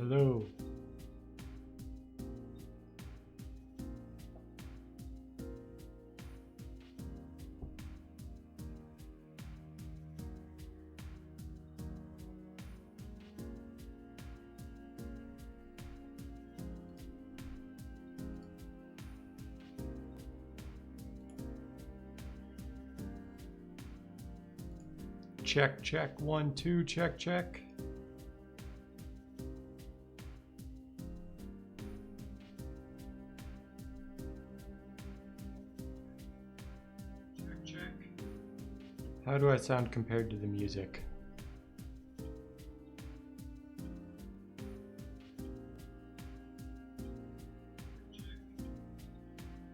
Hello. Check, check, 1, 2, check, check. Check, check. How do I sound compared to the music?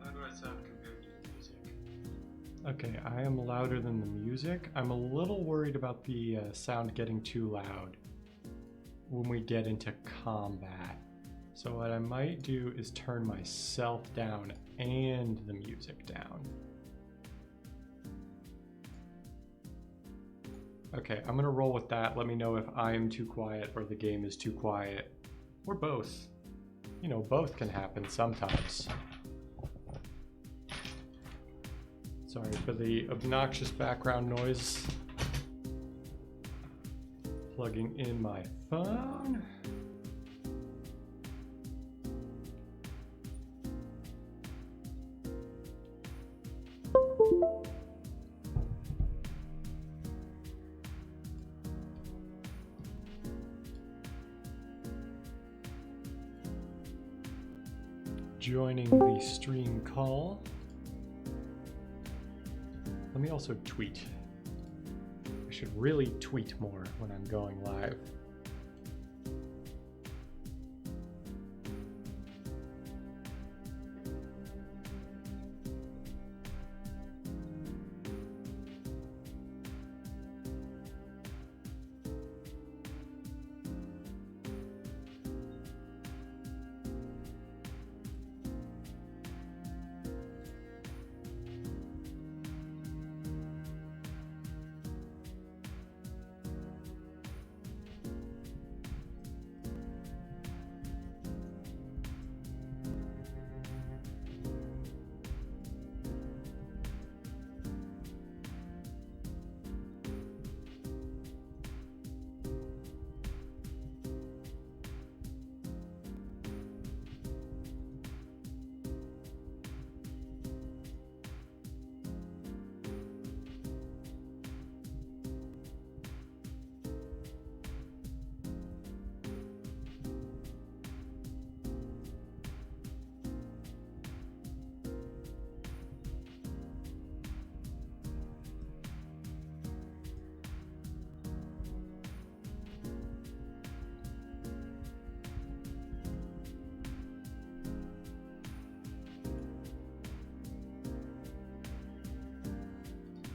How do I sound compared to the music? Okay, I am louder than the music. I'm a little worried about the sound getting too loud when we get into combat. So what I might do is turn myself down and the music down. Okay, I'm gonna roll with that. Let me know if I am too quiet or the game is too quiet. Or both. You know, both can happen sometimes. Sorry for the obnoxious background noise. Plugging in my phone. Joining the stream call. Let me also tweet. I should really tweet more when I'm going live.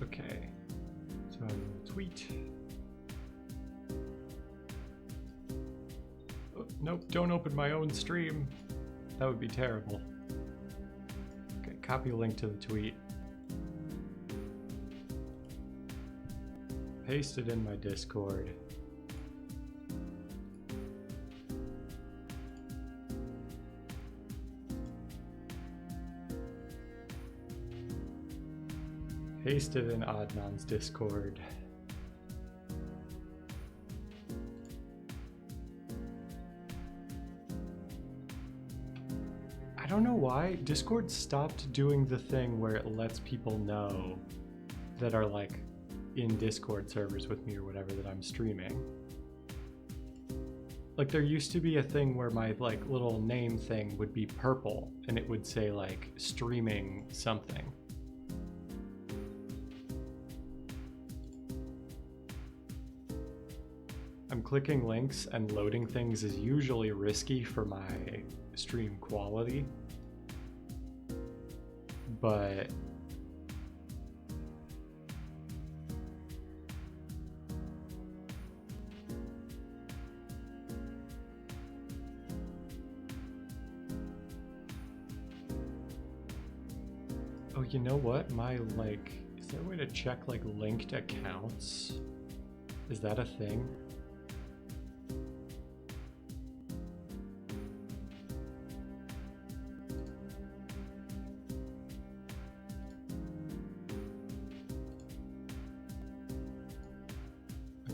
Okay, so I will tweet. Oh, nope, don't open my own stream. That would be terrible. Okay, copy link to the tweet. Paste it in my Discord. Paste it in Adnan's Discord. I don't know why Discord stopped doing the thing where it lets people know that are like in Discord servers with me or whatever that I'm streaming. Like there used to be a thing where my like little name thing would be purple and it would say like streaming something. I'm clicking links and loading things is usually risky for my stream quality, but oh, you know what? My like, is there a way to check like linked accounts? Is that a thing?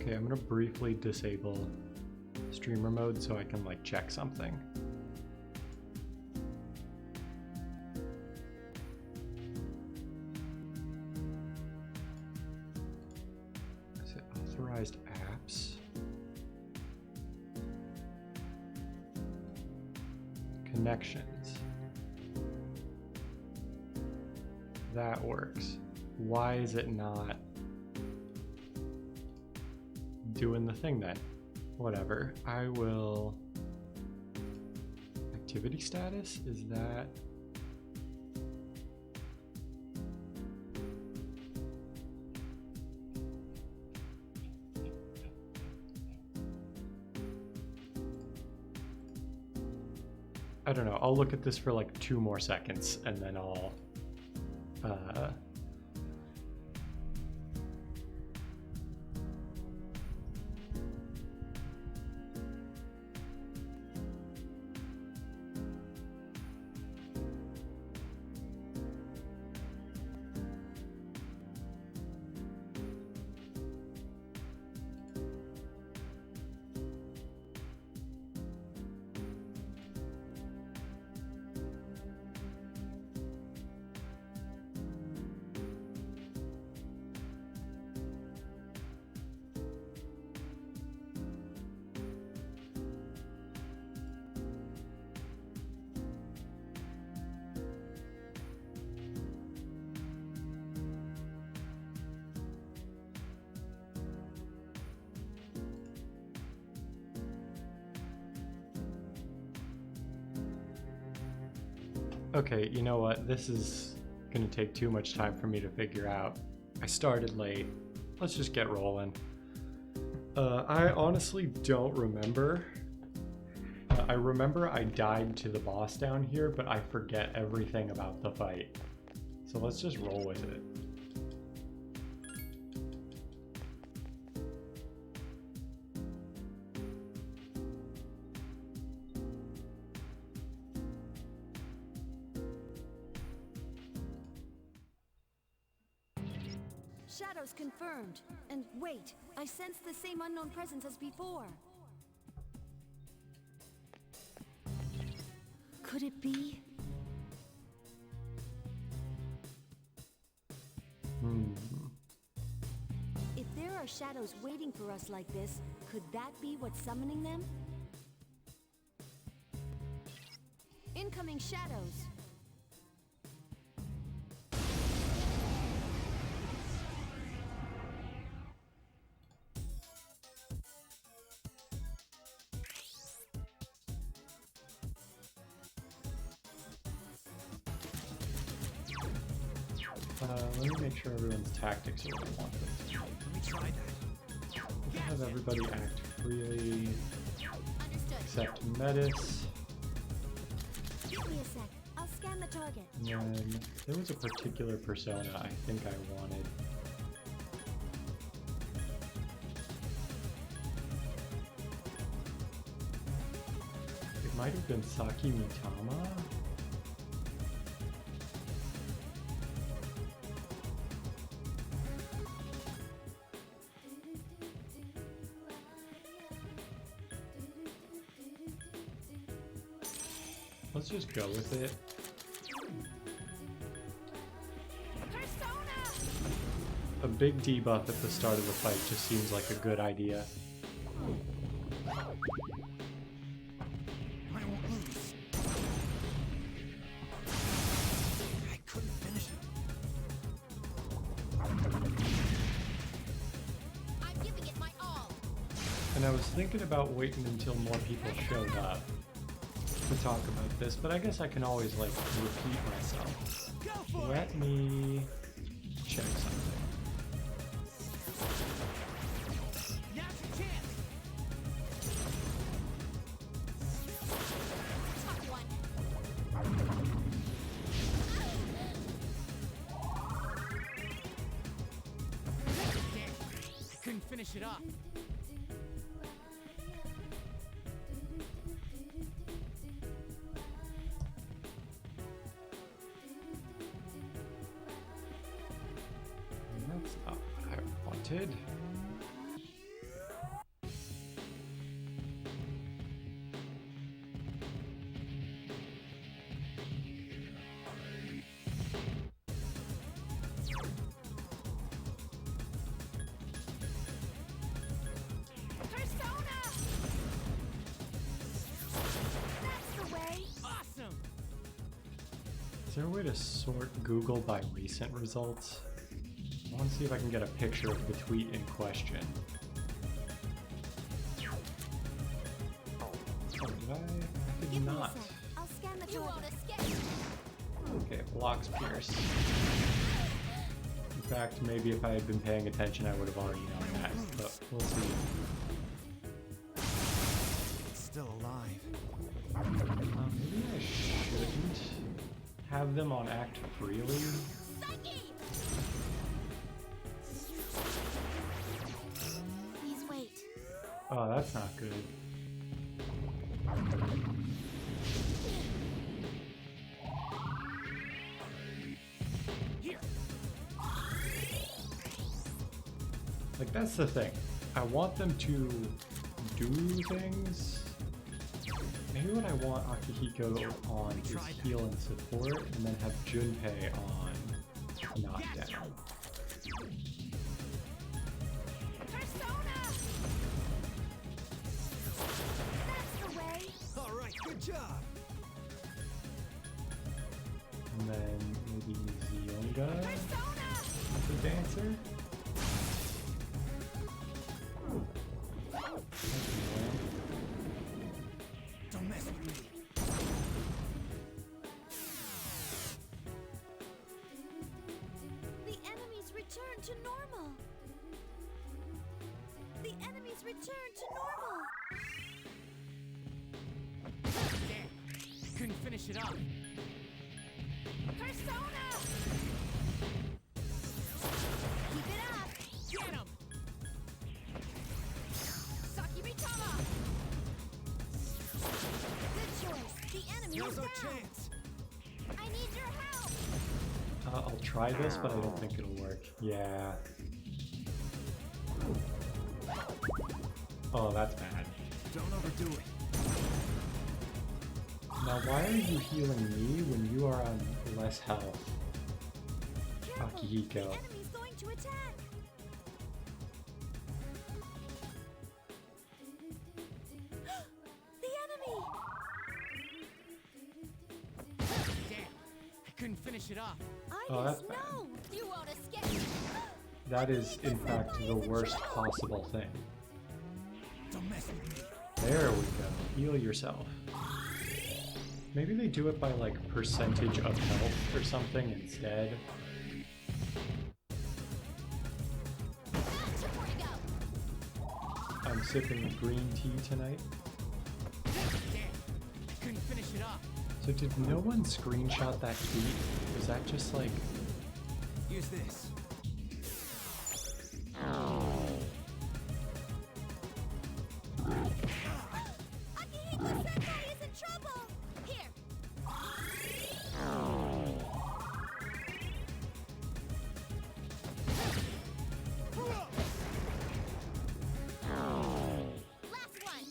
Okay, I'm gonna briefly disable streamer mode so I can like check something. Is it authorized apps? Connections. That works. Why is it not doing the thing then? Whatever. I will. Activity status? Is that. I don't know. I'll look at this for like 2 more seconds and then I'll. Okay, you know what? This is gonna take too much time for me to figure out. I started late. Let's just get rolling. I honestly don't remember. I remember I died to the boss down here, but I forget everything about the fight. So let's just roll with it. Shadows confirmed. And wait, I sense the same unknown presence as before. Could it be? If there are shadows waiting for us like this, could that be what's summoning them? Incoming shadows. Let me make sure everyone's tactics are what I wanted. Let me try that. Have everybody act freely, Understood. except Metis. Give me a sec. I'll scan the target. And then there was a particular persona I think I wanted. It might have been Saki Mitama. Let's just go with it. A big debuff at the start of the fight just seems like a good idea. I won't lose. I couldn't finish it. I'm giving it my all. And I was thinking about waiting until more people showed up to talk about this, but I guess I can always like repeat myself. Go for Let it. me check something. Now's your chance. Top one. Damn, I couldn't finish it up. That's not what I wanted. there a way to sort Google by recent results? I want to see if I can get a picture of the tweet in question. Oh, did I? I did Give me a not. sec. I'll scan the target. Okay, blocks pierce. In fact, maybe if I had been paying attention, I would have already known that, but we'll see. It's still alive. Maybe I shouldn't have them on act freely. Please wait. Oh, that's not good. Here. Like, that's the thing. I want them to do things. Maybe what I want Akihiko on is heal and support, and then have Junpei on knockdown. Persona! That's the way. All right, good job. And then maybe Zionga, Persona! the dancer. Don't mess with me. The enemies return to normal. The enemies return to normal. Damn. Couldn't finish it off. Persona! Keep it up. Get him. Sakimitama! Good choice. The enemy is Now's our down. chance. I need your help. I'll try this, but I don't think it'll work. Yeah. Oh, that's bad. Don't overdo it. Now, why are you healing me when you are on less health? Careful. Akihiko. The enemy's going to attack. The enemy! Damn. I couldn't finish it off. Oh, that's bad. No! You won't escape! That is, in fact, the worst possible thing. Don't mess with me. There we go. Heal yourself. Maybe they do it by, like, percentage of health or something instead. That's where to go! I'm sipping green tea tonight. Damn. I couldn't finish it off. So did no one screenshot that tweet? Was that just, like... Use this. Akihiko-senpai is in trouble! Here! Last one!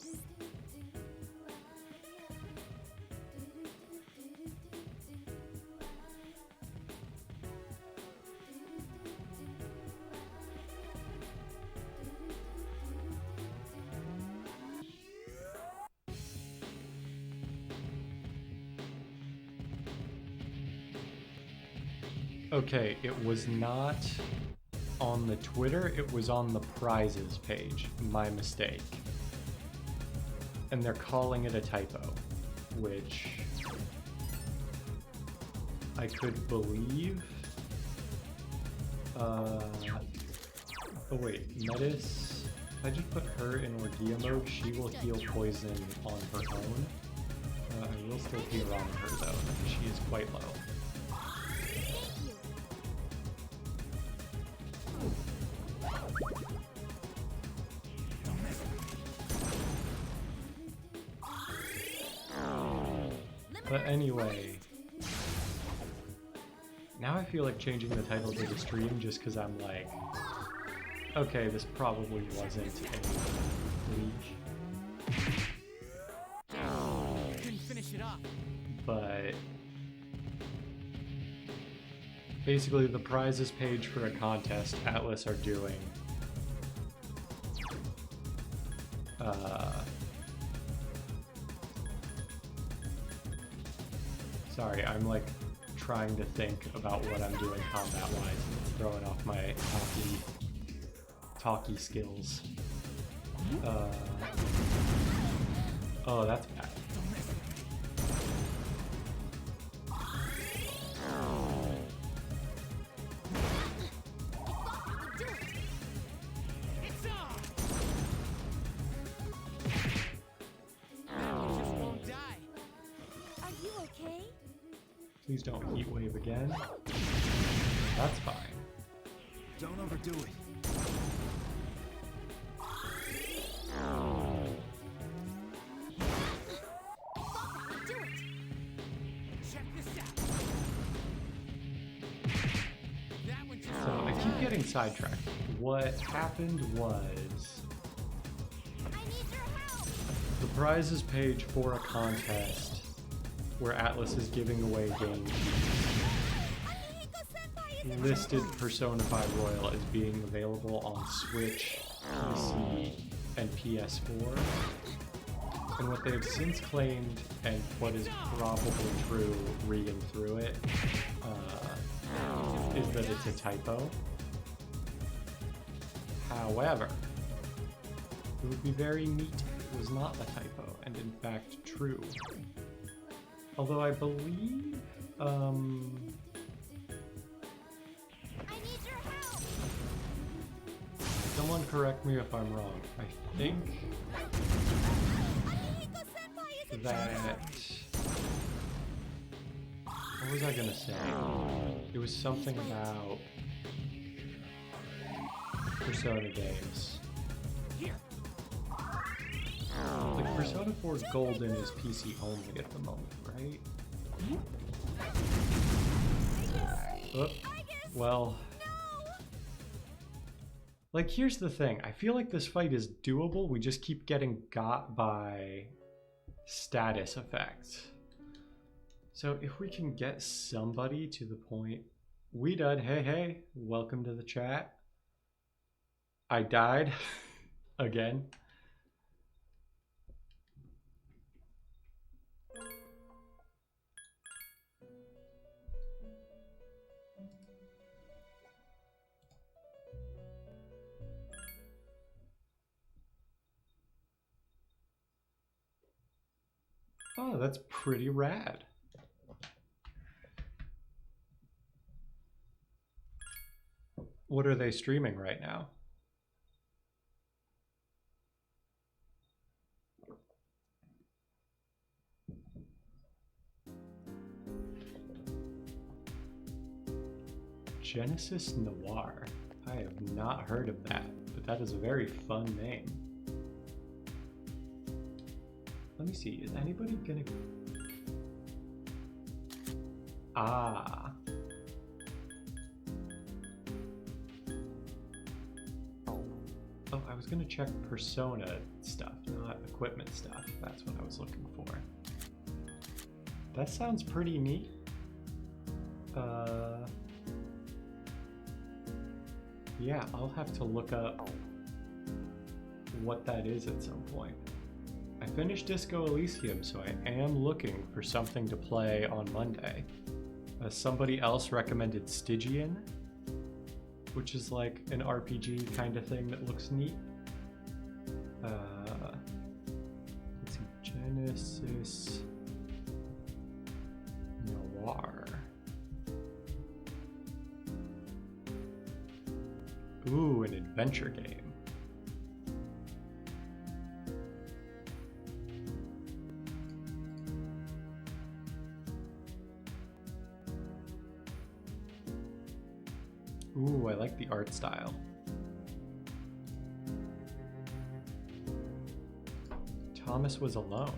Okay, it was not on the Twitter, it was on the prizes page. My mistake. And they're calling it a typo, which I could believe. Oh wait, Metis. If I just put her in Orgia mode, she will heal poison on her own. I will still heal on her though, she is quite low. Thank you! Don't mess with me. But anyway, now I feel like changing the title to the stream just because I'm like, okay, this probably wasn't a leak, Couldn't finish it off. but basically the prizes page for a contest Atlas are doing sorry, I'm like trying to think about what I'm doing combat-wise. It's throwing off my talky skills. Oh, that's bad. It's on! That one just won't die. Are you okay? Please don't heat wave again. That's fine. Don't overdo it. Do it! Check this out. That one just So I keep getting sidetracked. What happened was I need your help! the prizes page for a contest where Atlas is giving away games Akihiko-senpai is listed Persona 5 Royal as being available on Switch, PC, and PS4. And what they've since claimed, and what is probably true reading through it, is that it's a typo. However, it would be very neat if it was not a typo, and in fact true. Although I believe, I need your help! someone correct me if I'm wrong. I think Akihiko-senpai is in that, what was I gonna say? It was something about Persona games. here. Like Persona 4 Golden is PC only at the moment, right? Oop. Well, like here's the thing. I feel like this fight is doable. We just keep getting got by status effects. So if we can get somebody to the point. We did. Hey, welcome to the chat. I died again. Oh, that's pretty rad. What are they streaming right now? Genesis Noir. I have not heard of that, but that is a very fun name. Let me see, is anybody gonna... Ah. Oh, I was gonna check Persona stuff, not equipment stuff. That's what I was looking for. That sounds pretty neat. Yeah, I'll have to look up what that is at some point. I finished Disco Elysium, so I am looking for something to play on Monday. Somebody else recommended Stygian, which is like an RPG kind of thing that looks neat. Let's see, Genesis Noir. Ooh, an adventure game. Ooh, I like the art style. Thomas Was Alone.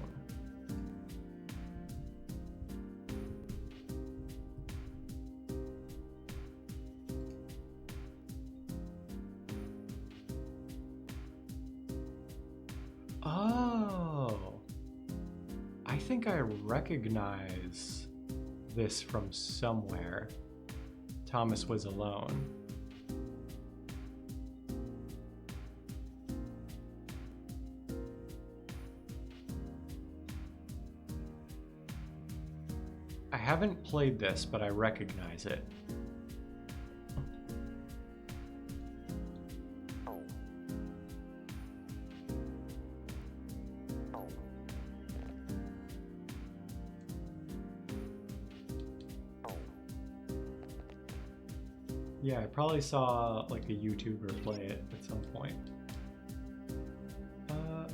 Oh, I think I recognize this from somewhere. Thomas Was Alone. I haven't played this, but I recognize it. Yeah, I probably saw like a YouTuber play it at some point.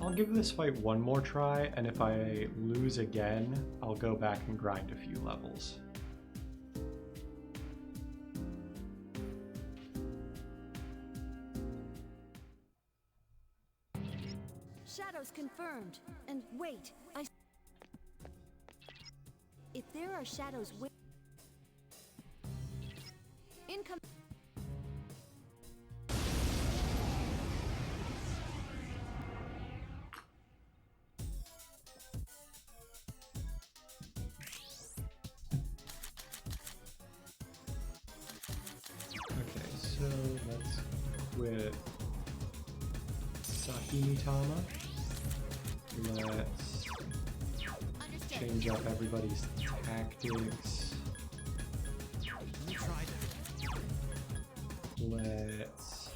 I'll give this fight one more try, and if I lose again, I'll go back and grind a few levels. Shadows confirmed. And wait, if there are shadows income. Okay, so let's quit Sakimitama. Let's change up everybody's tactics. Let's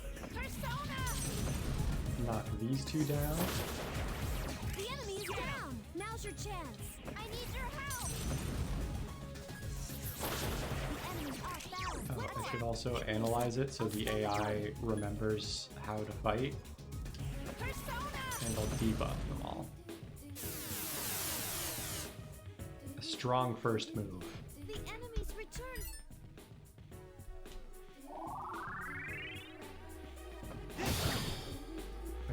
knock these two down. The enemy is down. Now's your chance. I need your help. The enemy's off balance. I should also analyze it so the AI remembers how to fight. And I'll debuff them all. A strong first move. The enemy's return.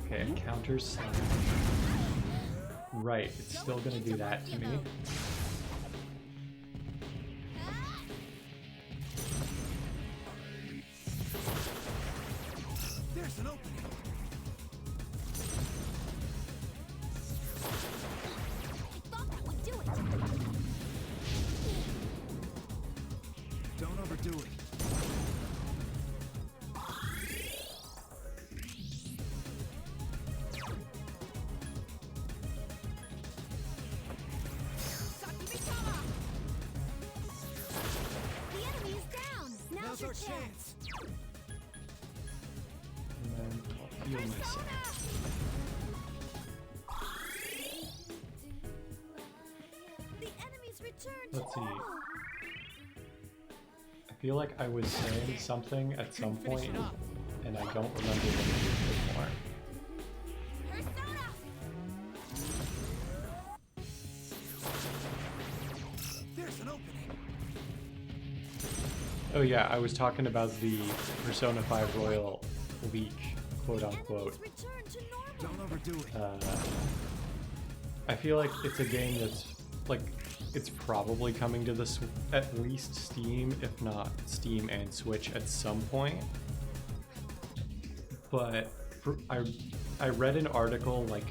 Okay, it counters slap. Right, it's still gonna do that to me. There's an opening. I thought that would do it. Don't overdo it. The enemy is down. Now's your chance. And then I'll heal myself. The enemy's return. Let's see. I feel like I was saying something at some point, and I don't remember what it is anymore. Persona. There's an opening. Oh yeah, I was talking about the Persona 5 Royal leak, quote unquote. Enemy's return to normal. Don't overdo it. I feel like it's a game that's like it's probably coming to the at least Steam, if not Steam and Switch at some point. But I read an article like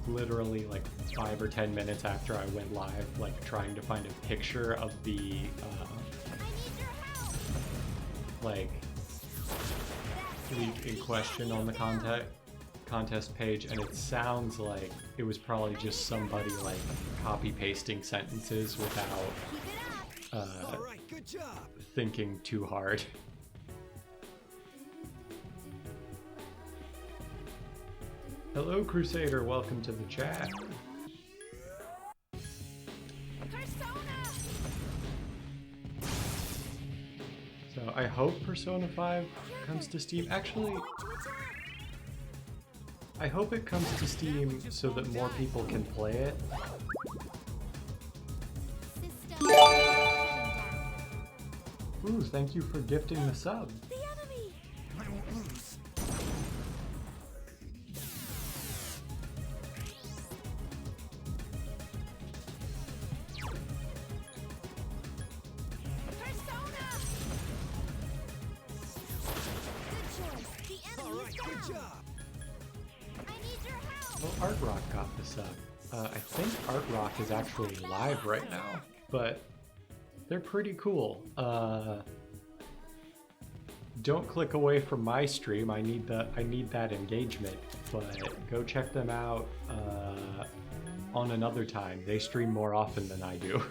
literally like 5 or 10 minutes after I went live, like trying to find a picture of the I need your help. like leak in question on the contest page, and it sounds like it was probably just somebody like copy pasting sentences without Keep it up. All right, good job. thinking too hard. Hello Crusader, welcome to the chat. Persona. So I hope Persona 5 comes to Steam. Actually, Going to attack. I hope it comes to Steam so that more people can play it. System. Ooh, thank you for gifting the sub. The enemy. I won't lose. Persona. Good choice. The All enemy right, is good down. job. I need your help. Well, Art Rock got the sub. I think Art Rock is actually live right now, but they're pretty cool. Don't click away from my stream. I need that engagement, but go check them out on another time. They stream more often than I do.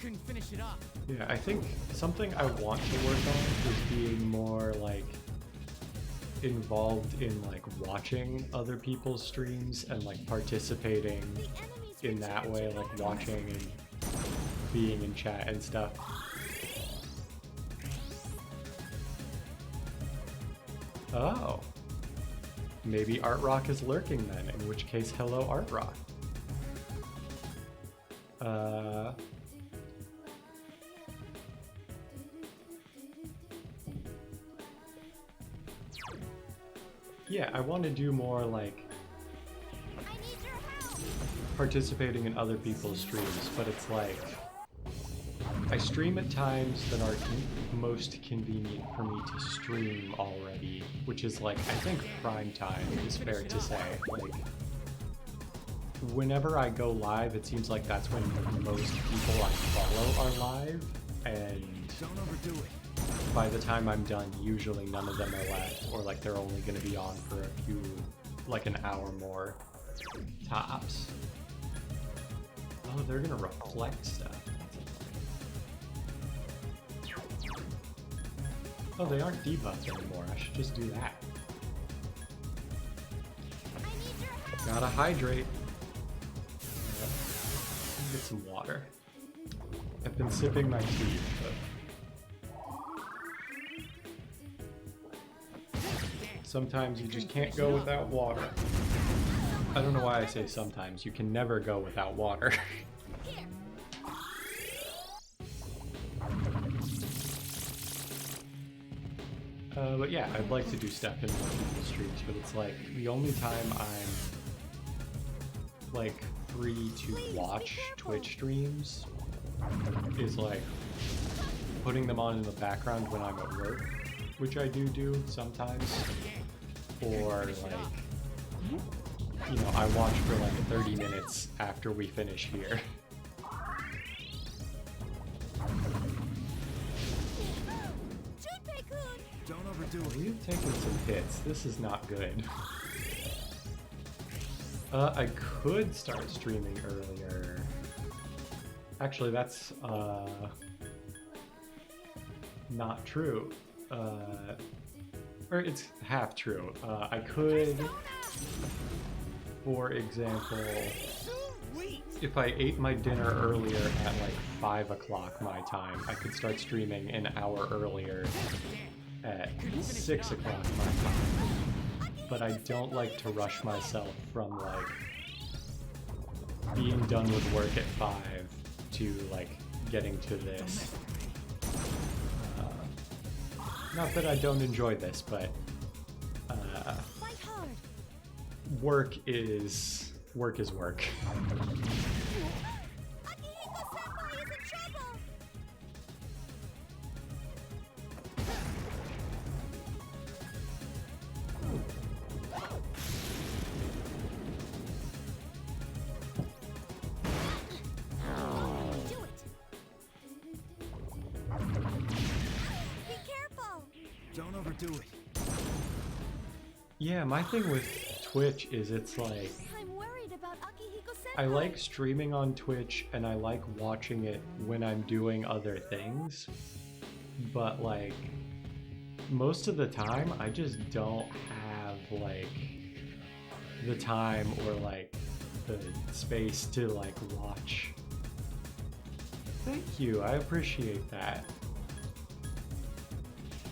couldn't finish it up. Yeah, I think something I want to work on is being more like involved in like watching other people's streams and like participating The enemy's in that way, like watching and being in chat and stuff. Oh. Maybe Art Rock is lurking then, in which case hello Art Rock. Yeah, I want to do more like I need your help. participating in other people's streams, but it's like I stream at times that are most convenient for me to stream already, which is like I think prime time is fair to say. Like whenever I go live, it seems like that's when most people I follow are live, and Don't overdo it. by the time I'm done, usually none of them are left, or like they're only going to be on for a few, like an hour more tops. Oh, they're going to reflect stuff. Oh, they aren't debuffed anymore. I should just do that. I need your help. Gotta hydrate. Get some water. I've been sipping my tea, but sometimes you just can't go without water. I don't know why I say sometimes. You can never go without water. Here. But yeah, I'd like to do stuff in more people's streams, but it's like the only time I'm like free to watch Twitch streams is like putting them on in the background when I'm at work, which I do sometimes, or like, you know, I watch for like 30 minutes after we finish here. Junpei-kun. Don't overdo it. We've taken some hits. This is not good. I could start streaming earlier. Actually, that's not true. Or it's half true. I could, for example, if I ate my dinner earlier at like 5 o'clock my time, I could start streaming an hour earlier at 6 o'clock my time. But I don't like to rush myself from like being done with work at 5 to like getting to this. Not that I don't enjoy this, but Fight hard. work is work. Akihiko-senpai is in trouble. Do it. Be careful. Don't overdo it. Yeah, my thing with Twitch is it's like I'm worried about Akihiko-senpai. I like streaming on Twitch and I like watching it when I'm doing other things, but like most of the time I just don't have like the time or like the space to like watch. Thank you, I appreciate that.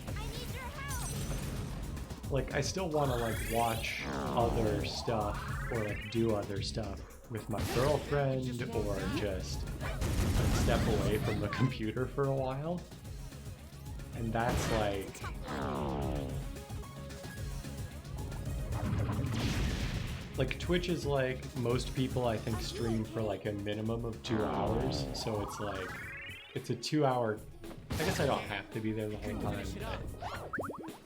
I need your help. Like I still want to like watch other stuff or like do other stuff with my girlfriend or just like, step away from the computer for a while. And that's like Twitch is like most people I think stream for like a minimum of 2 hours, so it's like it's a 2 hour. I guess I don't have to be there the whole time, but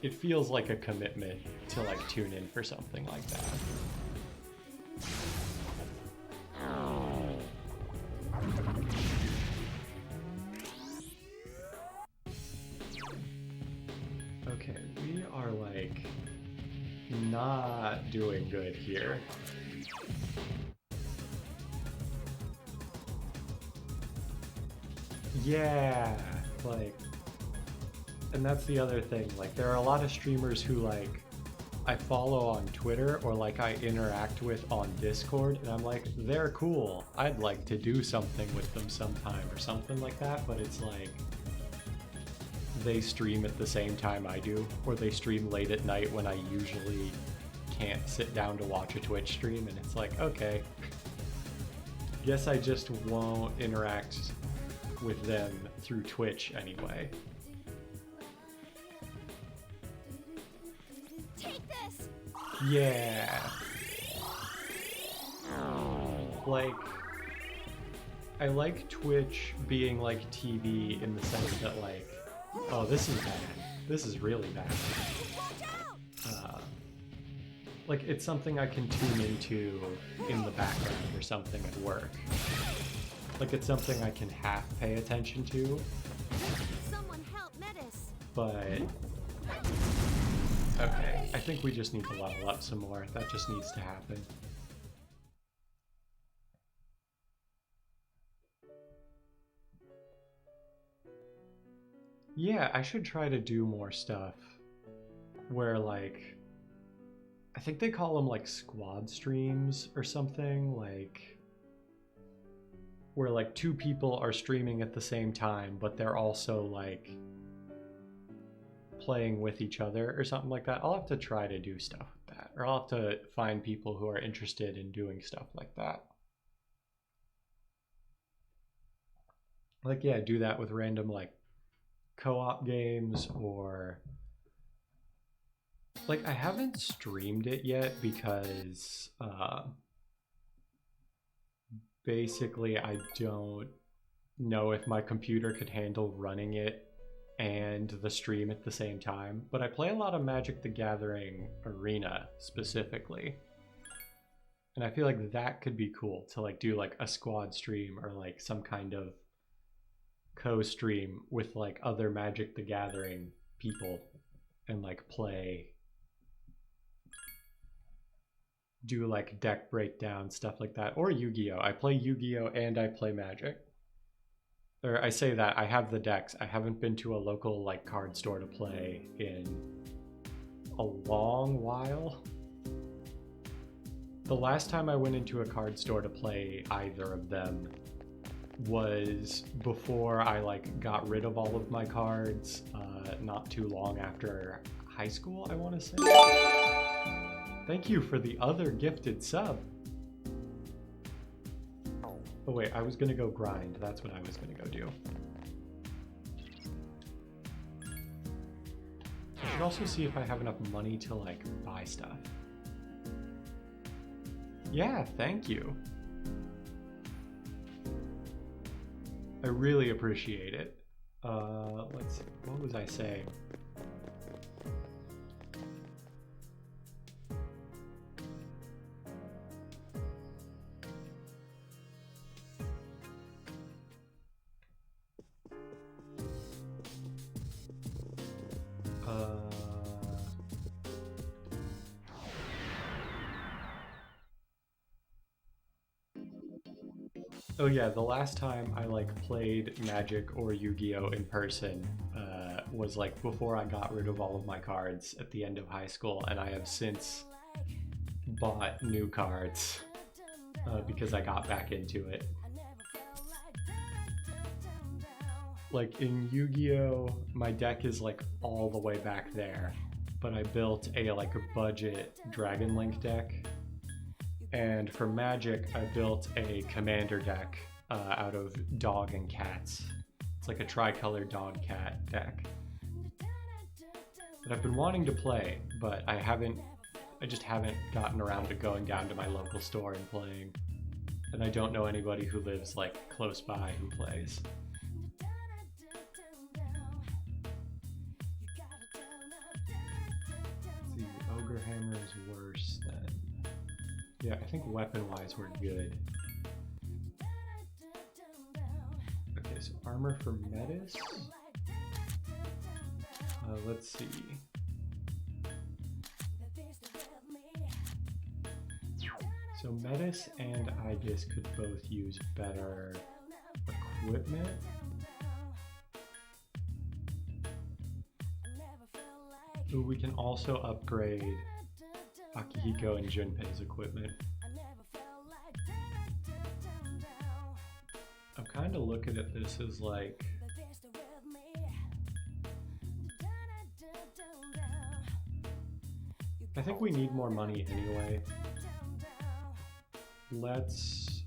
it feels like a commitment to like tune in for something like that. Okay, we are like not doing good here. Yeah, like, and that's the other thing. Like, there are a lot of streamers who, like, I follow on Twitter or, like, I interact with on Discord, and I'm like, they're cool. I'd like to do something with them sometime or something like that, but it's like, they stream at the same time I do, or they stream late at night when I usually can't sit down to watch a Twitch stream, and it's like, okay, guess I just won't interact with them through Twitch anyway. Take this! Yeah. Like, I like Twitch being like TV in the sense that, like, oh, this is bad. This is really bad. Like, it's something I can tune into in the background or something at work. Like, it's something I can half pay attention to. Someone help Metis! But okay, I think we just need to level up some more. That just needs to happen. Yeah, I should try to do more stuff where, like, I think they call them like squad streams or something, like where like two people are streaming at the same time, but they're also like playing with each other or something like that. I'll have to try to do stuff with that, or I'll have to find people who are interested in doing stuff like that. Like, yeah, do that with random like co-op games, or like, I haven't streamed it yet because basically I don't know if my computer could handle running it and the stream at the same time. But I play a lot of Magic the Gathering Arena specifically, and I feel like that could be cool to like do like a squad stream or like some kind of co-stream with like other Magic the Gathering people and like play, do like deck breakdown, stuff like that. Or Yu-Gi-Oh! I play Yu-Gi-Oh! And I play Magic. Or I say that, I have the decks. I haven't been to a local like card store to play in a long while. The last time I went into a card store to play either of them was before I like got rid of all of my cards, not too long after high school, I want to say. Thank you for the other gifted sub. Oh wait, I was gonna go grind. That's what I was gonna go do. I should also see if I have enough money to like buy stuff. Yeah, thank you. I really appreciate it. Let's see, what was I saying? Oh yeah, the last time I like played Magic or Yu-Gi-Oh! In person was like before I got rid of all of my cards at the end of high school, and I have since bought new cards because I got back into it. Like in Yu-Gi-Oh! My deck is like all the way back there, but I built a like a budget Dragon Link deck. And for Magic, I built a commander deck out of dog and cats. It's like a tricolor dog cat deck that I've been wanting to play, but I just haven't gotten around to going down to my local store and playing. And I don't know anybody who lives like close by who plays. The Ogre Hammer is worse than... Yeah, I think weapon-wise we're good. Okay, so armor for Metis. Let's see. So Metis and Aegis could both use better equipment. Ooh, we can also upgrade Akihiko and Junpei's equipment. I'm kind of looking at this as like, I think we need more money anyway. Let's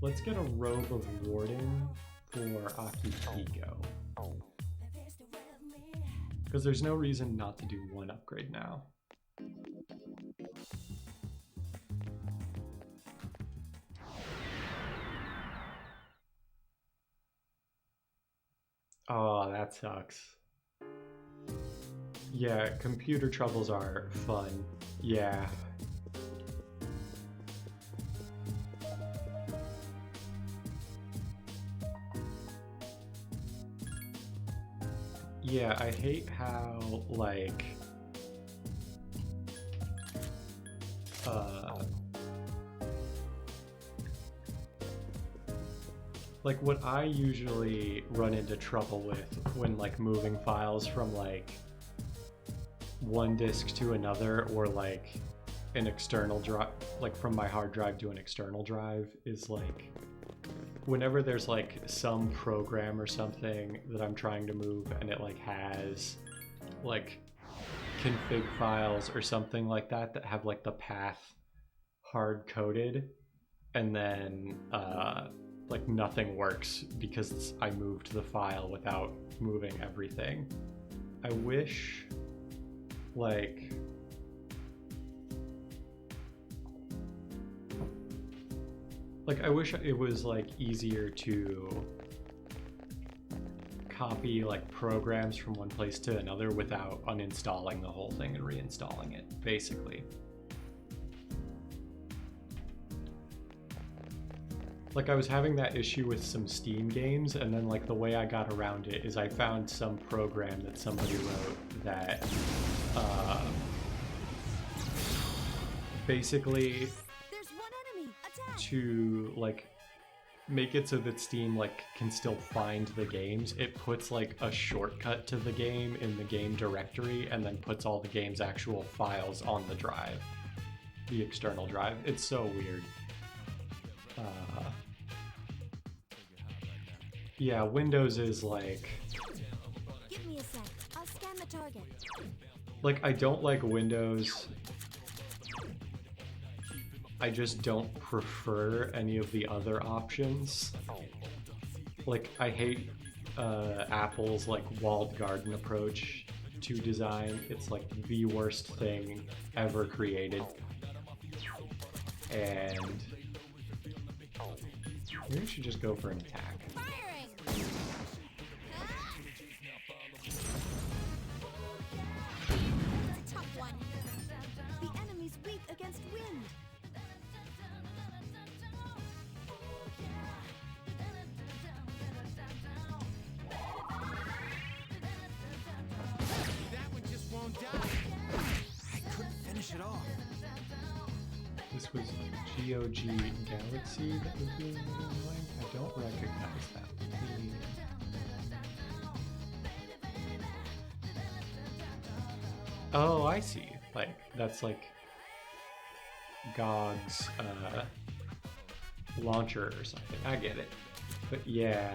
let's get a robe of warding for Akihiko. Because there's no reason not to do one upgrade now. Oh, that sucks. Yeah, computer troubles are fun. Yeah. Yeah, I hate how, like, like what I usually run into trouble with when like moving files from like one disk to another, or like an external drive, like from my hard drive to an external drive, is like whenever there's like some program or something that I'm trying to move and it like has like config files or something like that that have like the path hard coded, and then like nothing works because I moved the file without moving everything. I wish like I wish it was like easier to copy like programs from one place to another without uninstalling the whole thing and reinstalling it, basically. Like I was having that issue with some Steam games, and then like the way I got around it is I found some program that somebody wrote that basically There's one enemy. Attack. to like make it so that Steam like can still find the games, it puts like a shortcut to the game in the game directory and then puts all the game's actual files on the drive, the external drive. It's so weird. Yeah, Windows is like, Give me a sec. I'll scan the target. like I don't like Windows. I just don't prefer any of the other options. Like I hate Apple's like walled garden approach to design. It's like the worst thing ever created. And maybe we should just go for an attack. Firing. It's a tough one. The enemy's weak against wind. That one just won't die. I couldn't finish it off. This was GOG Galaxy that was doing the line. I don't recognize that. Oh, I see. Like that's like GOG's launcher or something. I get it. But yeah.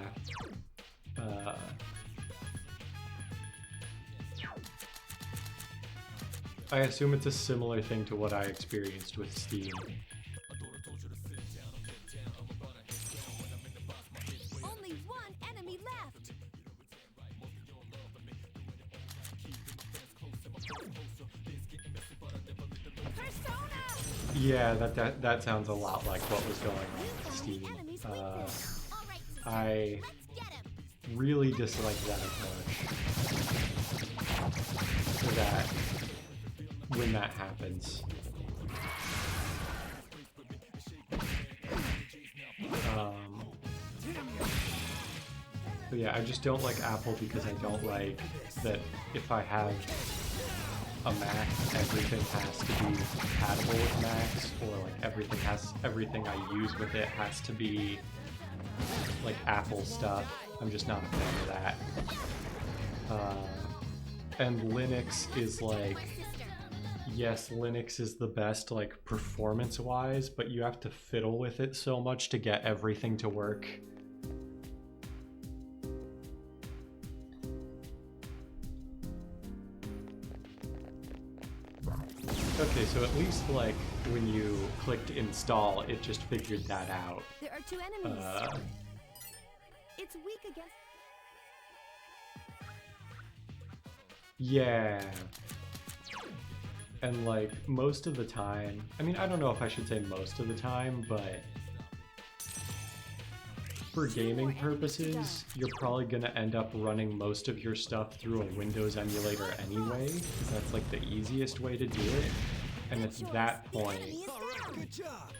I assume it's a similar thing to what I experienced with Steam. Only one enemy left. Persona. Yeah, that sounds a lot like what was going on with Steam. Enemy's weakness. All right, I get him. really dislike that approach. So that when that happens. But yeah, I just don't like Apple because I don't like that if I have a Mac, everything has to be compatible with Macs, or like everything I use with it has to be like Apple stuff. I'm just not a fan of that. And Linux is like, yes, Linux is the best like performance-wise, but you have to fiddle with it so much to get everything to work. Okay, so at least like when you clicked install, it just figured that out. There are 2 enemies. It's weak against. Yeah. And like most of the time, I mean, I don't know if I should say most of the time, but for gaming purposes, you're probably gonna end up running most of your stuff through a Windows emulator anyway, because that's like the easiest way to do it. And at that point, Good job.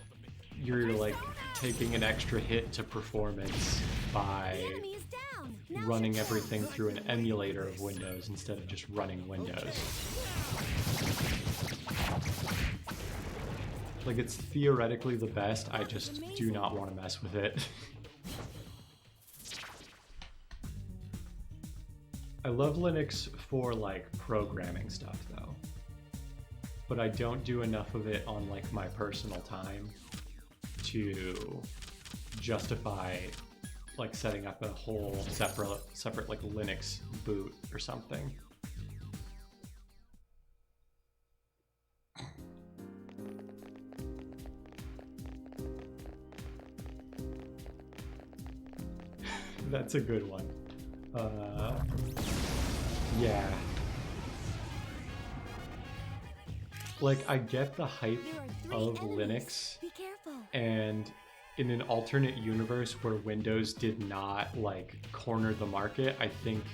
you're like taking an extra hit to performance by The enemy is down. Now running your turn. everything through an emulator of Windows instead of just running Windows. Like, it's theoretically the best, I just do not want to mess with it. I love Linux for like programming stuff though, but I don't do enough of it on like my personal time to justify like setting up a whole separate like Linux boot or something. That's a good one. Yeah. Like, I get the hype There are 3 of enemies. Linux, Be careful. and in an alternate universe where Windows did not like corner the market, I think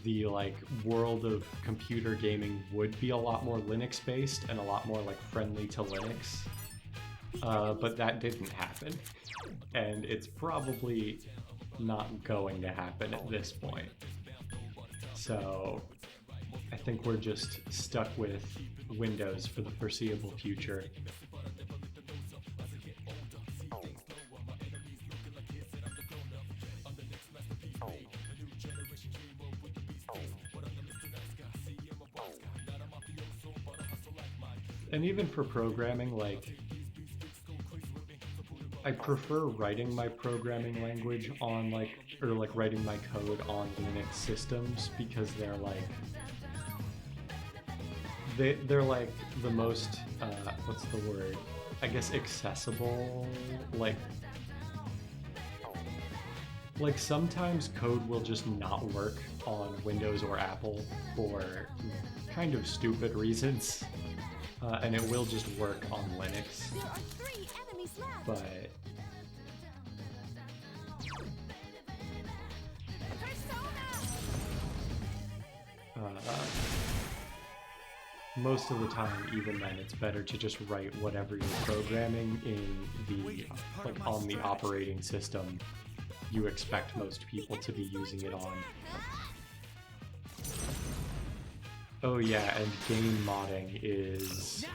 the like world of computer gaming would be a lot more Linux based and a lot more like friendly to Linux. But that didn't happen, and it's probably not going to happen at this point. So I think we're just stuck with Windows for the foreseeable future. And even for programming, like, I prefer writing my programming language on like, or like writing my code on Linux systems, because they're like, they're like the most, what's the word? I guess accessible, like sometimes code will just not work on Windows or Apple for kind of stupid reasons. And it will just work on Linux, There are 3 enemies left. but most of the time, even then, it's better to just write whatever you're programming in the, like, on the operating system you expect most people to be using it on. Oh yeah, and game modding is...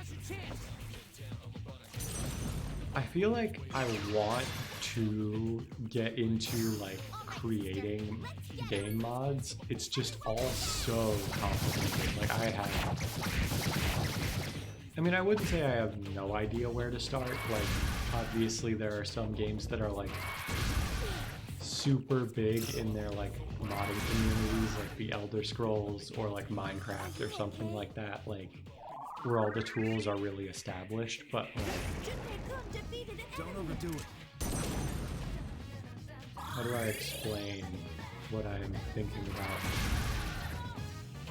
I feel like I want to get into like creating game mods. It's just all so complicated. Like I mean, I wouldn't say I have no idea where to start. Like, obviously there are some games that are like super big in their like modding communities, like the Elder Scrolls or like Minecraft or something like that, like where all the tools are really established, but like, Don't overdo it. how do I explain what I'm thinking about?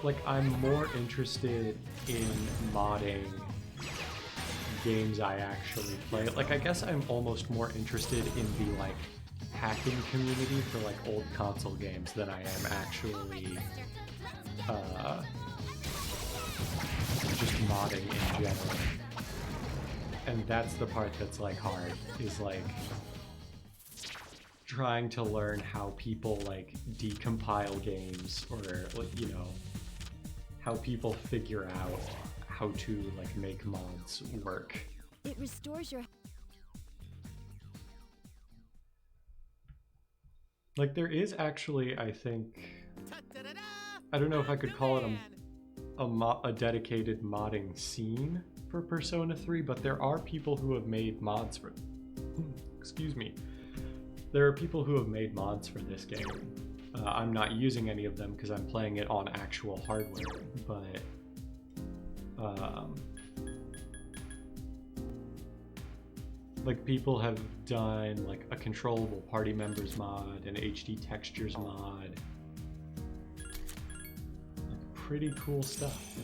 Like, I'm more interested in modding games I actually play. Like, I guess I'm almost more interested in the like hacking community for like old console games than I am actually just modding in general. And that's the part that's like hard, is like trying to learn how people like decompile games, or like, you know, how people figure out how to like make mods work. It restores your Like there is actually, I think, Ta-da-da-da! I don't know if I could call it Man. a dedicated modding scene for Persona 3, but there are people who have made mods for, excuse me, there are people who have made mods for this game. I'm not using any of them because I'm playing it on actual hardware, but like people have done like a controllable party members mod, an HD textures mod, like, pretty cool stuff.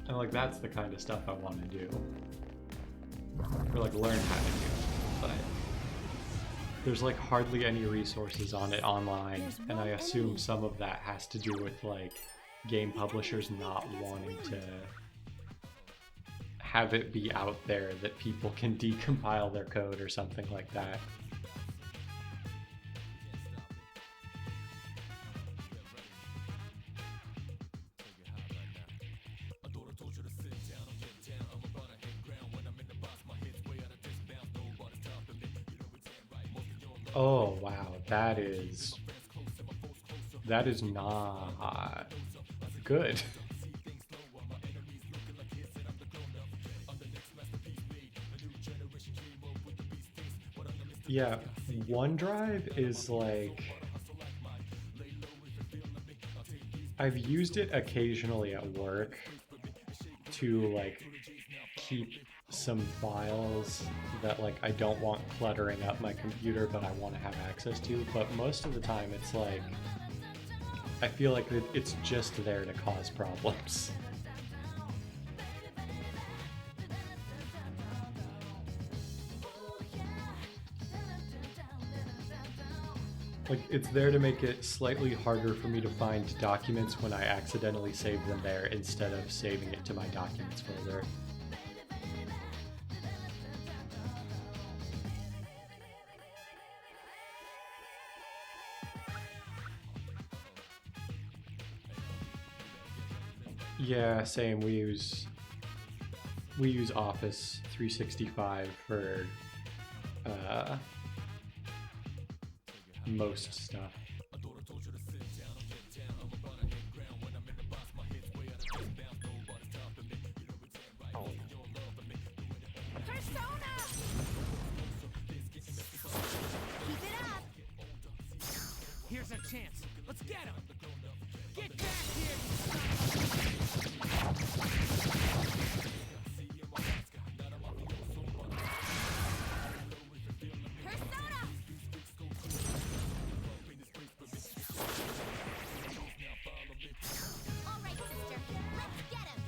And like that's the kind of stuff I want to do, or like learn how to do, but there's like hardly any resources on it online, and I assume some of that has to do with like game publishers not wanting to have it be out there that people can decompile their code or something like that. Oh wow, that is not good. Yeah, OneDrive is like, I've used it occasionally at work to like keep some files that like I don't want cluttering up my computer but I want to have access to, but most of the time it's like I feel like it's just there to cause problems. Like, it's there to make it slightly harder for me to find documents when I accidentally save them there instead of saving it to my documents folder. Yeah, same. We use Office 365 for most stuff. Persona! Keep it up! Here's our chance. Let's get him. Get back here. Persona! All right, sister. Let's get him!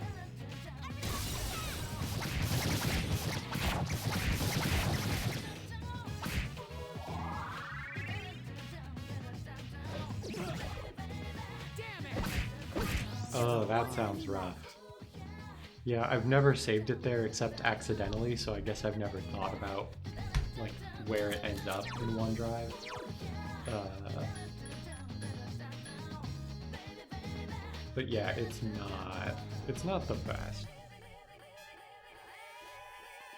Damn it. Oh, that sounds rough. Yeah, I've never saved it there except accidentally, so I guess I've never thought about like where it ends up in OneDrive. But yeah, it's not the best.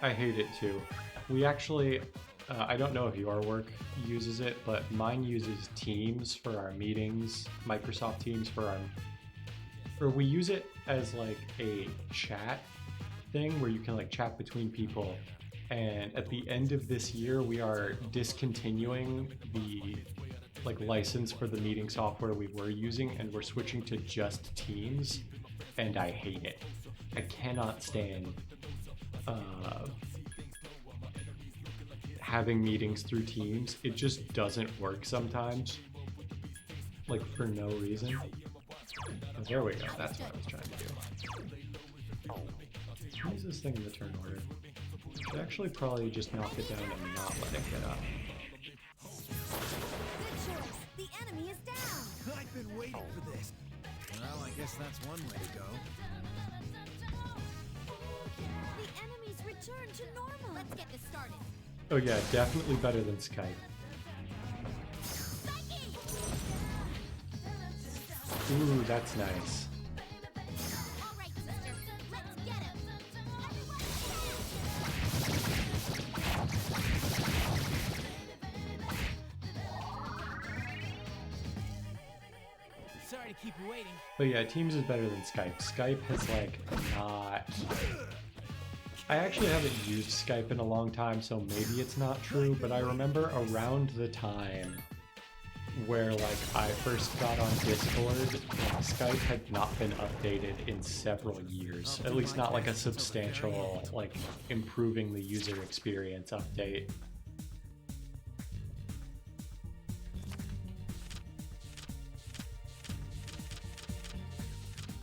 I hate it too. We actually, I don't know if your work uses it, but mine uses Teams for our meetings, Microsoft Teams for our, or we use it as like a chat thing where you can like chat between people. And at the end of this year, we are discontinuing the like license for the meeting software we were using, and we're switching to just Teams, and I hate it. I cannot stand having meetings through Teams. It just doesn't work sometimes, like for no reason. Oh, there we go, that's what I was trying to do. Use this thing in the turn order. Should actually probably just knock it down and not let it get up. Good choice. The enemy is down. I've been waiting for this. Well, I guess that's one way to go. The enemy's returned to normal. Let's get this started. Oh yeah, definitely better than Skype. Psyche! Ooh, that's nice. All right, sister, let's get him. Everyone, Sorry to keep you waiting. But yeah, Teams is better than Skype. Skype has like not... I actually haven't used Skype in a long time, so maybe it's not true, but I remember around the time where like I first got on Discord, like, Skype had not been updated in several years. At least not like a substantial, like, improving the user experience update.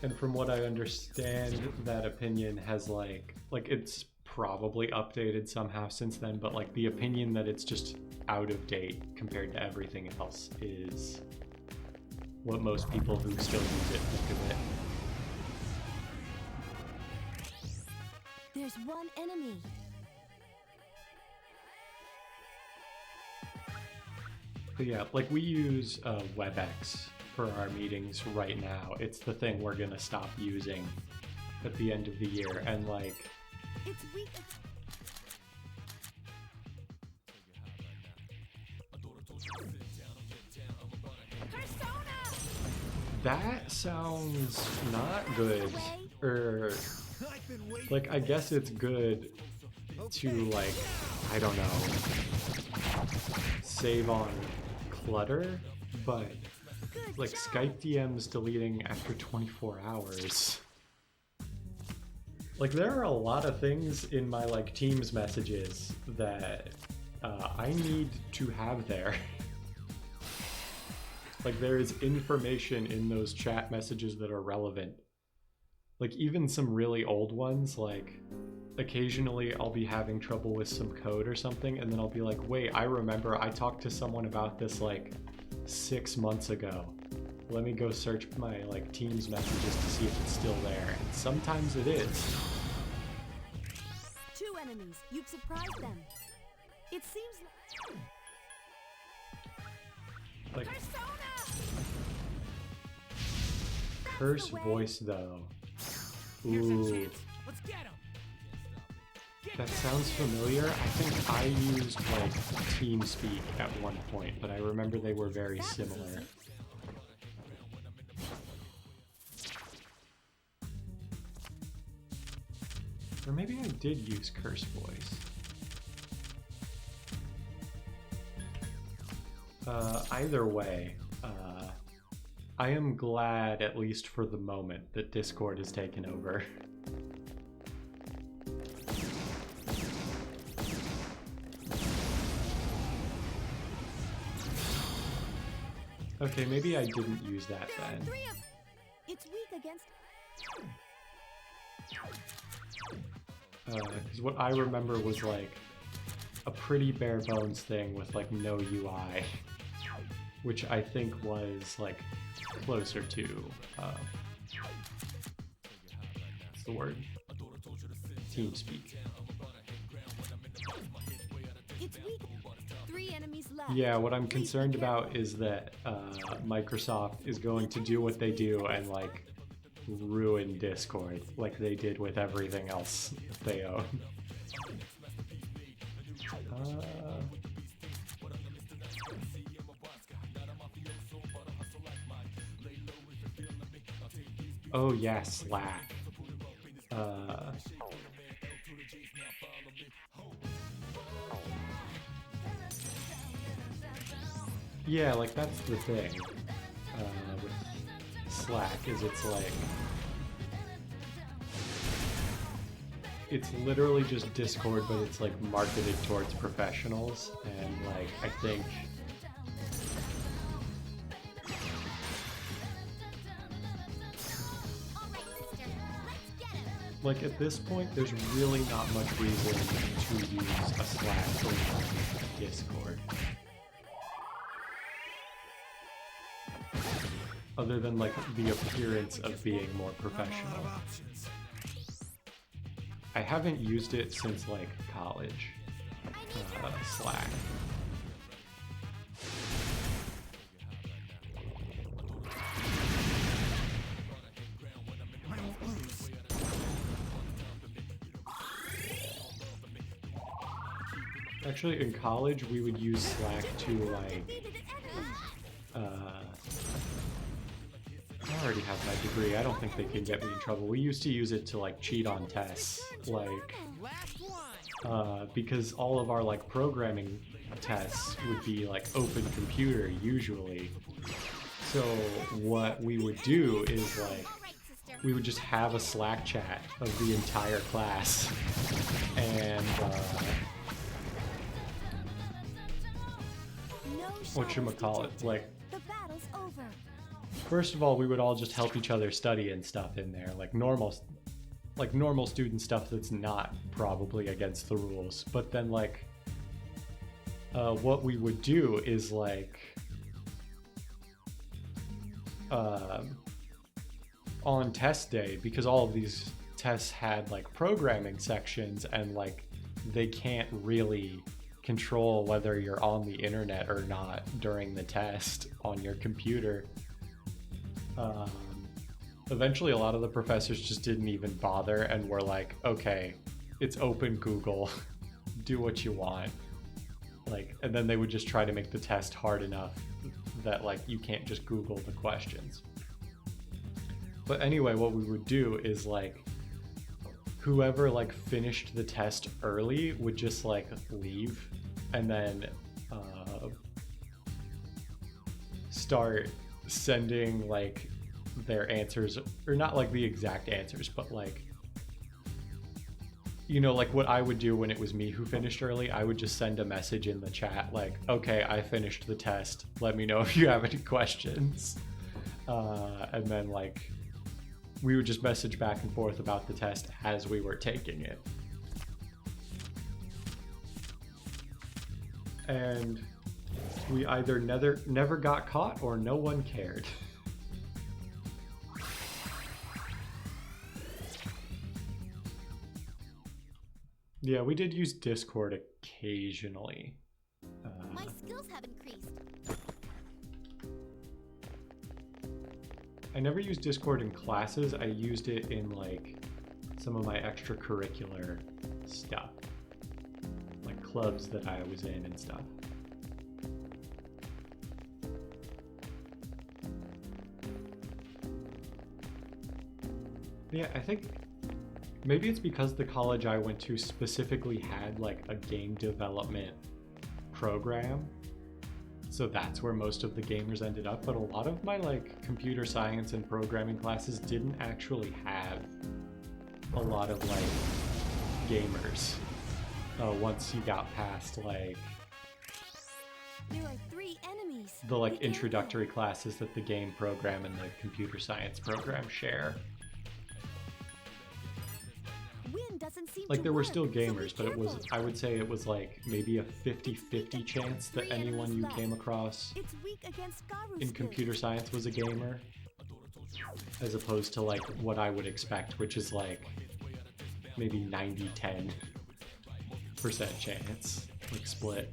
And from what I understand, that opinion has like it's probably updated somehow since then, but like the opinion that it's just out of date compared to everything else is what most people who still use it think of it. there's one enemy. But yeah, like we use WebEx for our meetings right now. It's the thing we're gonna stop using at the end of the year, and like It's weak. that sounds not good. Or I've been waiting. like I guess it's good to like, I don't know, save on clutter, but Good like job. Skype DMs deleting after 24 hours. Like there are a lot of things in my like Teams messages that I need to have there. Like there is information in those chat messages that are relevant. Like even some really old ones, like occasionally I'll be having trouble with some code or something, and then I'll be like, wait, I remember I talked to someone about this like 6 months ago. Let me go search my like Teams messages to see if it's still there. And sometimes it is. 2 enemies. You've surprised them. It seems Like Persona! curse voice though. Here's our Ooh, chance. Let's get him. that sounds familiar. I think I used like TeamSpeak at one point, but I remember they were very similar. Or maybe I did use curse voice. Either way, I am glad, at least for the moment, that Discord has taken over. Okay, maybe I didn't use that There are then. 3 of. It's weak against. Because what I remember was like a pretty bare bones thing with like no UI, which I think was like closer to what's the word? TeamSpeak. It's weak. 3 enemies left. Yeah, what I'm concerned about is that Microsoft is going to do what they do and like ruin Discord like they did with everything else they own. Oh yeah, Slack. Yeah, like that's the thing with Slack is it's like it's literally just Discord, but it's like marketed towards professionals, and like I think All right, sister. Let's get him. like at this point there's really not much reason to use a Slack over Discord. Other than like the appearance of being more professional. Options. I haven't used it since like college. Slack. Actually, in college, we would use Slack to, like, Defeated an enemy. I already have my degree. I don't think they can get me in trouble. We used to use it to, like, cheat on tests, like, Last one. because all of our, like, programming tests would be, like, open computer, usually. So what we would do is, like, All right, sister. we would just have a Slack chat of the entire class, and, No whatchamacallit, shadows like, detected. The battle's over. first of all, we would all just help each other study and stuff in there, like normal student stuff that's not probably against the rules. But then, like, what we would do is, like, on test day, because all of these tests had, like, programming sections, and, like, they can't really control whether you're on the internet or not during the test on your computer. Eventually, a lot of the professors just didn't even bother and were like, okay, it's open Google, do what you want. Like, and then they would just try to make the test hard enough that, like, you can't just Google the questions. But anyway, what we would do is, like, whoever, like, finished the test early would just, like, leave, and then start sending, like, their answers, or not like the exact answers, but, like, you know, like what I would do when it was me who finished early, I would just send a message in the chat like, okay, I finished the test, let me know if you have any questions. And then, like, we would just message back and forth about the test as we were taking it. And we either never got caught or no one cared. Yeah, we did use Discord occasionally. My skills have increased. I never used Discord in classes. I used it in, like, some of my extracurricular stuff, like clubs that I was in and stuff. Yeah, I think maybe it's because the college I went to specifically had, like, a game development program. So that's where most of the gamers ended up. But a lot of my, like, computer science and programming classes didn't actually have a lot of, like, gamers. Once you got past, like, There are 3 enemies. the, like, Be careful. introductory classes that the game program and the computer science program share. Wind doesn't seem Like, to there were work, still so be gamers, but it was, careful. I would say it was, like, maybe a 50-50 chance that anyone you came across It's weak against Garu in skills. computer science was a gamer, as opposed to, like, what I would expect, which is, like, maybe 90-10% chance, like, split.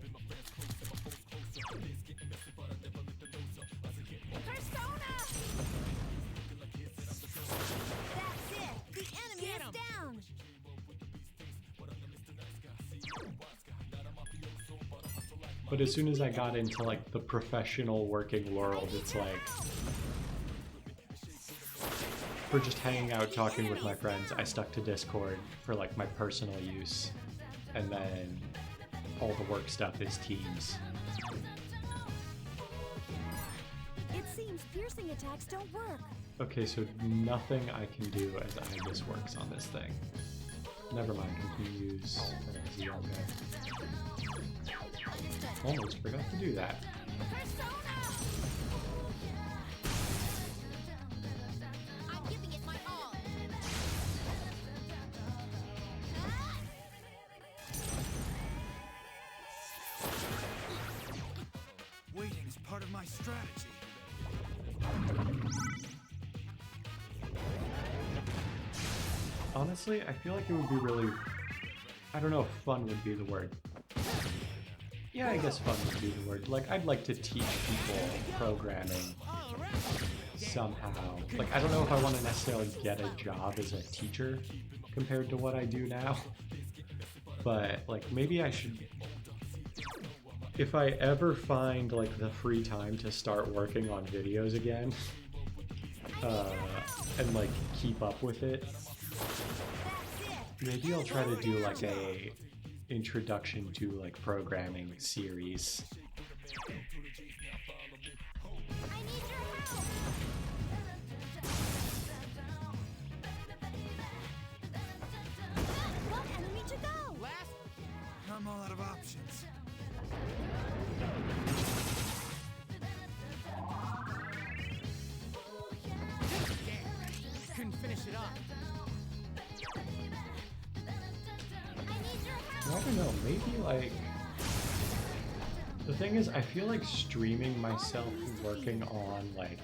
Persona! That's it. The enemy Get is 'em. down. But as soon as I got into, like, the professional working world, it's like, for just hanging out, talking with my friends, I stuck to Discord for, like, my personal use. And then all the work stuff is Teams. It seems piercing attacks don't work. Okay, so nothing I can do as Ibis works on this thing. Never mind, we can use Zionga. Almost forgot to do that. Persona! I'm giving it my all. Waiting is part of my strategy. Honestly, I feel like it would be really... I don't know if fun would be the word. Yeah, I guess fun would be the word. Like, I'd like to teach people programming All around. somehow. Like, I don't know if I want to necessarily get a job as a teacher compared to what I do now. But, like, maybe I should if I ever find like the free time to start working on videos again, and like keep up with it, maybe I'll try to do like a introduction to like programming series. I need your help. One enemy to go. Last. I'm all out of options. Couldn't finish it up. I need your I help. don't know, maybe like... The thing is, I feel like streaming myself working on like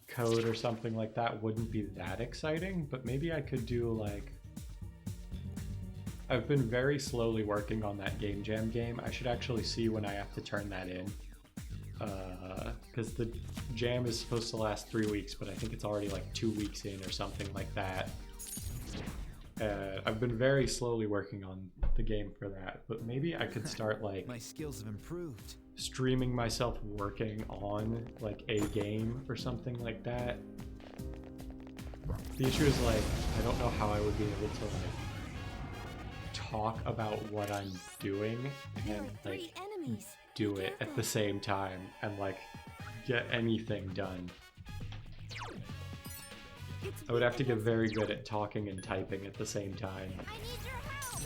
code or something like that wouldn't be that exciting, but maybe I could do like... I've been very slowly working on that Game Jam game. I should actually see when I have to turn that in. Because the jam is supposed to last 3 weeks, but I think it's already like 2 weeks in or something like that. I've been very slowly working on the game for that, but maybe I could start like My skills have improved. streaming myself working on like a game or something like that. The issue is like, I don't know how I would be able to like talk about what I'm doing There and are 3 like enemies. do it at the same time and like get anything done. It's I would have to get weak very good at talking and typing at the same time. against- I need your help.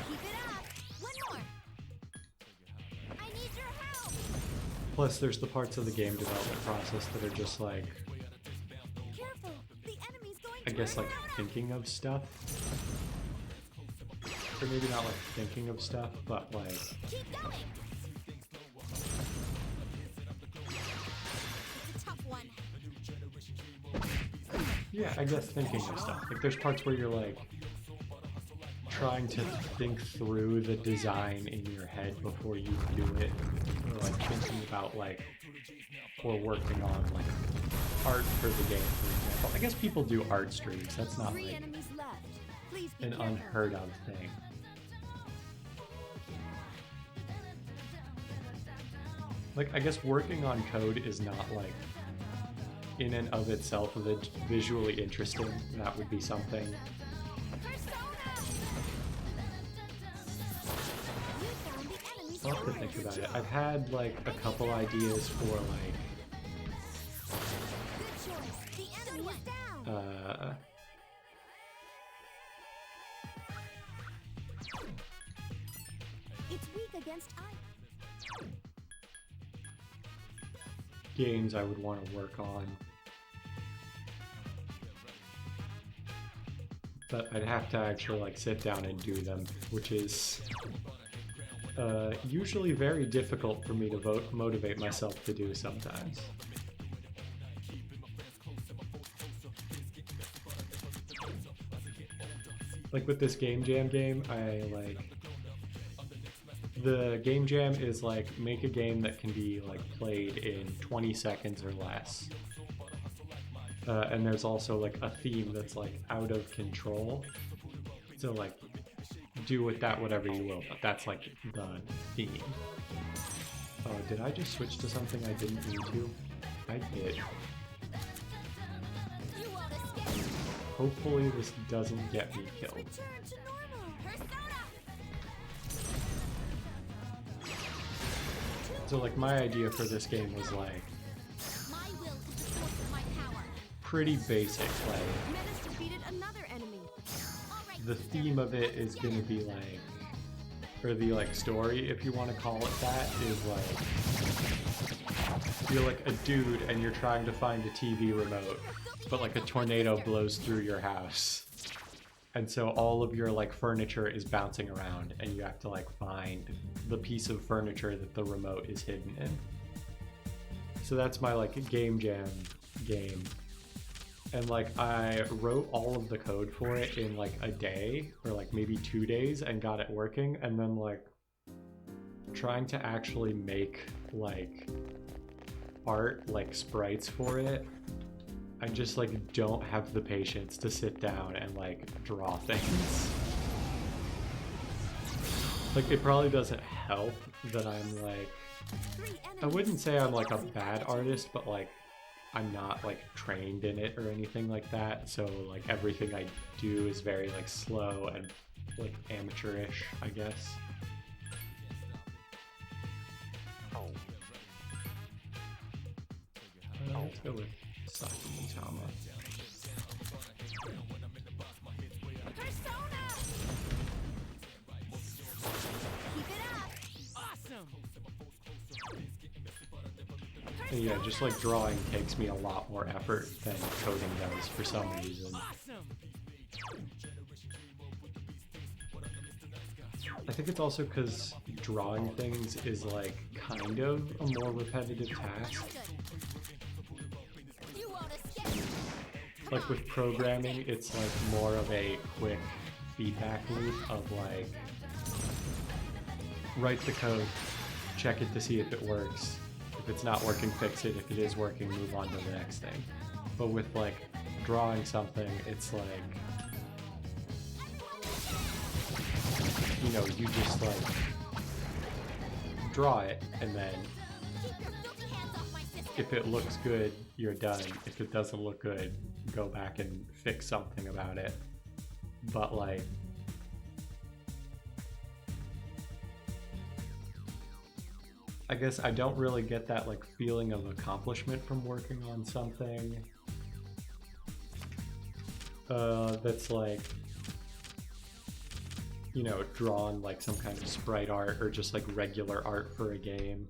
Keep it up. One more. I need your help. Plus there's the parts of the game development process that are just like, Careful. The enemy's going I to guess run like out. thinking of stuff. Or maybe not like thinking of stuff, but like Keep going. It's a tough one. yeah, I guess thinking of stuff. Like there's parts where you're like trying to think through the design in your head before you do it. Or like thinking about like, or working on like art for the game, for example. I guess people do art streams. That's not 3 like enemies left. Please be an careful. unheard of thing. Like, I guess working on code is not like in and of itself visually interesting. That would be something. Persona. You found the enemy's I'll have to think about it. I've had like a couple ideas for like Good choice. The enemy is down. It's weak against ice. games I would want to work on. But I'd have to actually like sit down and do them, which is usually very difficult for me to motivate myself to do sometimes. Like with this Game Jam game, the Game Jam is like make a game that can be like played in 20 seconds or less. And there's also like a theme that's like out of control. So like do with that whatever you will, but that's like the theme. Oh, did I just switch to something I didn't need to? I did. You won't escape. Hopefully this doesn't get me killed. Return to normal. Persona. So like my idea for this game was like My will is the source of my power. pretty basic. Like Menace defeated another enemy. All right, the theme of it is going to be like, or the like story, if you want to call it that, is like you're like a dude and you're trying to find a TV remote, but like a tornado blows through your house. And so all of your like furniture is bouncing around and you have to like find the piece of furniture that the remote is hidden in. So that's my like Game Jam game. And like I wrote all of the code for it in like a day or like maybe 2 days and got it working, and then like trying to actually make like art, like sprites for it, I just like don't have the patience to sit down and like draw things. Like, it probably doesn't help that I'm like, 3 enemies. I wouldn't say I'm like a bad artist, but like I'm not like trained in it or anything like that. So like everything I do is very like slow and like amateurish, I guess. Let's go with Saki Tama. Persona! Keep it up! Awesome! And yeah, just like drawing takes me a lot more effort than coding does for some reason. Awesome! I think it's also because drawing things is like kind of a more repetitive task. You won't escape! Like with programming, it's like more of a quick feedback loop of like, write the code, check it to see if it works. If it's not working, fix it. If it is working, move on to the next thing. But with like drawing something, it's like, you know, you just like draw it, and then Keep your filthy hands off my sister! if it looks good, you're done. If it doesn't look good, go back and fix something about it. But like, I guess I don't really get that like feeling of accomplishment from working on something that's like, you know, drawn like some kind of sprite art or just like regular art for a game.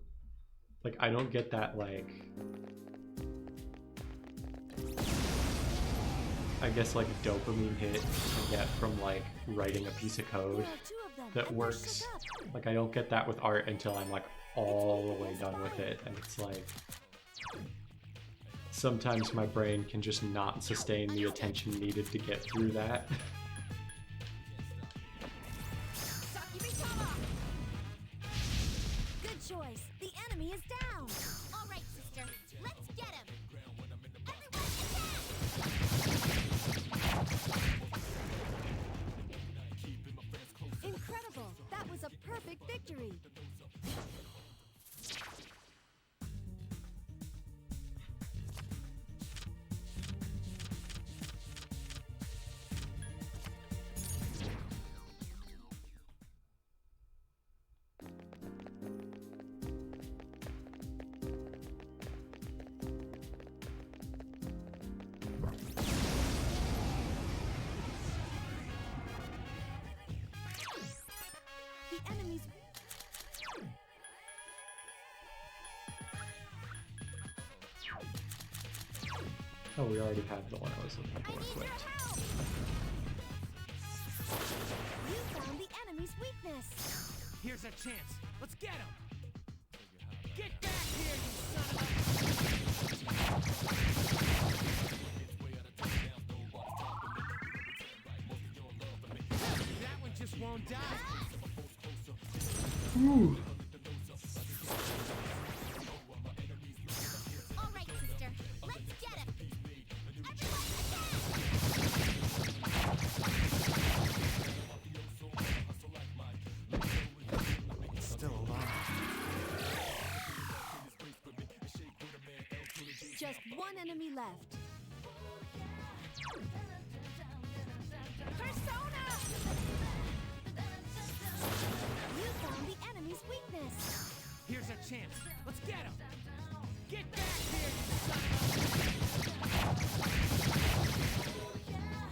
Like, I don't get that like, I guess like dopamine hit I get from like writing a piece of code There are 2 of them, that and they're works. shook up. Like, I don't get that with art until I'm like all the way done with it, and it's like sometimes my brain can just not sustain the attention needed to get through that. Sakimitama! Good choice. The enemy is down. All right, sister. Let's get him. Everyone attack! Incredible. That was a perfect victory. The enemy's Oh, we already have the one I was looking for equipped. You found the enemy's weakness. Here's a chance. Let's get him! Get back here, you son of a... That one just won't die. Ooh. All right, sister. Let's get him. It's still alive. Just 1 enemy left. Persona! You found the enemy's weakness. Here's a chance. Let's get him! Get back here, you son of a... Damn.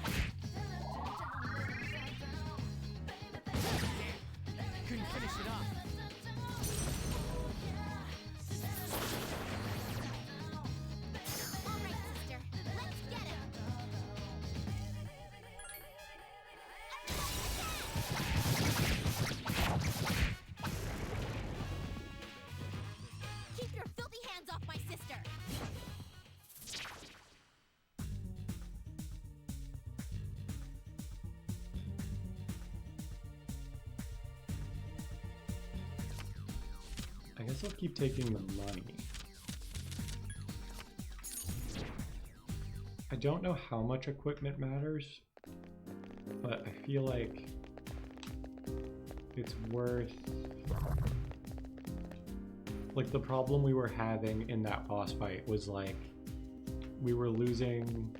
Couldn't finish it off. All right, sister. Let's get him. Keep your filthy hands off my sister. I guess I'll keep taking the money. I don't know how much equipment matters, but I feel like it's worth... Like, the problem we were having in that boss fight was, like, we were losing...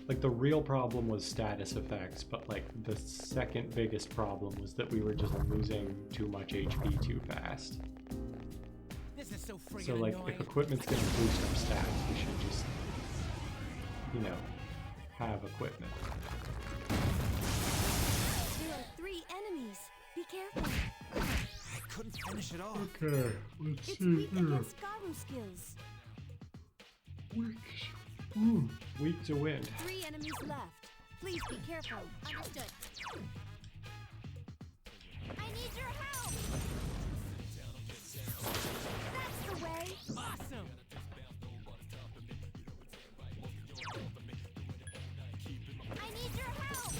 Like, the real problem was status effects, but, like, the second biggest problem was that we were just losing too much HP too fast. This is so friggin' So, like, annoying. if equipment's gonna boost our stats, we should just, you know, have equipment. There are 3 enemies. Be careful. I couldn't finish it off. Okay, let's It's weak against Garu skills. Weak to wind. 3 enemies left. Please be careful. Understood. I need your help. That's the way. Awesome! I need your help.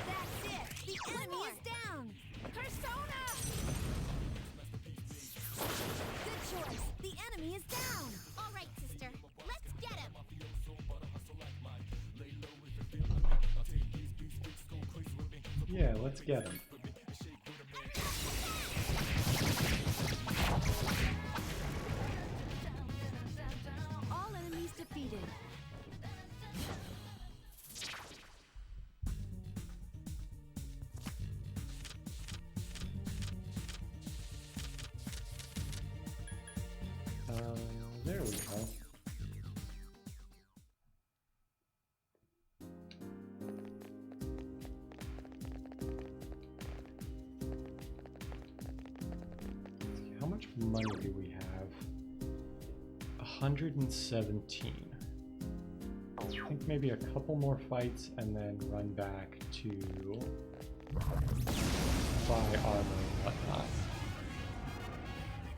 That's it. The enemy is down. Persona. Good choice. The enemy is down. All right, sister. Let's get him. Yeah, let's get him. All enemies defeated. There we go. How much money do we have? 117. I think maybe a couple more fights and then run back to buy armor and whatnot.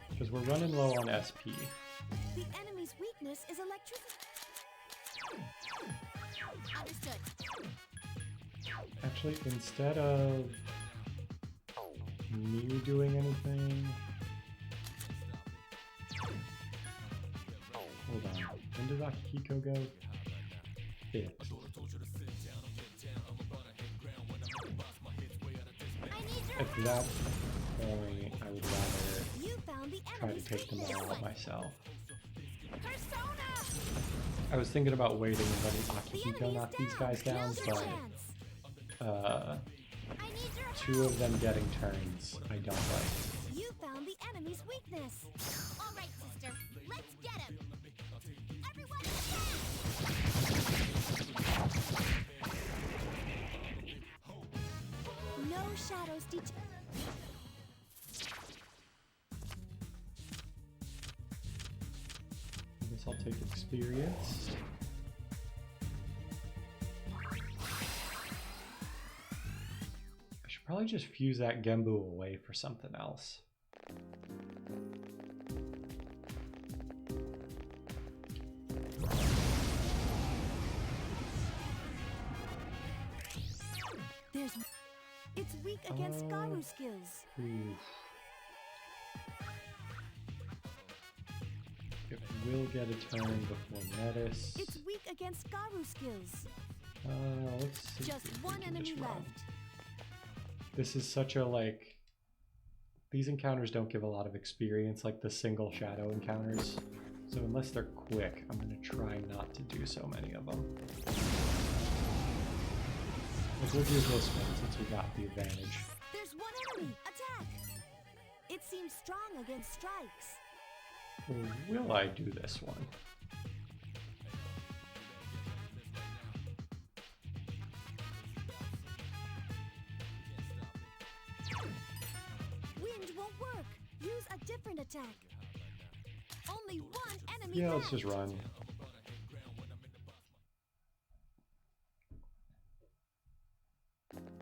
Because we're running low on SP. The enemy's weakness is electricity. Understood. Actually, instead of me doing anything... Hold on. When does Akihiko go? Fixed. I need your At that point, I would rather You found the try to enemy's take them weakness. all out myself. Persona. I was thinking about waiting and letting The Akihiko enemy knock is these guys down, Now's your but chance. uh, I need your 2 of them getting turns I don't like. You found the enemy's weakness. All right, sister. Let's get him. Everyone attack! No shadows I guess I'll take experience. I should probably just fuse that Genbu away for something else. There's... It's weak against Garu skills. Oof. It will get a turn before Metis. It's weak against Garu skills. Let's see Just if we one can enemy just run. left. This is such a, like... These encounters don't give a lot of experience like the single shadow encounters. So unless they're quick, I'm going to try not to do so many of them. Like, we'll do this one since we got the advantage. There's one enemy. Attack! It seems strong against strikes. Or will I do this one? Wind won't work. Use a different attack. Only one enemy Yeah, left. let's just run.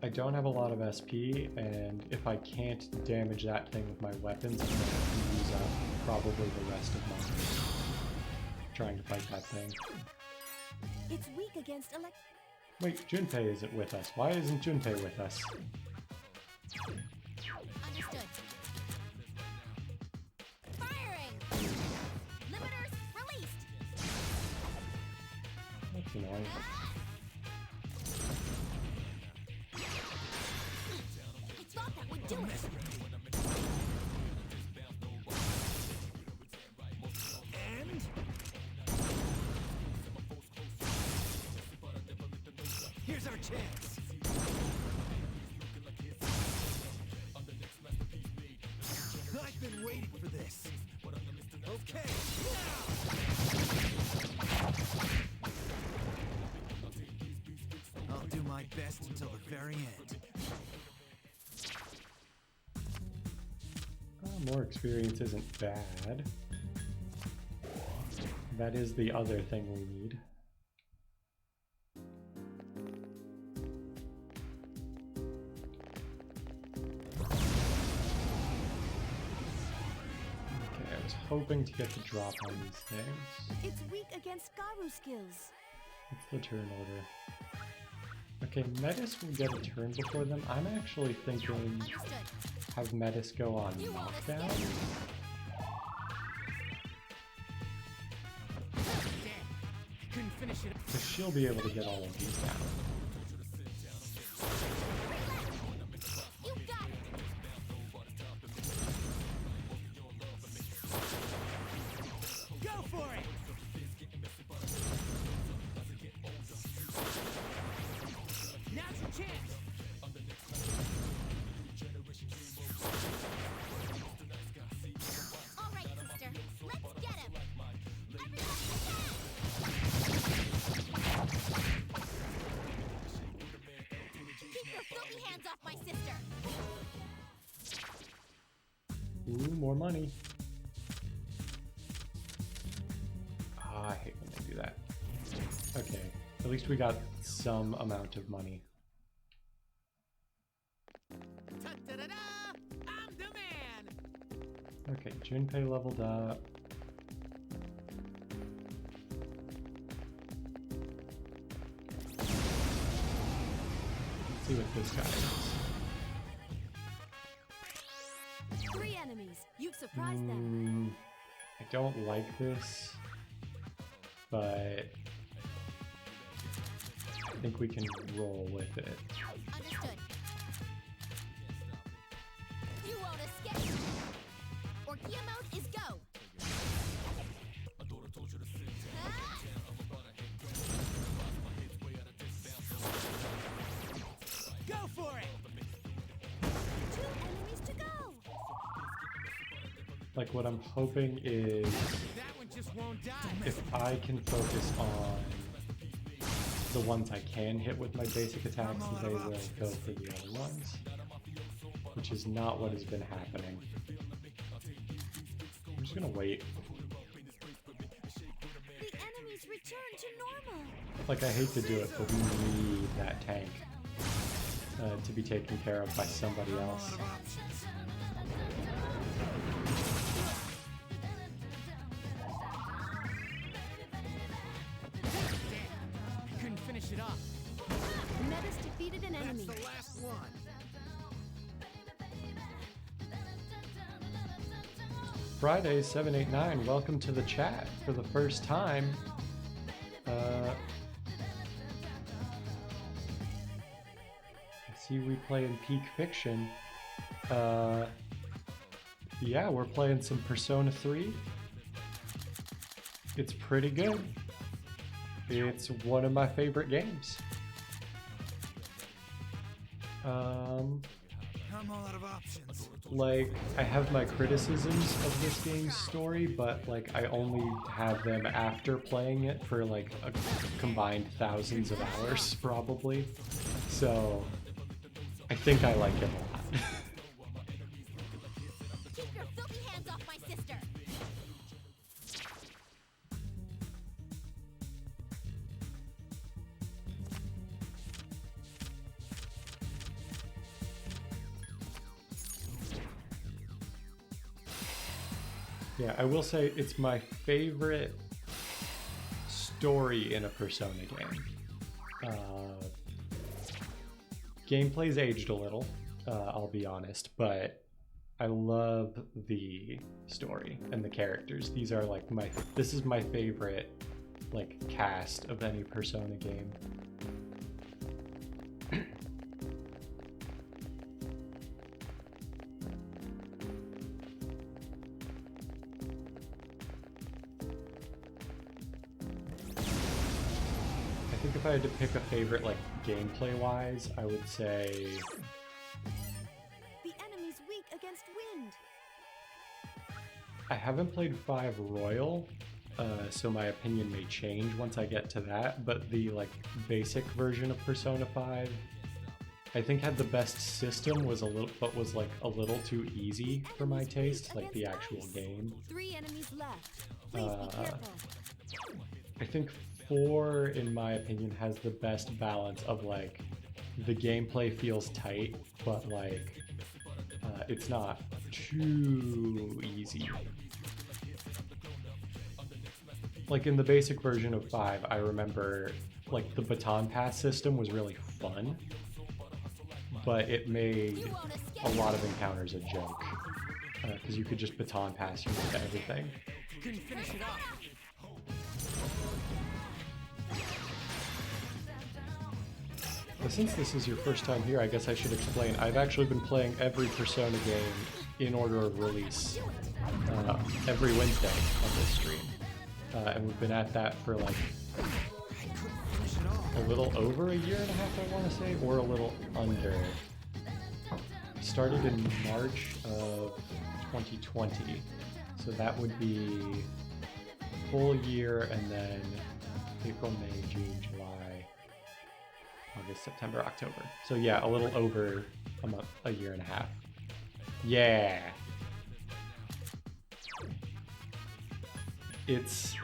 I don't have a lot of SP, and if I can't damage that thing with my weapons, I'm going to have to use up probably the rest of mine trying to fight that thing. It's weak against Wait, Junpei isn't with us. Why isn't Junpei with us? Understood. Firing! Limiters released! That's annoying. Do it. And here's our chance. I've been waiting for this. Okay, I'll do my best until the very end. More experience isn't bad. That is the other thing we need. Okay, I was hoping to get the drop on these things. It's weak against Garu skills. What's the turn order? Okay, Metis will get a turn before them. I'm actually thinking Understood. have Metis go on You won't knockdown. escape. damn. Couldn't finish it. Because she'll be able to get all of these down. You got it. Go for it. Now's your chance. All right, sister. Let's get him. Everyone keep your filthy hands off my sister. Ooh, more money. Ah, I hate when they do that. Okay, at least we got some amount of money. Ta-da-da-da! I'm the man. Okay, Junpei leveled up. Let's see what this guy is. 3 enemies. You've surprised them. I don't like this, but I think we can roll with it. Understood. You won't escape. Orkia mode is go. Ah! Go for it. 2 enemies to go. Like what I'm hoping is That one just won't die. if I can focus on the ones I can hit with my basic attacks, they will go for the other ones, which is not what has been happening. I'm just gonna wait. The enemies return to normal. Like, I hate to do it, but we need that tank to be taken care of by somebody else. Damn. Couldn't finish it off. Metis defeated an That's enemy. the last one. Friday 789, welcome to the chat for the first time. I see we play in Peak Fiction. Yeah, we're playing some Persona 3. It's pretty good. It's one of my favorite games. I'm all out of options. Like, I have my criticisms of this game's story, but like I only have them after playing it for like a combined thousands of hours probably. So I think I like it a lot. Keep your filthy hands off my sister. Yeah, I will say it's my favorite story in a Persona game. Gameplay's aged a little, I'll be honest, but I love the story and the characters. These are like this is my favorite like cast of any Persona game. if I had to pick a favorite, like, gameplay-wise, I would say... The enemy's weak against wind. I haven't played 5 Royal, so my opinion may change once I get to that, but the, like, basic version of Persona 5, I think had the best system, was was, like, a little too easy for my taste, like, the actual game. 3 enemies left. Please be careful. I think 4, in my opinion, has the best balance of, like, the gameplay feels tight, but, like, it's not too easy. Like, in the basic version of 5, I remember, like, the baton pass system was really fun, but it made a lot of encounters a joke, because you could just baton pass you into everything. Couldn't finish it off. But since this is your first time here, I guess I should explain. I've actually been playing every Persona game in order of release every Wednesday on this stream. And we've been at that for like a little over a year and a half, I want to say, or a little under. Started in March of 2020, so that would be full year, and then April, May, June, July, August, September, October. So yeah, a little over a month, a year and a half. Yeah. It's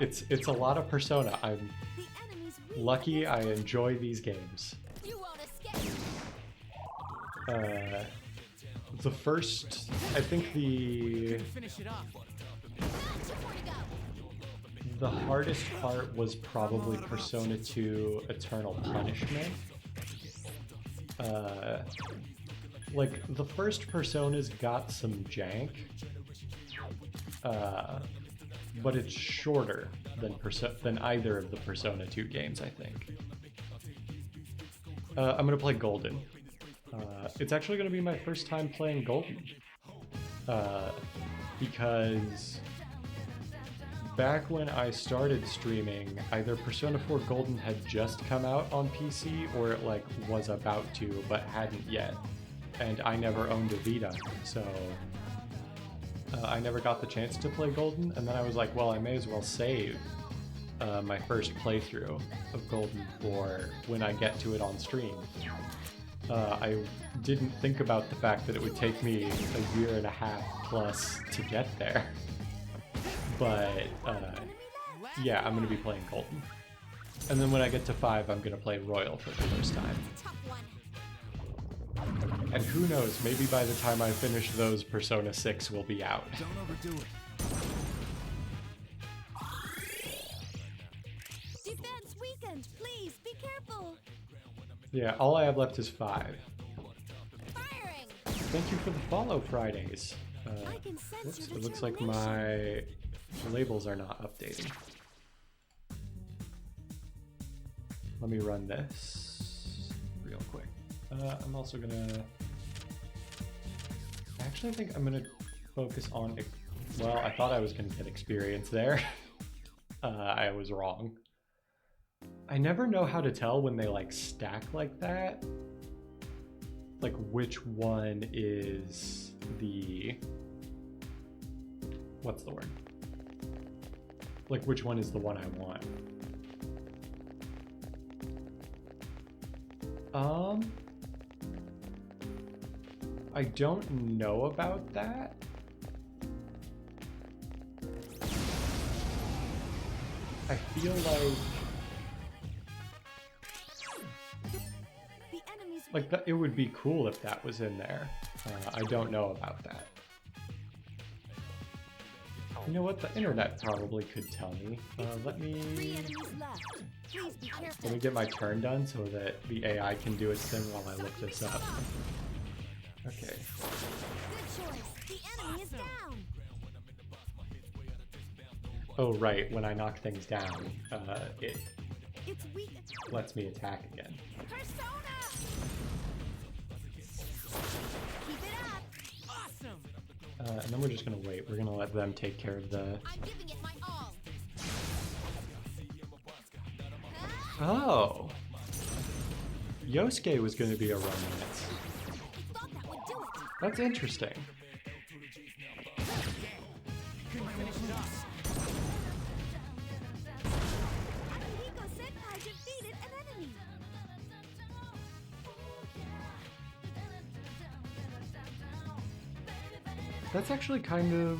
a lot of Persona. I'm The enemy's weak. lucky I enjoy these games. You won't escape. The first, I think Couldn't finish it off. the hardest part was probably Persona 2 Eternal Punishment. Like, the first Persona's got some jank, but it's shorter than either of the Persona 2 games, I think. I'm gonna play Golden. It's actually gonna be my first time playing Golden, because back when I started streaming, either Persona 4 Golden had just come out on PC, or it like was about to but hadn't yet, and I never owned a Vita, so I never got the chance to play Golden. And then I was like, well, I may as well save my first playthrough of Golden for when I get to it on stream. I didn't think about the fact that it would take me a year and a half plus to get there. But yeah, I'm going to be playing Golden. And then when I get to 5, I'm going to play Royal for the first time. Tough one. And who knows, maybe by the time I finish those, Persona 6 will be out. Don't overdo it. Defense weakened. Please be careful. Yeah, all I have left is 5. Firing. Thank you for the follow, Fridays. I can sense Whoops, your it looks like determination. my labels are not updating. Let me run this real quick. I'm also gonna... I actually think I'm gonna focus on... Well, I thought I was gonna get experience there. I was wrong. I never know how to tell when they like stack like that. Like which one is the... What's the word? Like which one is the one I want? I don't know about that. I feel like The enemy's it would be cool if that was in there. I don't know about that. You know what? The internet probably could tell me. Let 3 me enemies left. Please be careful. get my turn done so that the AI can do its thing while I look this up. Okay. Good choice. The enemy is down. Oh right, when I knock things down, it It's weak. lets me attack again. Persona. Keep it up. Awesome. And then we're just gonna wait. We're gonna let them take care of the... I'm giving it my all. Oh! Yosuke was going to be a romance. I thought that would do it. That's interesting. Couldn't finish it off. Akihiko Senpai defeated an enemy. That's actually kind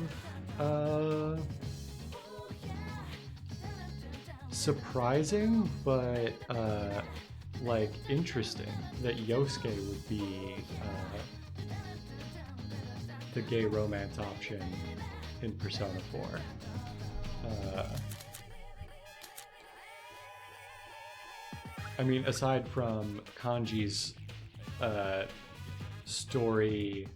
of surprising, but like interesting that Yosuke would be the gay romance option in Persona 4. I mean, aside from Kanji's story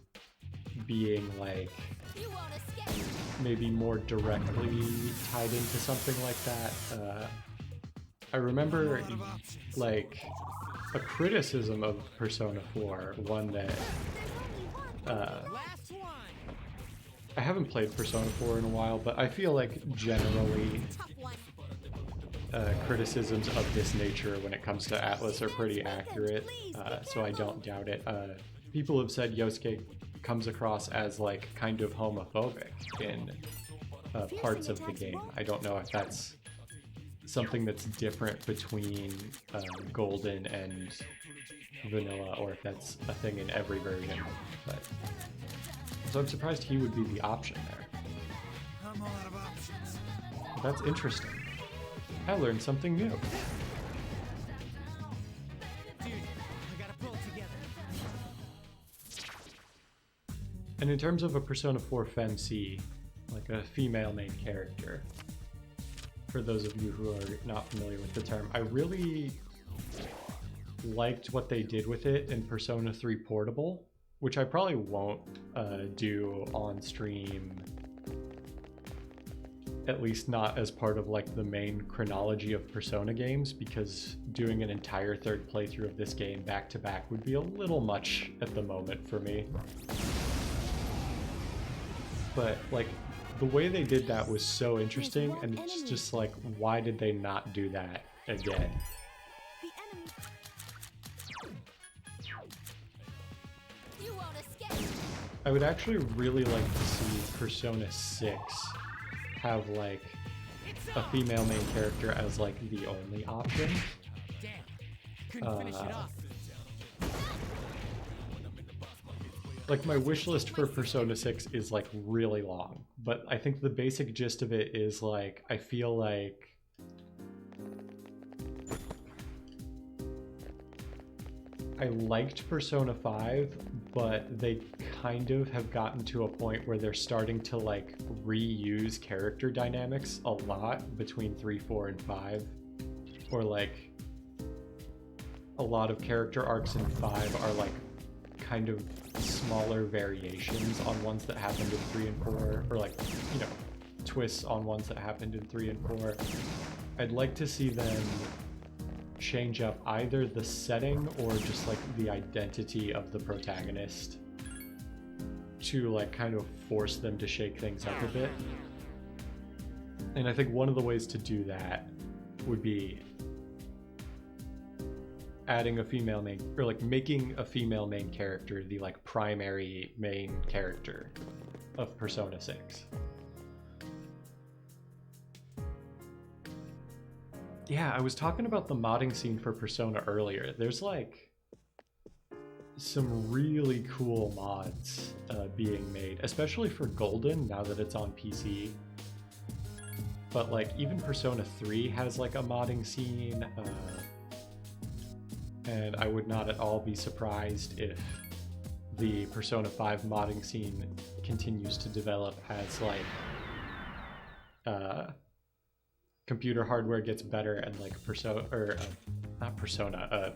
being like You won't escape. maybe more directly tied into something like that. I remember like a criticism of Persona 4, one that There's only one. Last one. I haven't played Persona 4 in a while, but I feel like generally Tough one. criticisms of this nature when it comes to Atlas are pretty accurate, so I don't doubt it. People have said Yosuke comes across as like kind of homophobic in parts of the game. I don't know if that's something that's different between Golden and Vanilla, or if that's a thing in every version. But so I'm surprised he would be the option there. I'm all out of options. That's interesting. I learned something new. Dude, I gotta pull it together. And in terms of a Persona 4 FemC, like a female main character, for those of you who are not familiar with the term, I really liked what they did with it in Persona 3 Portable, which I probably won't do on stream, at least not as part of like the main chronology of Persona games, because doing an entire third playthrough of this game back to back would be a little much at the moment for me. But like the way they did that was so interesting, and it's just like, why did they not do that again? The enemy. You won't escape. I would actually really like to see Persona 6 have like a female main character as like the only option. Damn. Couldn't finish it off. Like my wish list for Persona 6 is like really long, but I think the basic gist of it is like, I feel like I liked Persona 5, but they kind of have gotten to a point where they're starting to like reuse character dynamics a lot between 3, 4, and 5. Or like a lot of character arcs in 5 are like kind of smaller variations on ones that happened in 3 and 4, or like, you know, twists on ones that happened in 3 and 4. I'd like to see them change up either the setting or just like the identity of the protagonist to like kind of force them to shake things up a bit. And I think one of the ways to do that would be adding a female main, or like making a female main character the like primary main character of Persona 6. Yeah, I was talking about the modding scene for Persona earlier. There's like some really cool mods being made, especially for Golden now that it's on PC. But like even Persona 3 has like a modding scene, and I would not at all be surprised if the Persona 5 modding scene continues to develop as like computer hardware gets better and like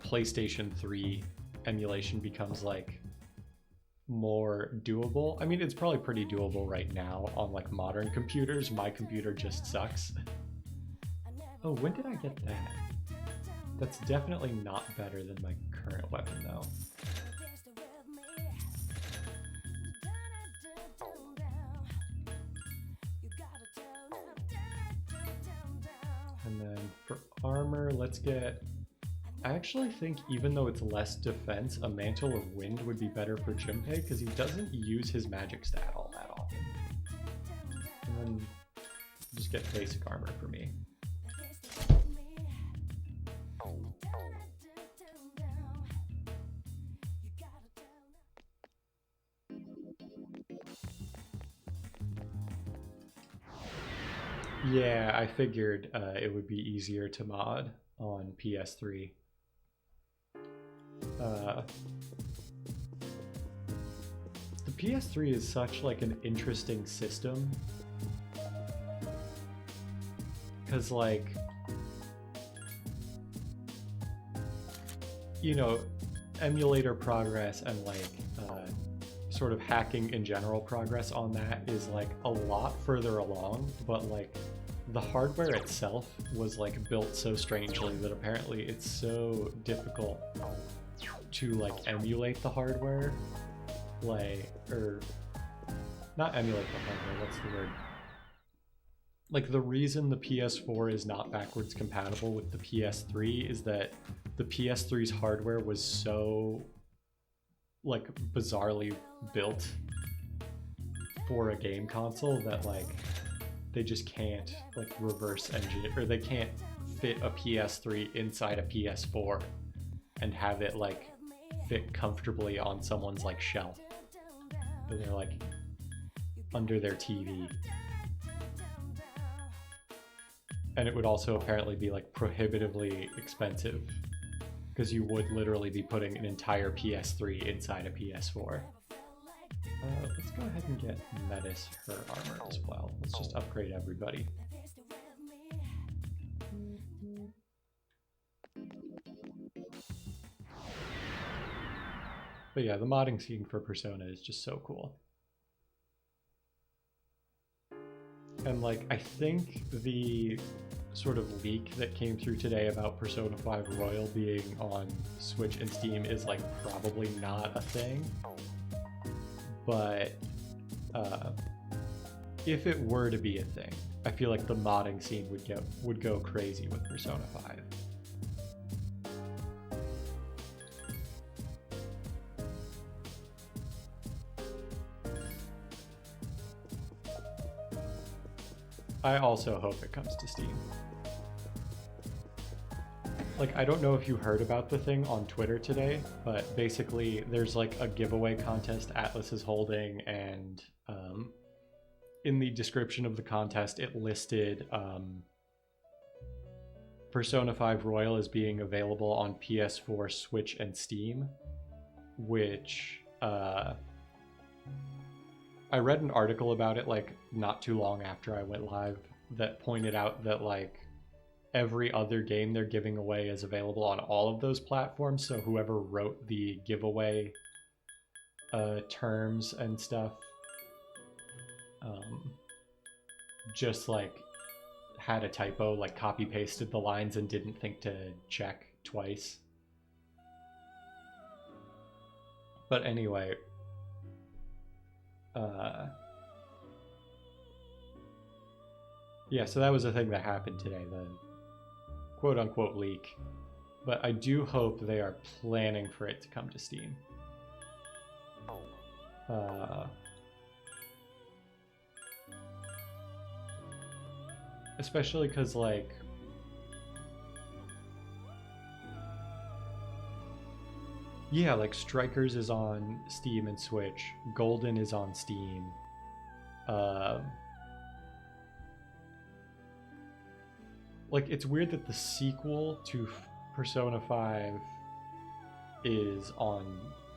PlayStation 3 emulation becomes like more doable. I mean, it's probably pretty doable right now on like modern computers. My computer just sucks. Oh, when did I get that? That's definitely not better than my current weapon though. And then for armor, let's get I actually think even though it's less defense, a Mantle of Wind would be better for Junpei because he doesn't use his magic stat all that often. And then just get basic armor for me. Yeah, I figured it would be easier to mod on PS3. The PS3 is such like an interesting system because like, you know, emulator progress and like sort of hacking in general progress on that is like a lot further along, but like the hardware itself was like built so strangely that apparently it's so difficult to like emulate the hardware, like, or not emulate the hardware, what's the word? Like the reason the PS4 is not backwards compatible with the PS3 is that the PS3's hardware was so like bizarrely built for a game console that like they just can't like reverse engineer, or they can't fit a PS3 inside a PS4 and have it like fit comfortably on someone's like shelf. But they're like under their TV. And it would also apparently be like prohibitively expensive because you would literally be putting an entire PS3 inside a PS4. Let's go ahead and get Metis her armor as well. Let's just upgrade everybody. But yeah, the modding scene for Persona is just so cool. And like, I think the sort of leak that came through today about Persona 5 Royal being on Switch and Steam is like probably not a thing. But if it were to be a thing, I feel like the modding scene would go crazy with Persona 5. I also hope it comes to Steam. Like, I don't know if you heard about the thing on Twitter today, but basically there's like a giveaway contest Atlas is holding, and in the description of the contest it listed Persona 5 Royal as being available on PS4, Switch, and Steam, which I read an article about it like not too long after I went live that pointed out that like every other game they're giving away is available on all of those platforms, so whoever wrote the giveaway terms and stuff just like had a typo, like copy pasted the lines and didn't think to check twice. But anyway, yeah, so that was a thing that happened today, the quote-unquote leak. But I do hope they are planning for it to come to Steam. Especially because, like, yeah, like Strikers is on Steam and Switch. Golden is on Steam. Like, it's weird that the sequel to Persona 5 is on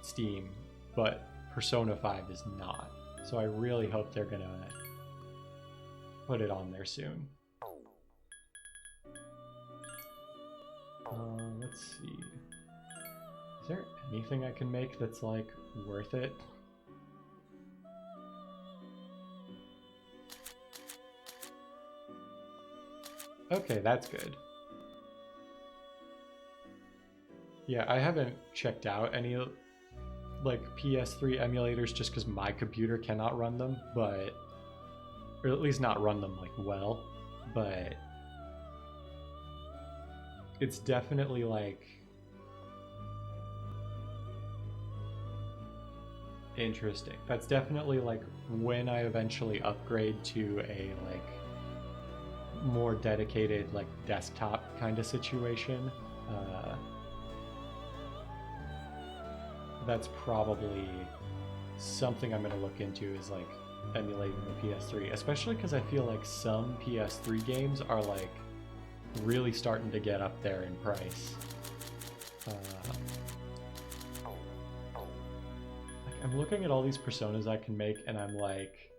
Steam, but Persona 5 is not. So I really hope they're gonna put it on there soon. Let's see. Is there anything I can make that's like worth it? Okay, that's good. Yeah, I haven't checked out any like PS3 emulators just because my computer cannot run them, but, or at least not run them like well, but it's definitely like Interesting. That's definitely like when I eventually upgrade to a like more dedicated like desktop kind of situation. That's probably something I'm going to look into, is like emulating the PS3, especially because I feel like some PS3 games are like really starting to get up there in price. Like I'm looking at all these personas I can make, and I'm like,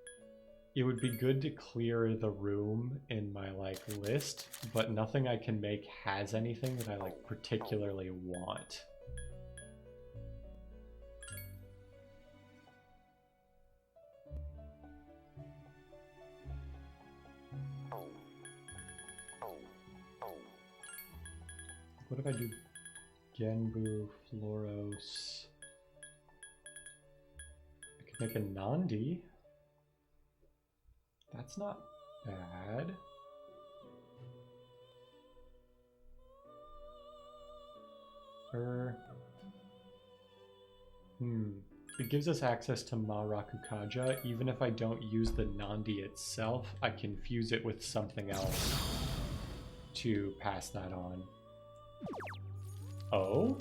it would be good to clear the room in my like list, but nothing I can make has anything that I like particularly want. What if I do Genbu, Floros? I could make a Nandi. That's not bad. It gives us access to Marakukaja. Even if I don't use the Nandi itself, I can fuse it with something else to pass that on. Oh?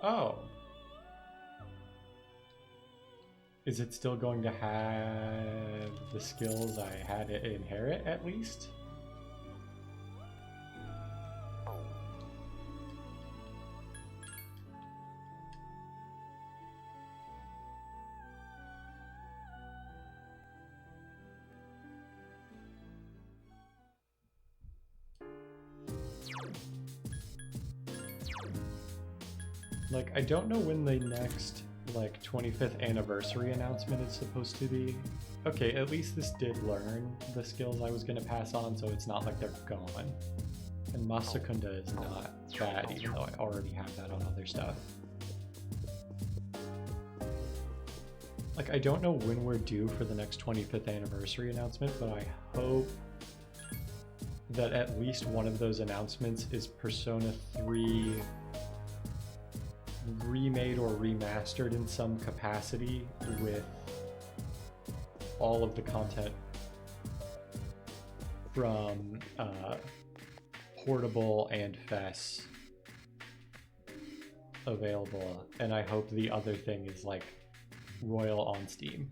Oh. Is it still going to have the skills I had it inherit at least? Like, I don't know when the next, like, 25th anniversary announcement is supposed to be. Okay, at least this did learn the skills I was going to pass on, so it's not like they're gone. And Masakunda is not bad, even though I already have that on other stuff. Like, I don't know when we're due for the next 25th anniversary announcement, but I hope that at least one of those announcements is Persona 3 remade or remastered in some capacity with all of the content from Portable and FES available. And I hope the other thing is like Royal on Steam.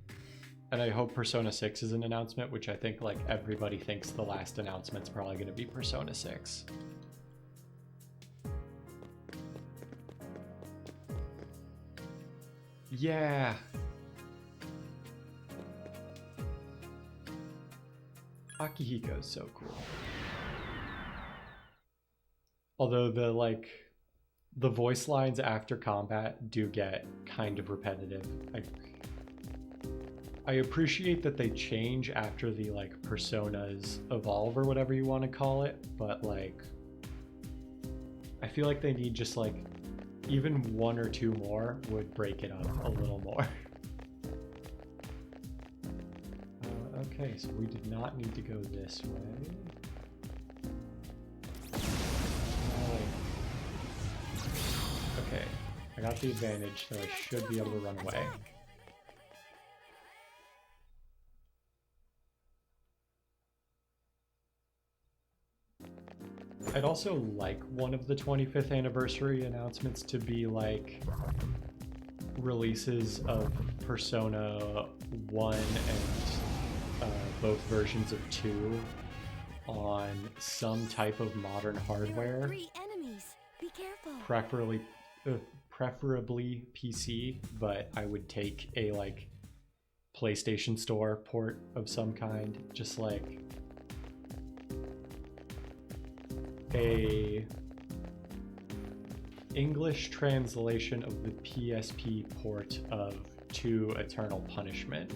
And I hope Persona 6 is an announcement, which I think like everybody thinks the last announcement's probably going to be Persona 6. Yeah. Akihiko is so cool. Although the voice lines after combat do get kind of repetitive. I appreciate that they change after the like personas evolve or whatever you want to call it, but like I feel like they need just like even one or two more would break it up a little more. Okay, so we did not need to go this way. Okay, I got the advantage, so I should be able to run away. I'd also like one of the 25th anniversary announcements to be like releases of Persona 1 and both versions of 2 on some type of modern hardware. 3 enemies. Be careful. Preferably PC, but I would take a like PlayStation Store port of some kind, just like a English translation of the PSP port of 2 Eternal Punishment,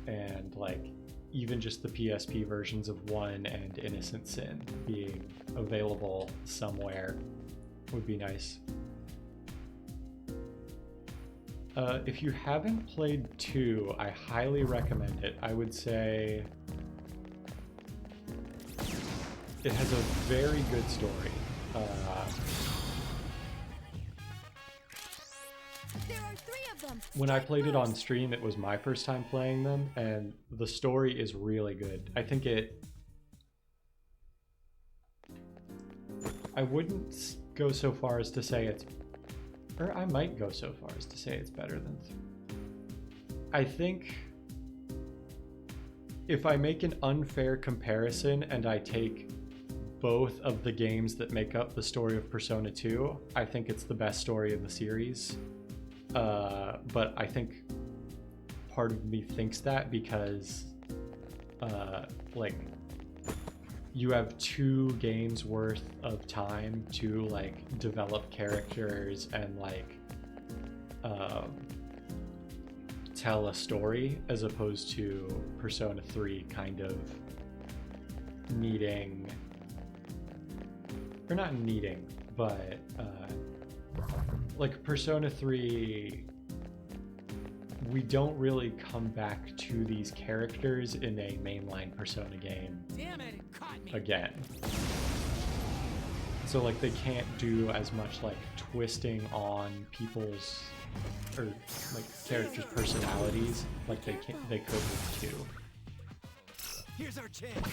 and like even just the PSP versions of 1 and Innocent Sin being available somewhere would be nice. If you haven't played 2, I highly recommend it. I would say it has a very good story. There are 3 of them. When I Strike played it on first. stream, it was my first time playing them, and the story is really good. I think I wouldn't go so far as to say it's, or I might go so far as to say it's better than. I think if I make an unfair comparison and I take both of the games that make up the story of Persona 2, I think it's the best story in the series. But I think part of me thinks that because like you have 2 games worth of time to like develop characters and like tell a story, as opposed to Persona 3 kind of needing, or not needing, but like Persona 3, we don't really come back to these characters in a mainline Persona game Damn it, it caught me. again. So like they can't do as much like twisting on people's, or like characters' personalities like they could with 2. Here's our chance.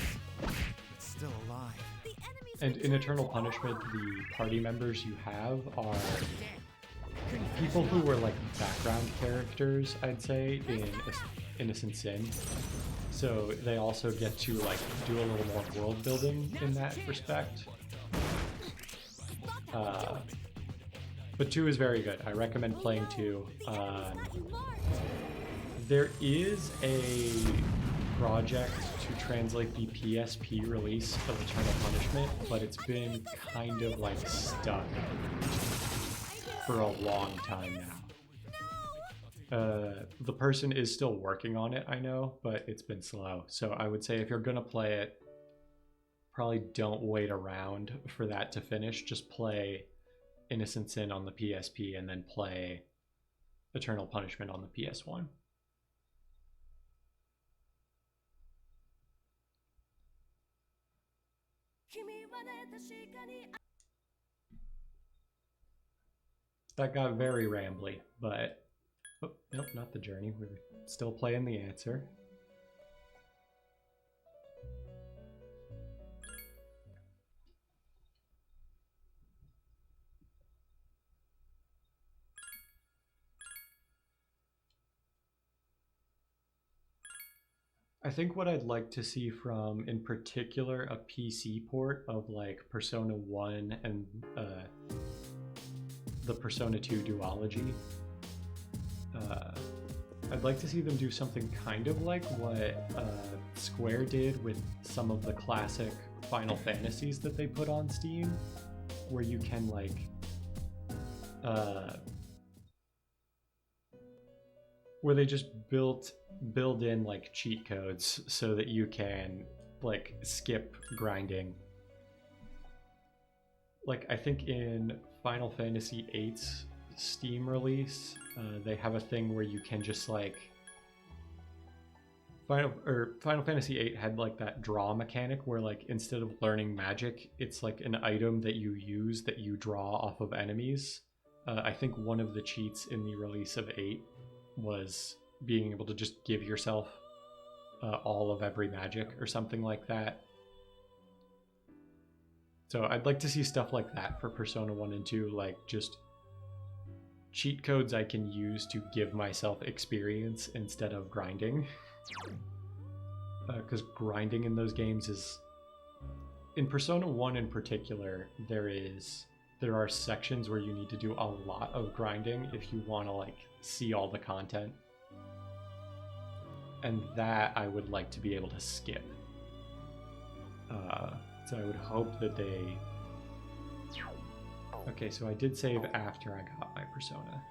It's still alive. The enemy's And in return Eternal to Punishment, the party members you have are Damn. people who were like background characters, I'd say, in Innocent Sin. So they also get to like do a little more world building in that respect. But 2 is very good. I recommend playing 2. The enemy's got you marked. There is a project to translate the PSP release of Eternal Punishment, but it's been kind of like stuck for a long time now. The person is still working on it, I know, but it's been slow. So I would say if you're gonna play it, probably don't wait around for that to finish. Just play Innocent Sin on the PSP and then play Eternal Punishment on the PS1. That got very rambly, but oh, nope, not the journey. We're still playing the answer. I think what I'd like to see from, in particular, a PC port of like Persona 1 and the Persona 2 duology. I'd like to see them do something kind of like what Square did with some of the classic Final Fantasies that they put on Steam, where you can like where they just build in like cheat codes so that you can like skip grinding. Like I think in Final Fantasy VIII's Steam release, they have a thing where you can just like Final Fantasy VIII had like that draw mechanic where like instead of learning magic, it's like an item that you use that you draw off of enemies. I think one of the cheats in the release of 8 was being able to just give yourself all of every magic or something like that. So I'd like to see stuff like that for Persona 1 and 2, like just cheat codes I can use to give myself experience instead of grinding. Because grinding in those games is... In Persona 1 in particular, there are sections where you need to do a lot of grinding if you want to like see all the content. And that I would like to be able to skip. So I would hope that they... Okay, so I did save after I got my Persona.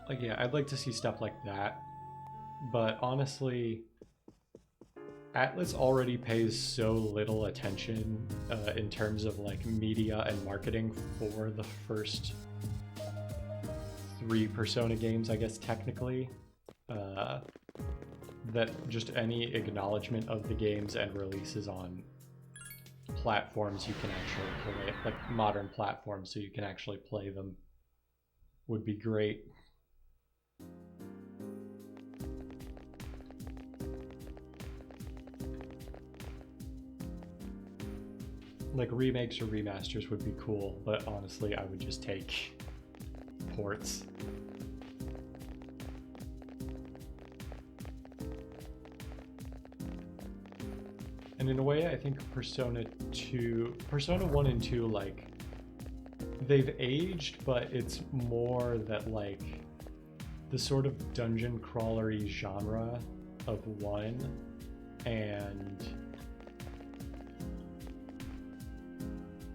Like, yeah, I'd like to see stuff like that. But honestly, Atlus already pays so little attention in terms of like media and marketing for the first 3 Persona games, I guess technically. that just any acknowledgement of the games and releases on platforms you can actually play, like modern platforms, so you can actually play them, would be great. Like remakes or remasters would be cool, but honestly I would just take ports. And in a way, I think Persona 1 and 2, like, they've aged, but it's more that, like, the sort of dungeon crawlery genre of 1 and...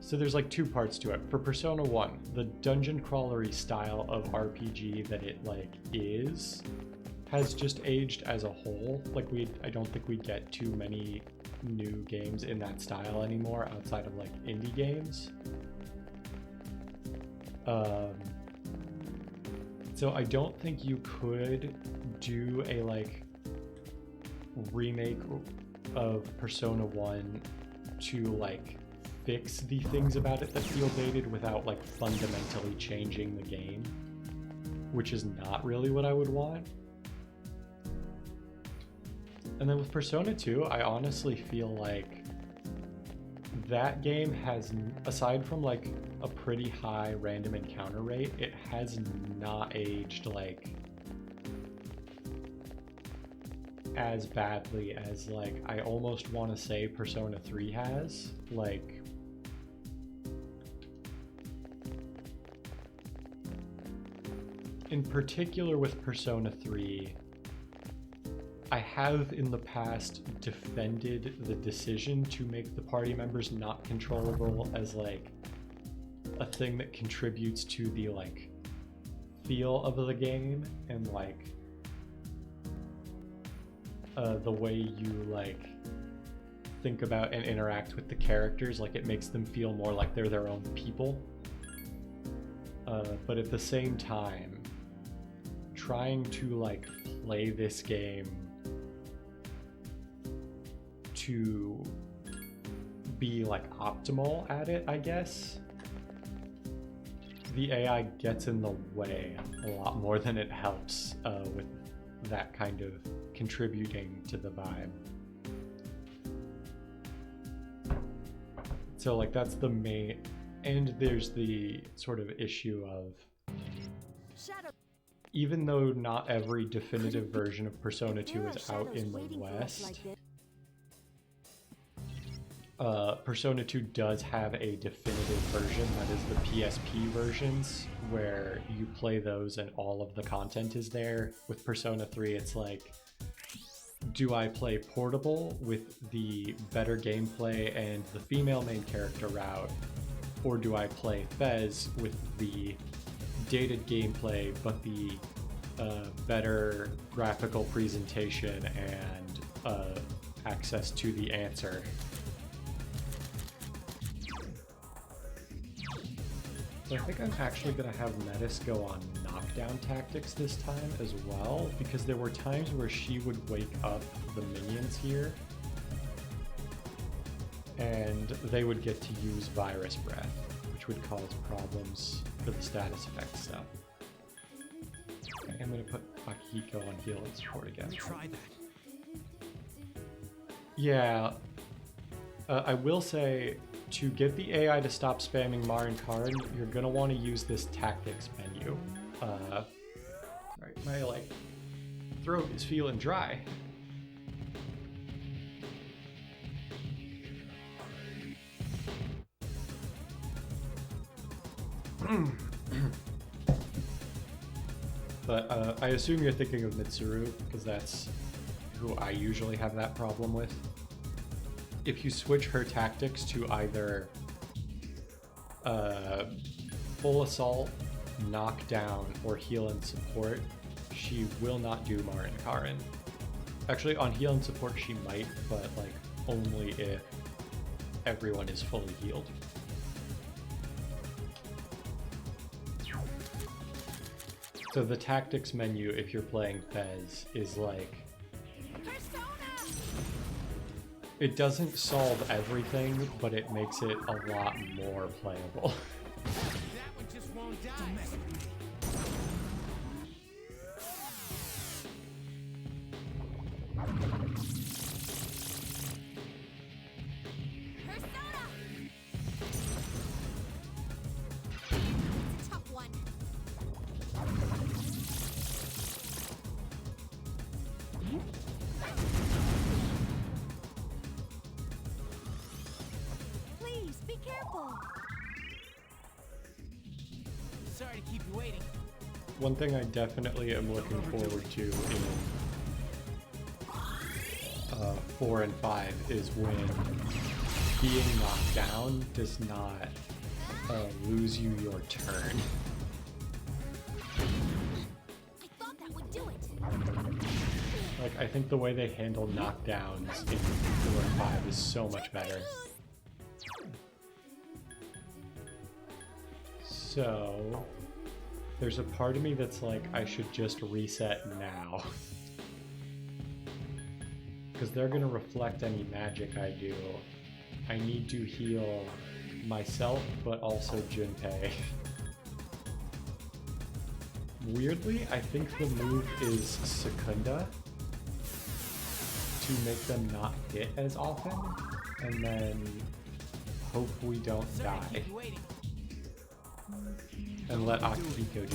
So there's like 2 parts to it. For Persona 1, the dungeon crawlery style of RPG that it, like, has just aged as a whole. Like, I don't think we get too many new games in that style anymore outside of like indie games. So I don't think you could do a like remake of Persona 1 to like fix the things about it that feel dated without like fundamentally changing the game, which is not really what I would want. And then with Persona 2, I honestly feel like that game has, aside from like a pretty high random encounter rate, it has not aged like as badly as like I almost want to say Persona 3 has. Like, in particular with Persona 3, I have in the past defended the decision to make the party members not controllable as like a thing that contributes to the like feel of the game and like the way you like think about and interact with the characters. Like, it makes them feel more like they're their own people. But at the same time, trying to like play this game to be like optimal at it, I guess, the AI gets in the way a lot more than it helps with that kind of contributing to the vibe. So like that's the main, and there's the sort of issue of, even though not every definitive version of Persona 2 is out in the West, Persona 2 does have a definitive version, that is the PSP versions, where you play those and all of the content is there. With Persona 3, it's like, do I play portable with the better gameplay and the female main character route, or do I play Fez with the dated gameplay but the better graphical presentation and access to the answer? So I think I'm actually going to have Metis go on knockdown tactics this time as well, because there were times where she would wake up the minions here and they would get to use Virus Breath, which would cause problems for the status effect stuff. Okay, I'm going to put Akihiko on heal and support again. Try that. Yeah, I will say, to get the AI to stop spamming Marin Karin, you're gonna want to use this tactics menu. Right, my like throat is feeling dry. But I assume you're thinking of Mitsuru, because that's who I usually have that problem with. If you switch her tactics to either full assault, knockdown, or heal and support, she will not do Marin Karin. Actually, on heal and support she might, but like only if everyone is fully healed. So the tactics menu, if you're playing Fez, is like, Persona! it doesn't solve everything, but it makes it a lot more playable. That one just won't die. Persona! It's a tough one. Please be careful. Sorry to keep you waiting. One thing I definitely am looking forward to in 4 and 5 is when being knocked down does not lose you your turn. I thought that would do it. Like, I think the way they handle knockdowns in 4 and 5 is so much better. So, there's a part of me that's like, I should just reset now. Because they're going to reflect any magic I do. I need to heal myself, but also Junpei. Weirdly, I think the move is Secunda to make them not hit as often, and then hope we don't Sorry to die, keep you waiting. and let Akihiko do it.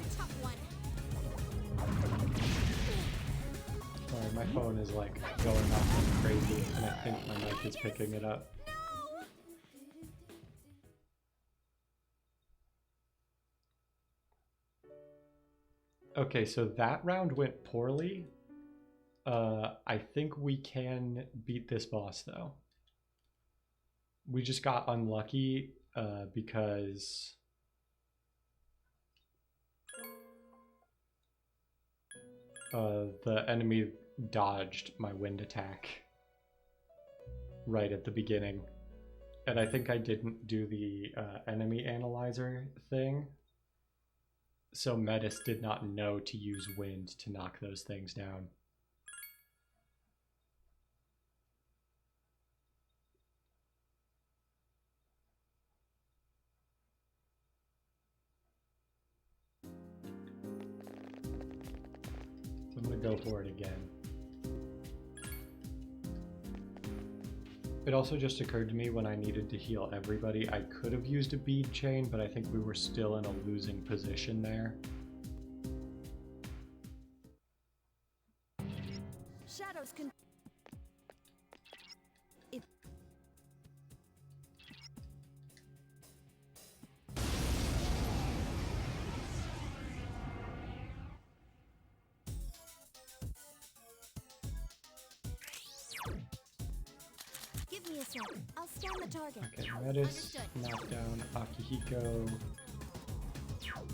It's a tough one. Sorry, my phone is like going off like crazy, and I think my mic is picking it up. Okay, so that round went poorly. I think we can beat this boss though. We just got unlucky because the enemy dodged my wind attack right at the beginning. And I think I didn't do the enemy analyzer thing. So Metis did not know to use wind to knock those things down. So I'm gonna go for it again. It also just occurred to me when I needed to heal everybody, I could have used a bead chain, but I think we were still in a losing position there. Shadows can. If give me a sec. I'll scan the target. Okay, Metis, Understood. knockdown, Akihiko,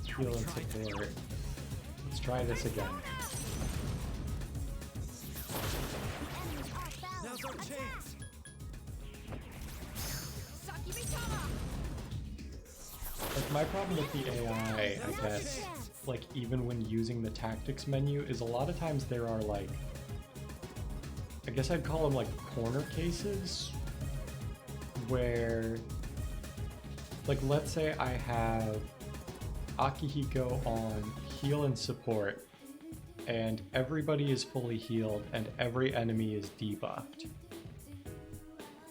heal and support. Let's try this again. Enemies are foul. Now's our Attack! chance. Saki Mitama! Like, my problem with the AI, I guess, like, even when using the tactics menu, is a lot of times there are, like, I guess I'd call them, like, corner cases, where, like, let's say I have Akihiko on heal and support, and everybody is fully healed, and every enemy is debuffed.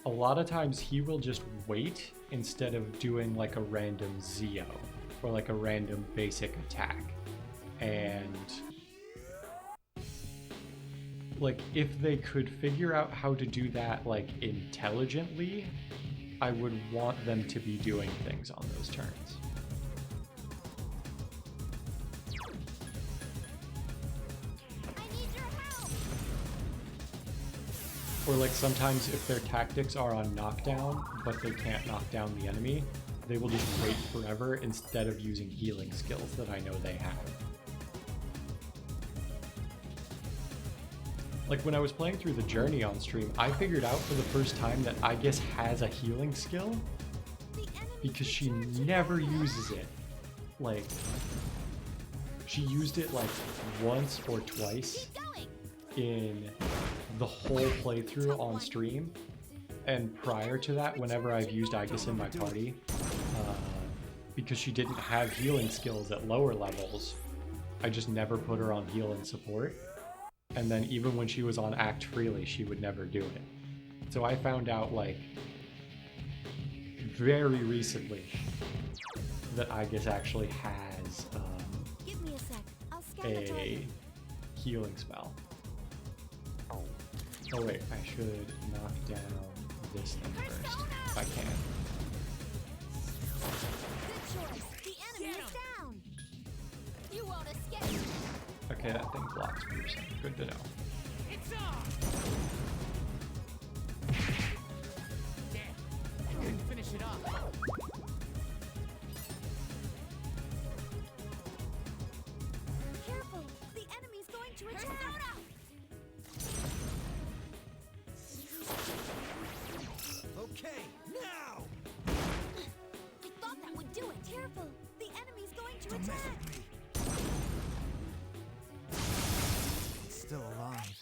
A lot of times he will just wait instead of doing like a random Zeo or like a random basic attack. And like if they could figure out how to do that like intelligently, I would want them to be doing things on those turns. I need your help! Or like sometimes if their tactics are on knockdown, but they can't knock down the enemy, they will just wait forever instead of using healing skills that I know they have. Like when I was playing through the journey on stream, I figured out for the first time that Aigis has a healing skill because she never uses it. Like, she used it like once or twice in the whole playthrough on stream. And prior to that, whenever I've used Aigis in my party, because she didn't have healing skills at lower levels, I just never put her on heal and support. And then even when she was on Act Freely, she would never do it. So I found out, like, very recently that Aigis actually has Give me a sec. I'll scan the a target. healing spell. Oh wait, I should knock down this thing first, if I can. Good choice. The enemy is down. You won't escape. Okay, that thing blocks piercing. Good to know. It's on! Damn, I couldn't finish it off. Careful. The enemy's going to attack. Okay, now! I thought that would do it. Careful. The enemy's going to Don't mess attack. with me. It's still alive.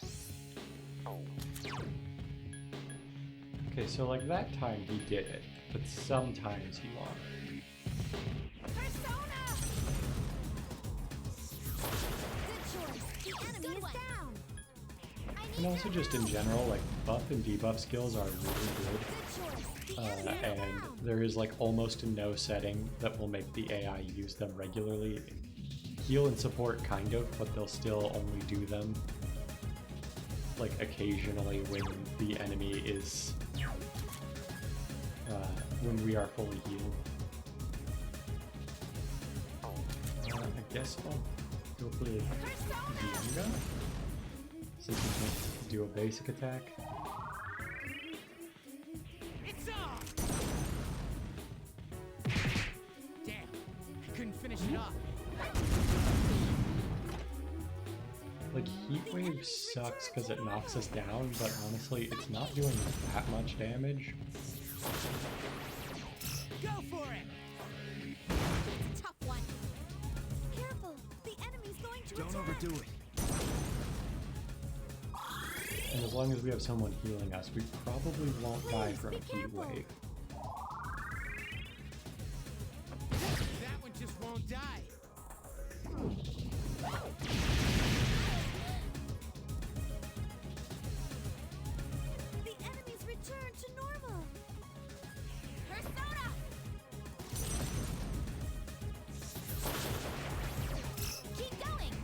Okay, so like that time he did it, but sometimes he won't. Persona! Good choice. The enemy is down. And also just in general, like buff and debuff skills are really good. Good choice. The enemy is And down. there is like almost no setting that will make the AI use them regularly. Heal and support kind of, but they'll still only do them like occasionally when the enemy is when we are fully healed. I guess I'll go for Dianga since we can't do a basic attack. It's on! Damn, I couldn't finish it off. Like, Heat Wave sucks because it knocks us down, but honestly, it's not doing that much damage. Go for it! It's a tough one. Careful. The enemy's going to Don't attack. overdo it. And as long as we have someone healing us, we probably won't die Please, from be Heat careful. Wave. That one just won't die. The enemy's returned to normal. Persona! Keep going.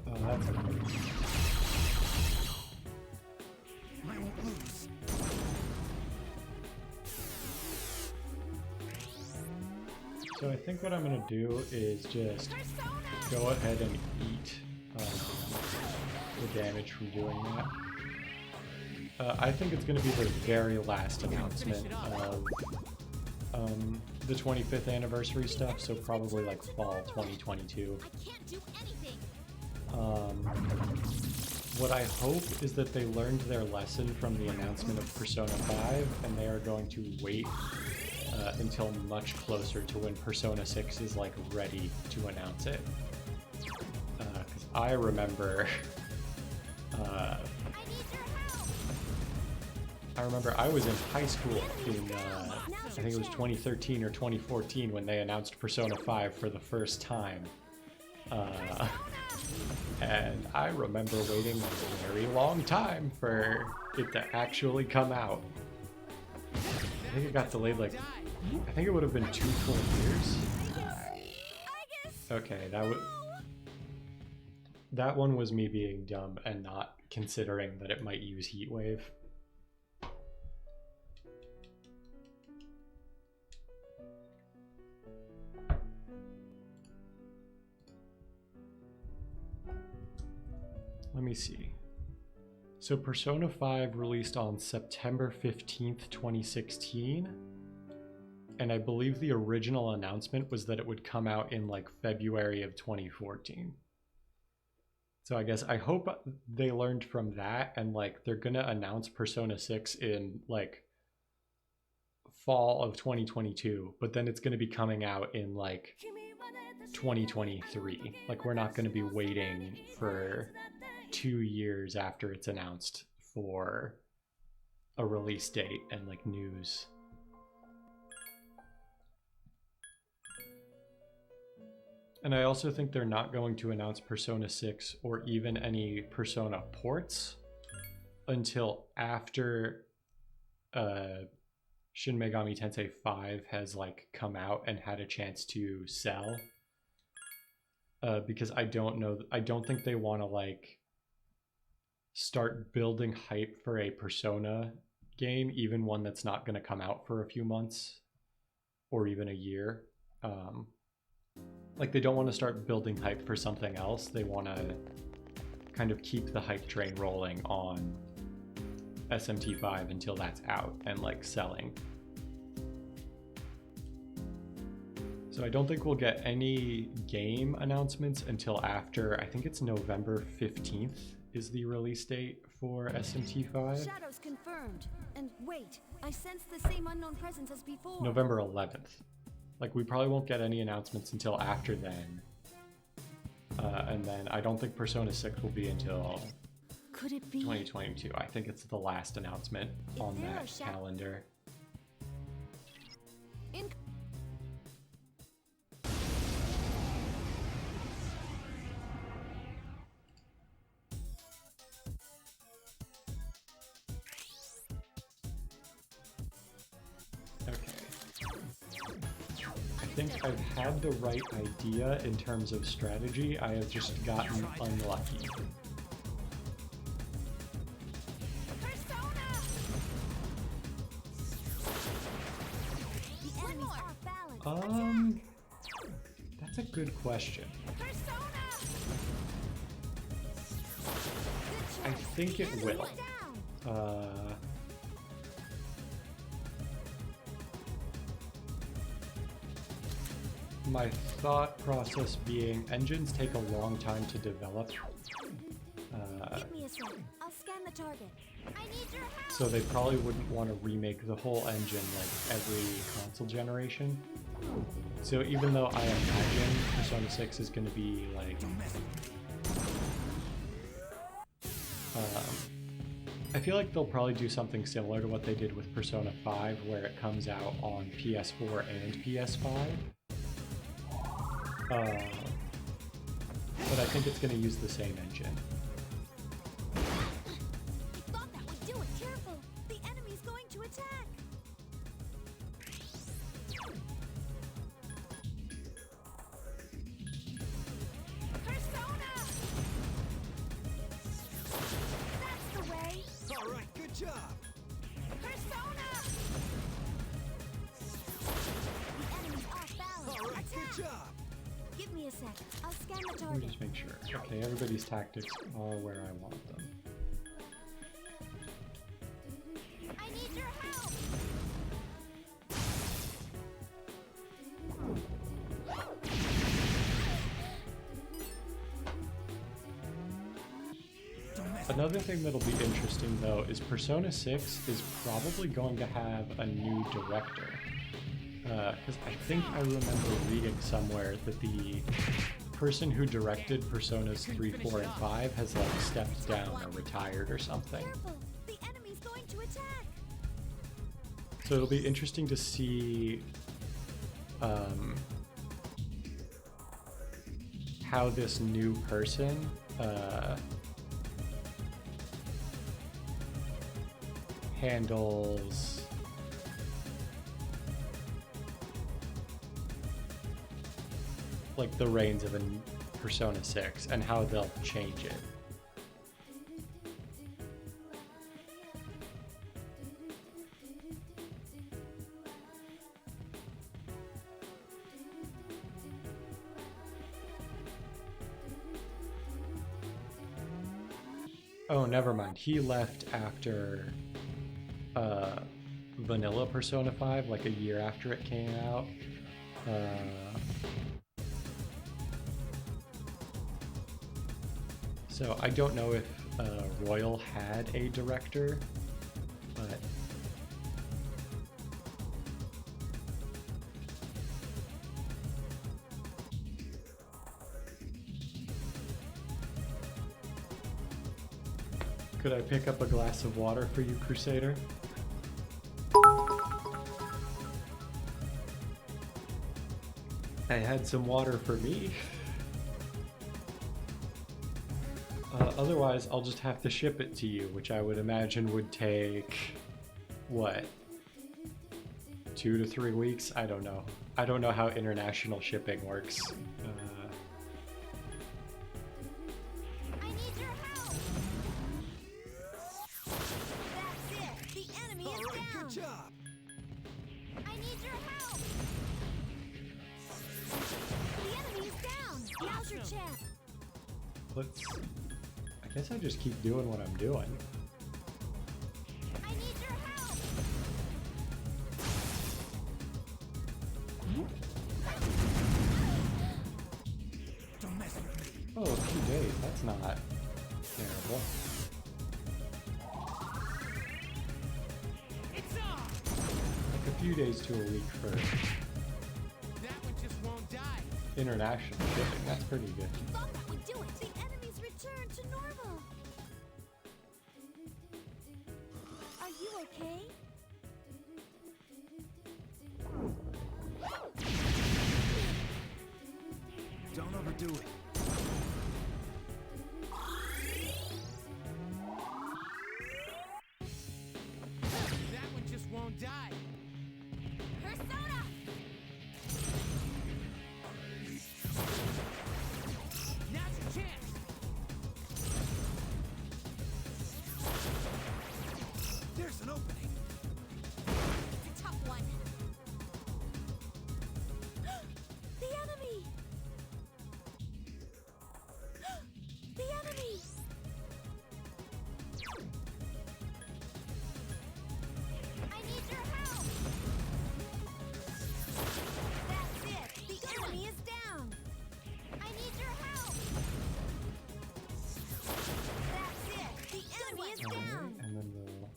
Oh, that's okay. I won't lose. So I think what I'm gonna do is just Persona! go ahead and eat the damage from doing that. I think it's gonna be the very last announcement of the 25th anniversary stuff, so probably like fall 2022. I can't do anything. What I hope is that they learned their lesson from the announcement of Persona 5, and they are going to wait until much closer to when Persona 6 is like ready to announce it. Because I remember, I need your help. I was in high school in I think it was 2013 or 2014 when they announced Persona 5 for the first time. And I remember waiting a very long time for it to actually come out. I think it got delayed like, I think it would have been 2 full years. Okay, that one was me being dumb and not considering that it might use Heat Wave. Let me see. So Persona 5 released on September 15th, 2016. And I believe the original announcement was that it would come out in like February of 2014. So I guess I hope they learned from that, and like they're gonna announce Persona 6 in like fall of 2022, but then it's gonna be coming out in like 2023. Like we're not gonna be waiting for 2 years after it's announced for a release date and like news. And I also think they're not going to announce Persona 6 or even any Persona ports until after Shin Megami Tensei 5 has like come out and had a chance to sell. Because I don't think they want to like start building hype for a Persona game, even one that's not going to come out for a few months or even a year. Like they don't want to start building hype for something else. They want to kind of keep the hype train rolling on SMT5 until that's out and like selling. So I don't think we'll get any game announcements until after, I think it's November 15th is the release date for SMT5. Shadows confirmed. And wait, I sense the same unknown presence as before. November 11th. Like we probably won't get any announcements until after then. And then I don't think Persona 6 will be until Could it be 2022. I think it's the last announcement on there that are calendar. in I think I've had the right idea in terms of strategy. I have just gotten unlucky. Persona? The enemies off balance. That's a good question. Persona! I think it will. My thought process being engines take a long time to develop. Give me a sec. I'll scan the target. I need your help. So they probably wouldn't want to remake the whole engine like every console generation. So even though I imagine Persona 6 is going to be like I feel like they'll probably do something similar to what they did with Persona 5, where it comes out on PS4 and PS5. But I think it's going to use the same engine. I thought that would do it. Careful. The enemy's going to attack. Persona! That's the way. All right, good job. Persona! The enemy's off balance. All right, Attack! good job. Give me a sec. I'll scan the Let me target. just make sure. Okay, everybody's tactics are where I want them. I need your help. Another thing that'll be interesting though is Persona 6 is probably going to have a new director. Because I think I remember reading somewhere that the person who directed Personas 3, 4, and 5 has like stepped down or retired or something. Careful. The enemy's going to attack. So it'll be interesting to see how this new person handles like the reins of a Persona 6 and how they'll change it. Oh, never mind. He left after vanilla Persona 5 like a year after it came out. So I don't know if Royal had a director, but could I pick up a glass of water for you, Crusader? I had some water for me. Otherwise, I'll just have to ship it to you, which I would imagine would take, what, 2 to 3 weeks? I don't know. I don't know how international shipping works. I need your help. That's it. The enemy is All right, down. good job. I need your help. The enemy is down. Now's your chance. Let's... I guess I just keep doing what I'm doing. I need your help. Don't mess with me. Oh, a few days. That's not terrible. It's on! Like a few days to a week for That one just won't die. international shipping. That's pretty good. Thought that would do it. The enemy's return to normal. Are you okay? Don't overdo it. That one just won't die. Persona! Now's your chance. There's an opening. It's a tough one. The enemy! The enemy! I need your help! That's it! The enemy is down! I need your help! That's it! The enemy is Alright, down! and then we'll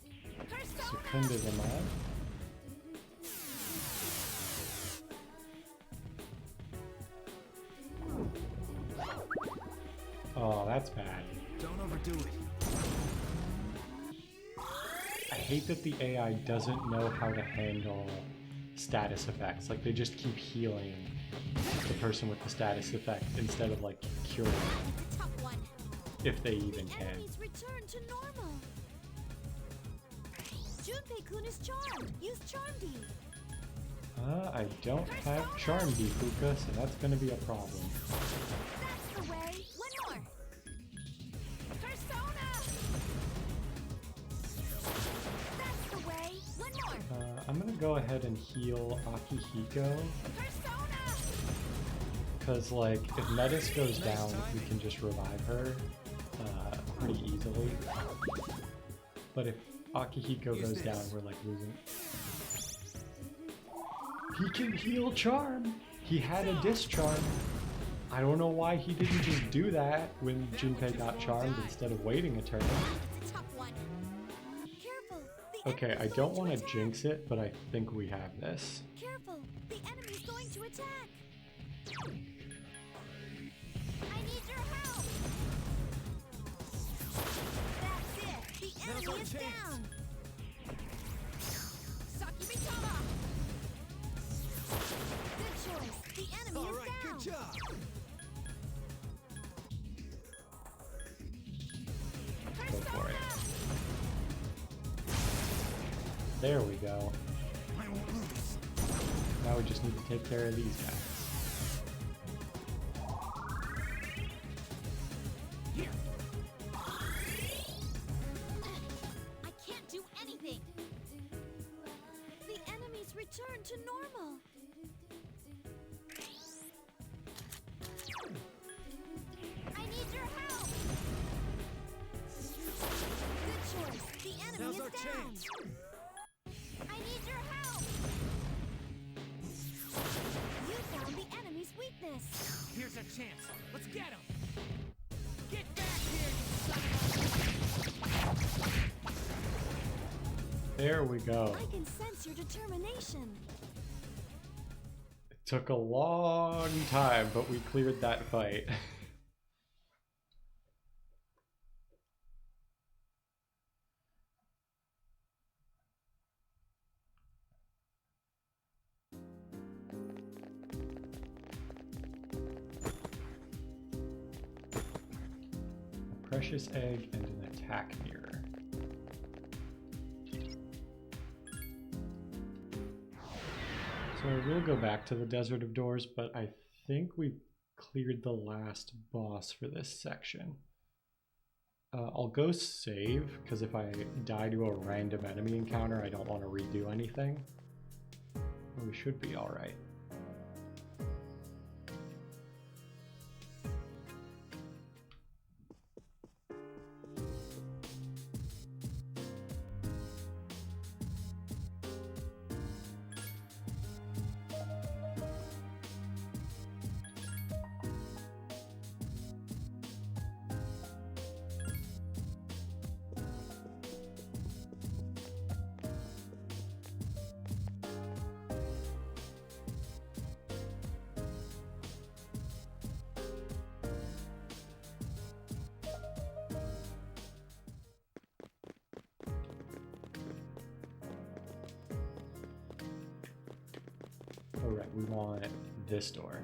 Persona! secunda them all. Oh, that's bad. Don't overdo it. I hate that the AI doesn't know how to handle status effects. Like, they just keep healing the person with the status effect instead of, like, curing them, It's a tough one. if they The even can. enemy's return to normal. Junpei-kun is charmed. Use Charm D. I don't have Charm D, Fuka, so that's gonna be a problem. That's the way. One more. Persona. That's the way. One more. I'm gonna go ahead and heal Akihiko, Persona. because, like, if Metis goes down, we can just revive her pretty easily. But if Akihiko goes down, we're, like, losing. He can heal Charm! He had a discharm. I don't know why he didn't just do that when Junpei got charmed instead of waiting a turn. It's a tough one. Careful. The Okay, I enemy's don't going want to to attack. jinx it, but I think we have this. Careful. The enemy's going to attack. I need your help. That's it. The Now's enemy our is chance. down. Sakimitama. Good choice. The enemy All is right, down. good job. Go for it. Persona. There we go. I won't lose. Now we just need to take care of these guys. Here. I can't do anything. The enemy's return to normal. I need your help. Good choice. The enemy Now's is our down. chance. I need Here's our chance. Let's get him. Get back here, you son of a... There we go. I can sense your determination. It took a long time, but we cleared that fight. A precious egg and an attack mirror. So I will go back to the Desert of Doors, but I think we've cleared the last boss for this section. I'll go save, because if I die to a random enemy encounter, I don't want to redo anything. But we should be alright. Alright, we want this door.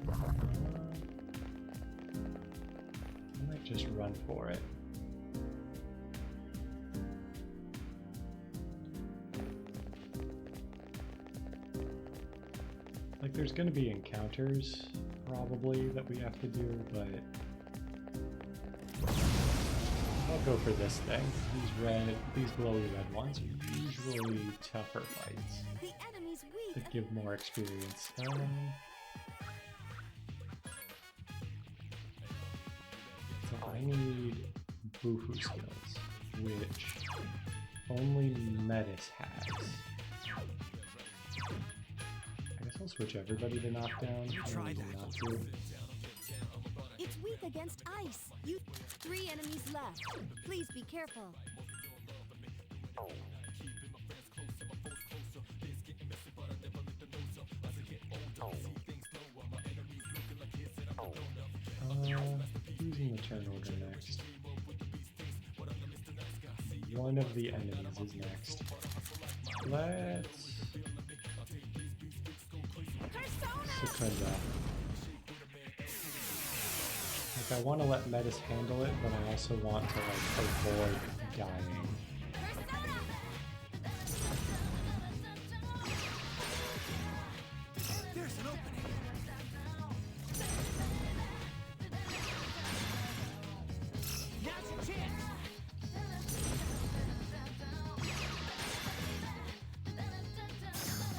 I might just run for it. Like, there's going to be encounters, probably, that we have to do, but I'll go for this thing. These glowy red ones are usually tougher fights The enemy's weak. that give more experience. So I need Bufu skills, which only Metis has. I guess I'll switch everybody to knockdown. I don't need not to. It's weak against ice. You 3 enemies left. Please be careful. Using the turn order next. One of the enemies is next. Let's Secunda. Like, I want to let Metis handle it, but I also want to like avoid dying. There's an opening. Now's your chance.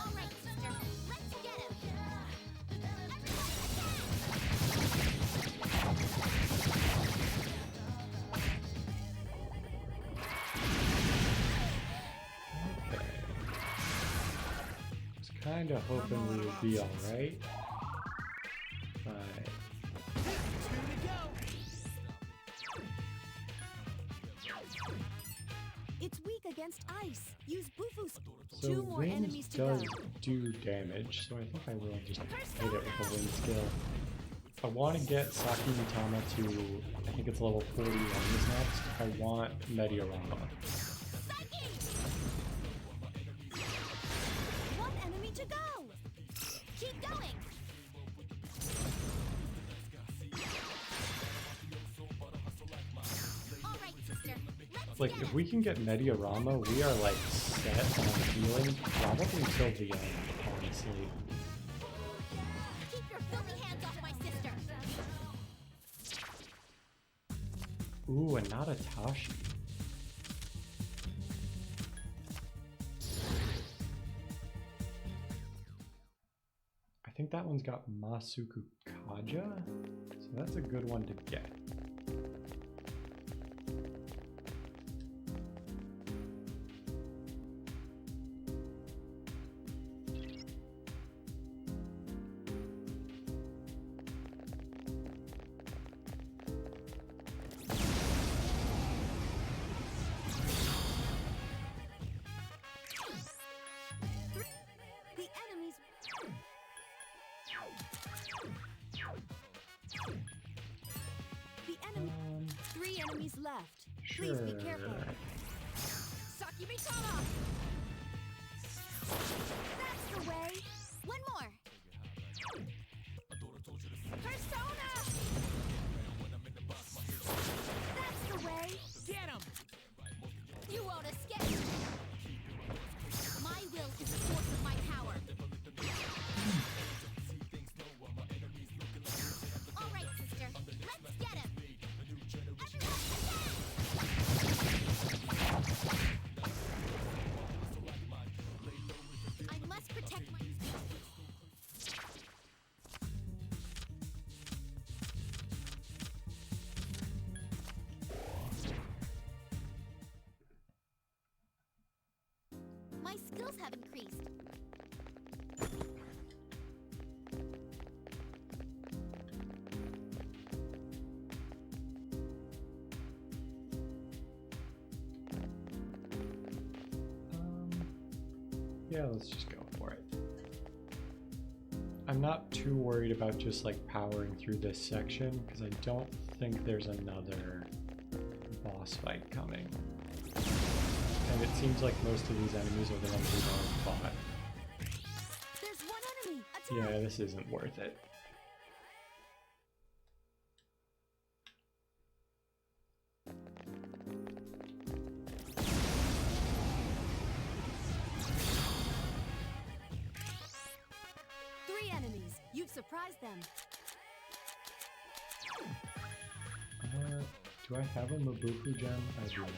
All right, sister. Let's get him. Okay. Was kind of hoping we would be alright. But It's weak against ice. Use Bufu. so 2 more wind enemies to go. does do damage, so I think I will just hit it with a wind skill. I want to get Saki Mitama to, I think it's level 41 is next. I want Mediorama. 1 enemy to go. Keep going. Like, if we can get Mediarama, we are like set on healing probably till the end, honestly. Keep your filthy hands off my sister. Ooh, and not a Tashi. I think that one's got Masuku Kaja, so that's a good one to get. The enemies. The enemy. 3 enemies left. Please be careful. Saki Mitama! That's the way. One more. Persona! That's the way. Get him! You won't escape. My will is the force of my power. All right, sister. Let's get him. Everyone, attack! I must protect my... My skills have increased. Yeah, let's just go for it. I'm not too worried about just like powering through this section because I don't think there's another boss fight coming. And it seems like most of these enemies are the ones we've already fought. There's one enemy. Attack! Yeah, this isn't worth it. Three enemies. You've surprised them. Do I have a Mabufu gem? I do not.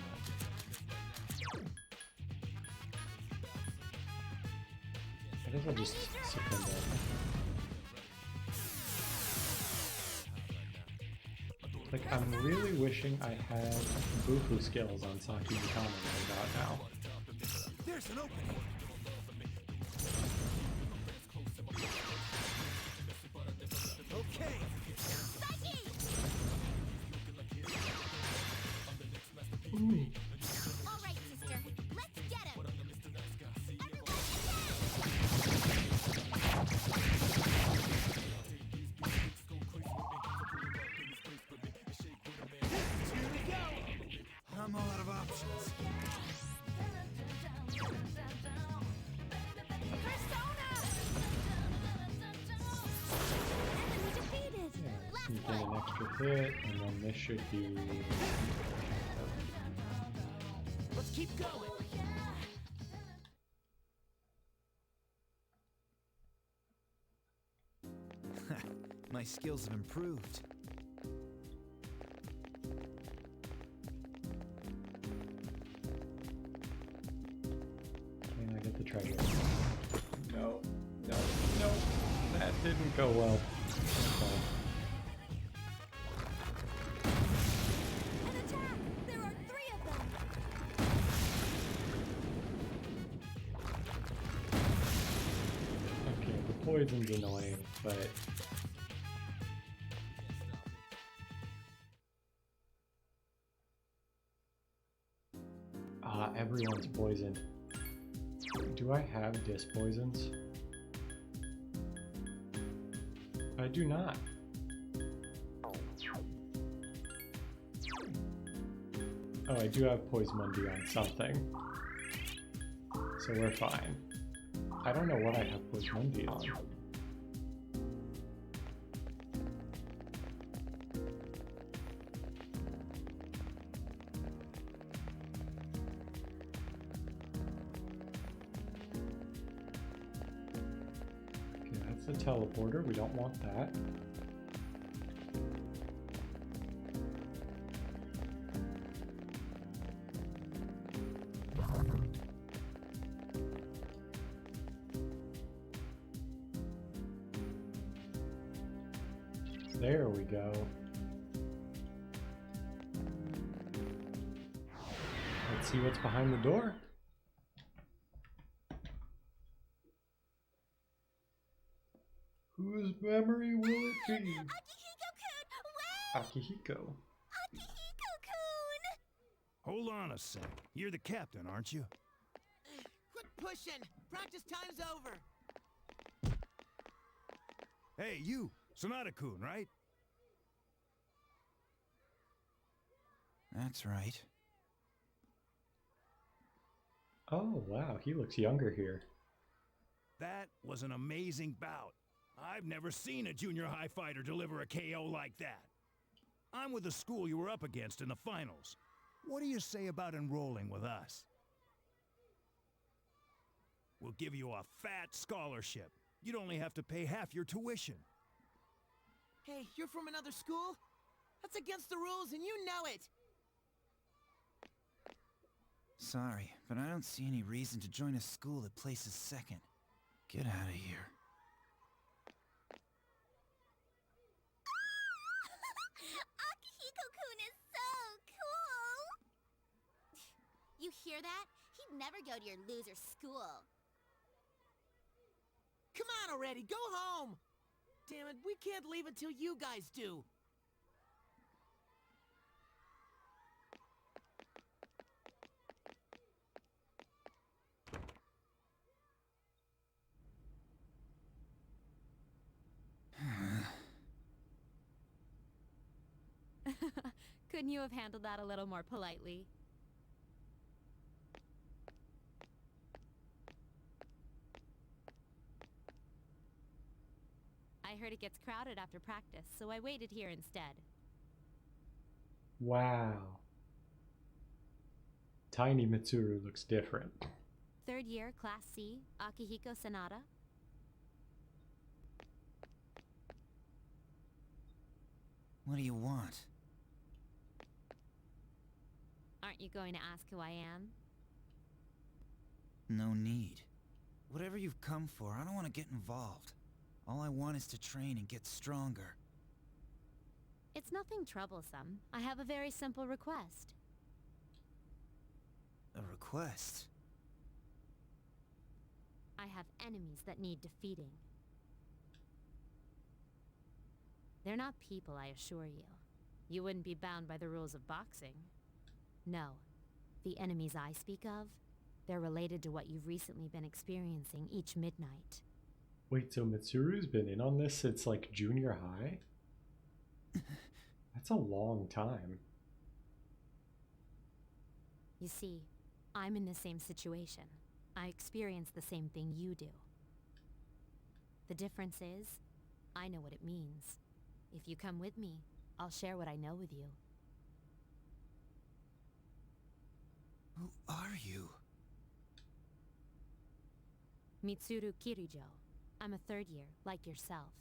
I guess I'll just second that. Like, I'm really wishing I had Bufu skills on Saki Mikami right about now. There's an opening. Okay. All right, sister. Let's get him. Everyone, Here we go. I'm all out of options. Persona! Enemy defeated. Yeah, Last you get an one. extra hit, and then this should be... Let's keep going! My skills have improved. Can I get the treasure? No, no, no. That didn't go well. Okay. An attack! There are 3 of them. Okay, the poison's annoying, but... everyone's poisoned. Do I have disc poisons? I do not. Oh, I do have Poismundi on something. So we're fine. I don't know what I have Poismundi on. a teleporter. We don't want that. There we go. Let's see what's behind the door. Whose memory will it be? Akihiko-kun, wait! Akihiko. Akihiko-kun! Hold on a sec. You're the captain, aren't you? Quit pushing! Practice time's over! Hey, you! Sonata-kun, right? That's right. Oh, wow, he looks younger here. That was an amazing bout. I've never seen a junior high fighter deliver a KO like that. I'm with the school you were up against in the finals. What do you say about enrolling with us? We'll give you a fat scholarship. You'd only have to pay half your tuition. Hey, you're from another school? That's against the rules and you know it! Sorry, but I don't see any reason to join a school that places second. Get out of here. Akihiko-kun is so cool! You hear that? He'd never go to your loser school. Come on already, go home! Damn it, we can't leave until you guys do. Couldn't you have handled that a little more politely? I heard it gets crowded after practice, so I waited here instead. Wow. Tiny Mitsuru looks different. Third year, Class C, Akihiko Sanada. What do you want? Aren't you going to ask who I am? No need. Whatever you've come for, I don't want to get involved. All I want is to train and get stronger. It's nothing troublesome. I have a very simple request. A request? I have enemies that need defeating. They're not people, I assure you. You wouldn't be bound by the rules of boxing. No. The enemies I speak of, they're related to what you've recently been experiencing each midnight. Wait, so Mitsuru's been in on this since like junior high? That's a long time. You see, I'm in the same situation. I experience the same thing you do. The difference is, I know what it means. If you come with me, I'll share what I know with you. Who are you? Mitsuru Kirijo. I'm a third year, like yourself.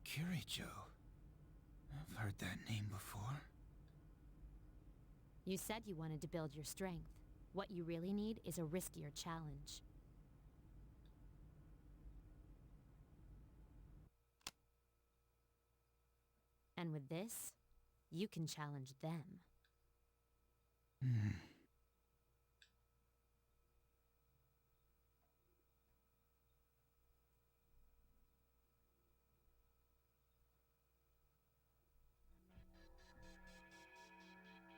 Kirijo? I've heard that name before. You said you wanted to build your strength. What you really need is a riskier challenge. And with this, you can challenge them.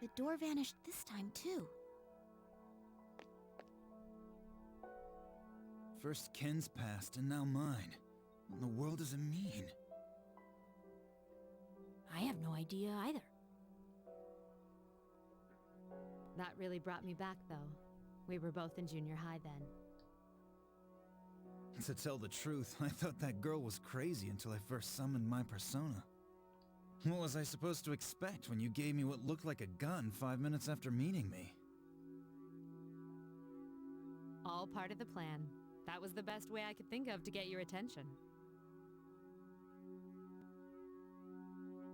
The door vanished this time, too. First Ken's past and now mine. What in the world does it mean? I have no idea either. That really brought me back, though. We were both in junior high then. To tell the truth, I thought that girl was crazy until I first summoned my persona. What was I supposed to expect when you gave me what looked like a gun 5 minutes after meeting me? All part of the plan. That was the best way I could think of to get your attention.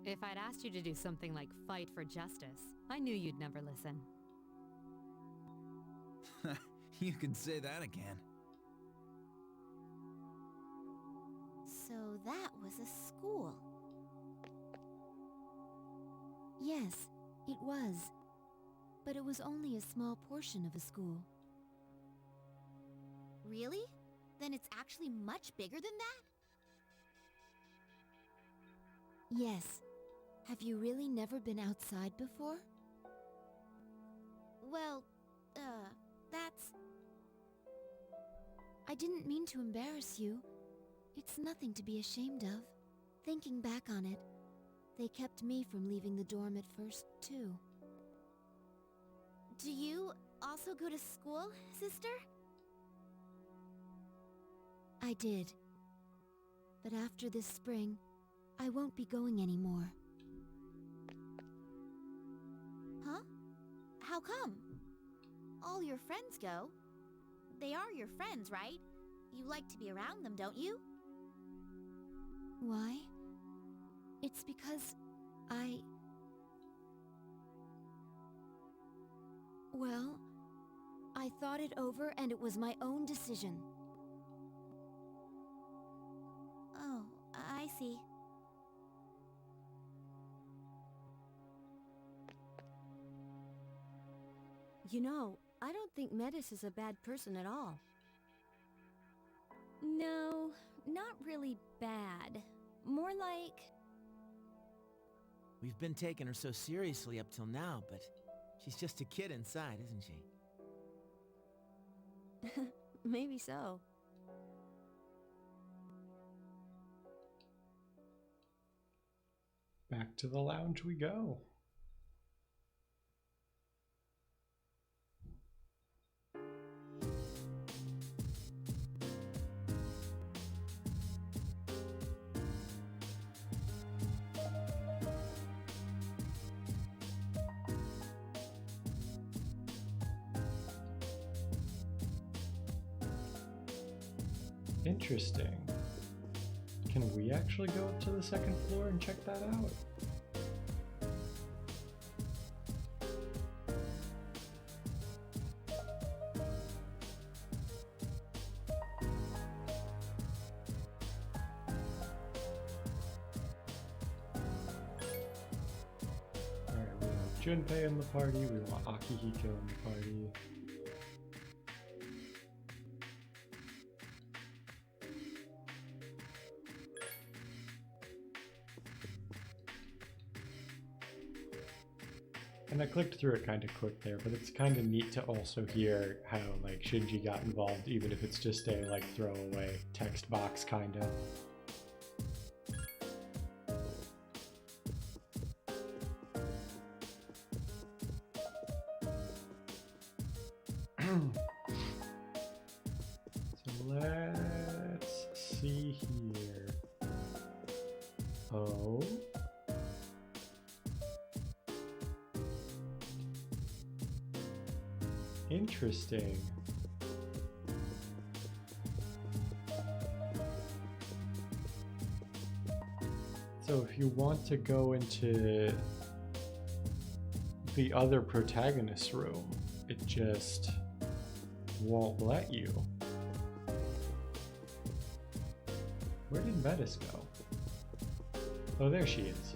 If I'd asked you to do something like fight for justice, I knew you'd never listen. You can say that again. So that was a school. Yes, it was. But it was only a small portion of a school. Really? Then it's actually much bigger than that? Yes. Have you really never been outside before? Well, that's... I didn't mean to embarrass you. It's nothing to be ashamed of. Thinking back on it, they kept me from leaving the dorm at first, too. Do you also go to school, sister? I did. But after this spring, I won't be going anymore. Huh? How come? All your friends go. They are your friends, right? You like to be around them, don't you? Why? It's because Well, I thought it over and it was my own decision. Oh, I see. You know, I don't think Metis is a bad person at all. No, not really bad. More like... We've been taking her so seriously up till now, but she's just a kid inside, isn't she? Maybe so. Back to the lounge we go. Interesting. Can we actually go up to the second floor and check that out? Alright, we want Junpei in the party, we want Akihiko in the party. And I clicked through it kind of quick there, but it's kind of neat to also hear how like Shinji got involved, even if it's just a like throwaway text box kind of. So let's see here. Oh. Interesting. So if you want to go into the other protagonist's room, it just won't let you. Where did Metis go? Oh, there she is.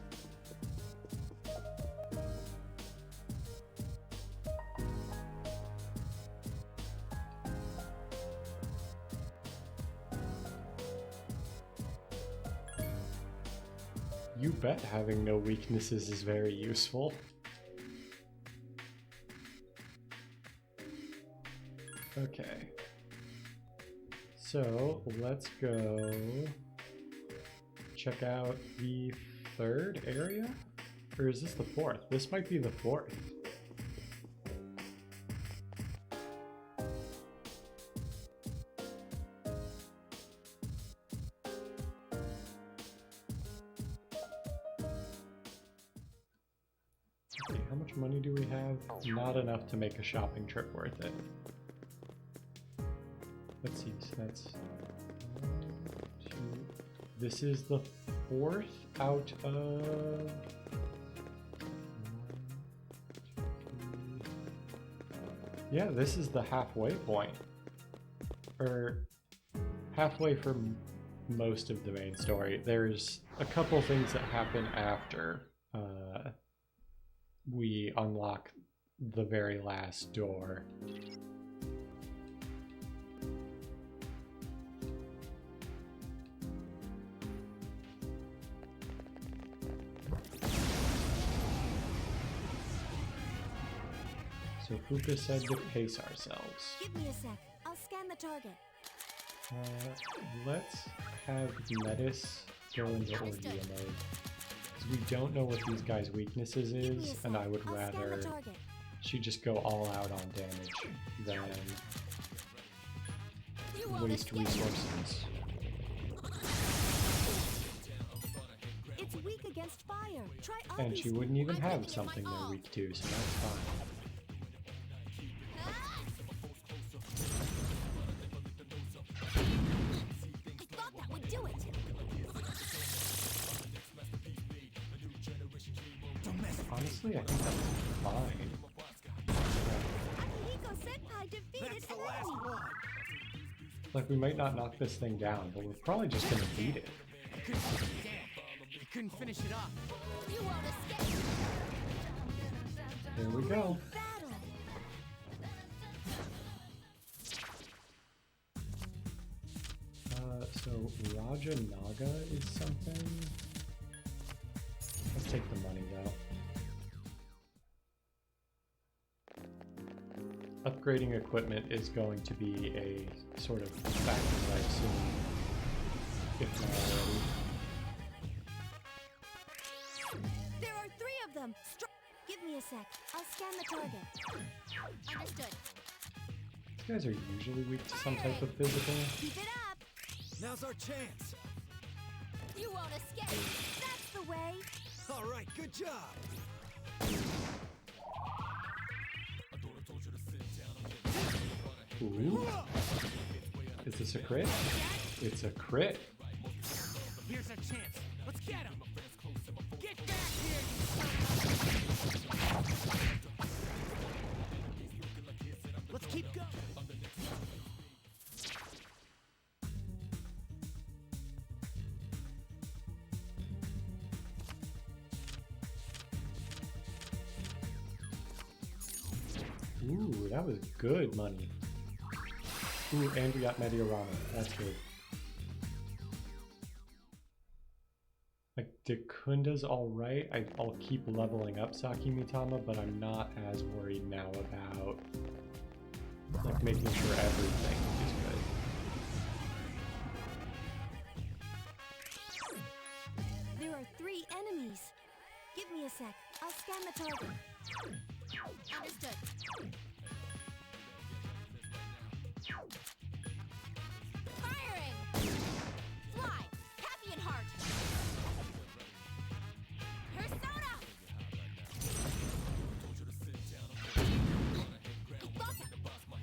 You bet having no weaknesses is very useful. Okay. So let's go check out the third area? Or is this the fourth? This might be the fourth. Okay, how much money do we have? Not enough to make a shopping trip worth it. Let's see, so that's 1, 2. This is the 4th out of... Yeah, this is the halfway point. Or halfway from most of the main story. There's a couple things that happen after we unlock the very last door. So Fuka said to pace ourselves. Give me a sec. I'll scan the target. Let's have Metis go into Ordeal mode. Because we don't know what these guys' weaknesses is, and I would rather she just go all out on damage than waste resources. It's weak against fire. Try And she wouldn't even have something they're weak to, so that's fine. Honestly, I think that's fine. That's the last one. Like, we might not knock this thing down, but we're probably just gonna beat it. Damn, you couldn't finish it off. You won't escape. There we go. Battle. So Raja Naga is something. Let's take the money though. Upgrading equipment is going to be a sort of factor, I assume, if not already. There are 3 of them. Give me a sec. I'll scan the target. Understood. These guys are usually weak to some type of physical. Keep it up. Now's our chance. You won't escape. That's the way. All right, good job. Ooh. Is this a crit? It's a crit. Here's a chance. Let's get him. Get back here, you Let's keep going. Ooh, that was good money. Ooh, and we got Mediorama. That's good. Like, Dekunda's alright. I'll keep leveling up Saki Mitama, but I'm not as worried now about like making sure everything is good. There are 3 enemies. Give me a sec. I'll scan the target. Understood. Firing! Fly! Happy and heart! Persona!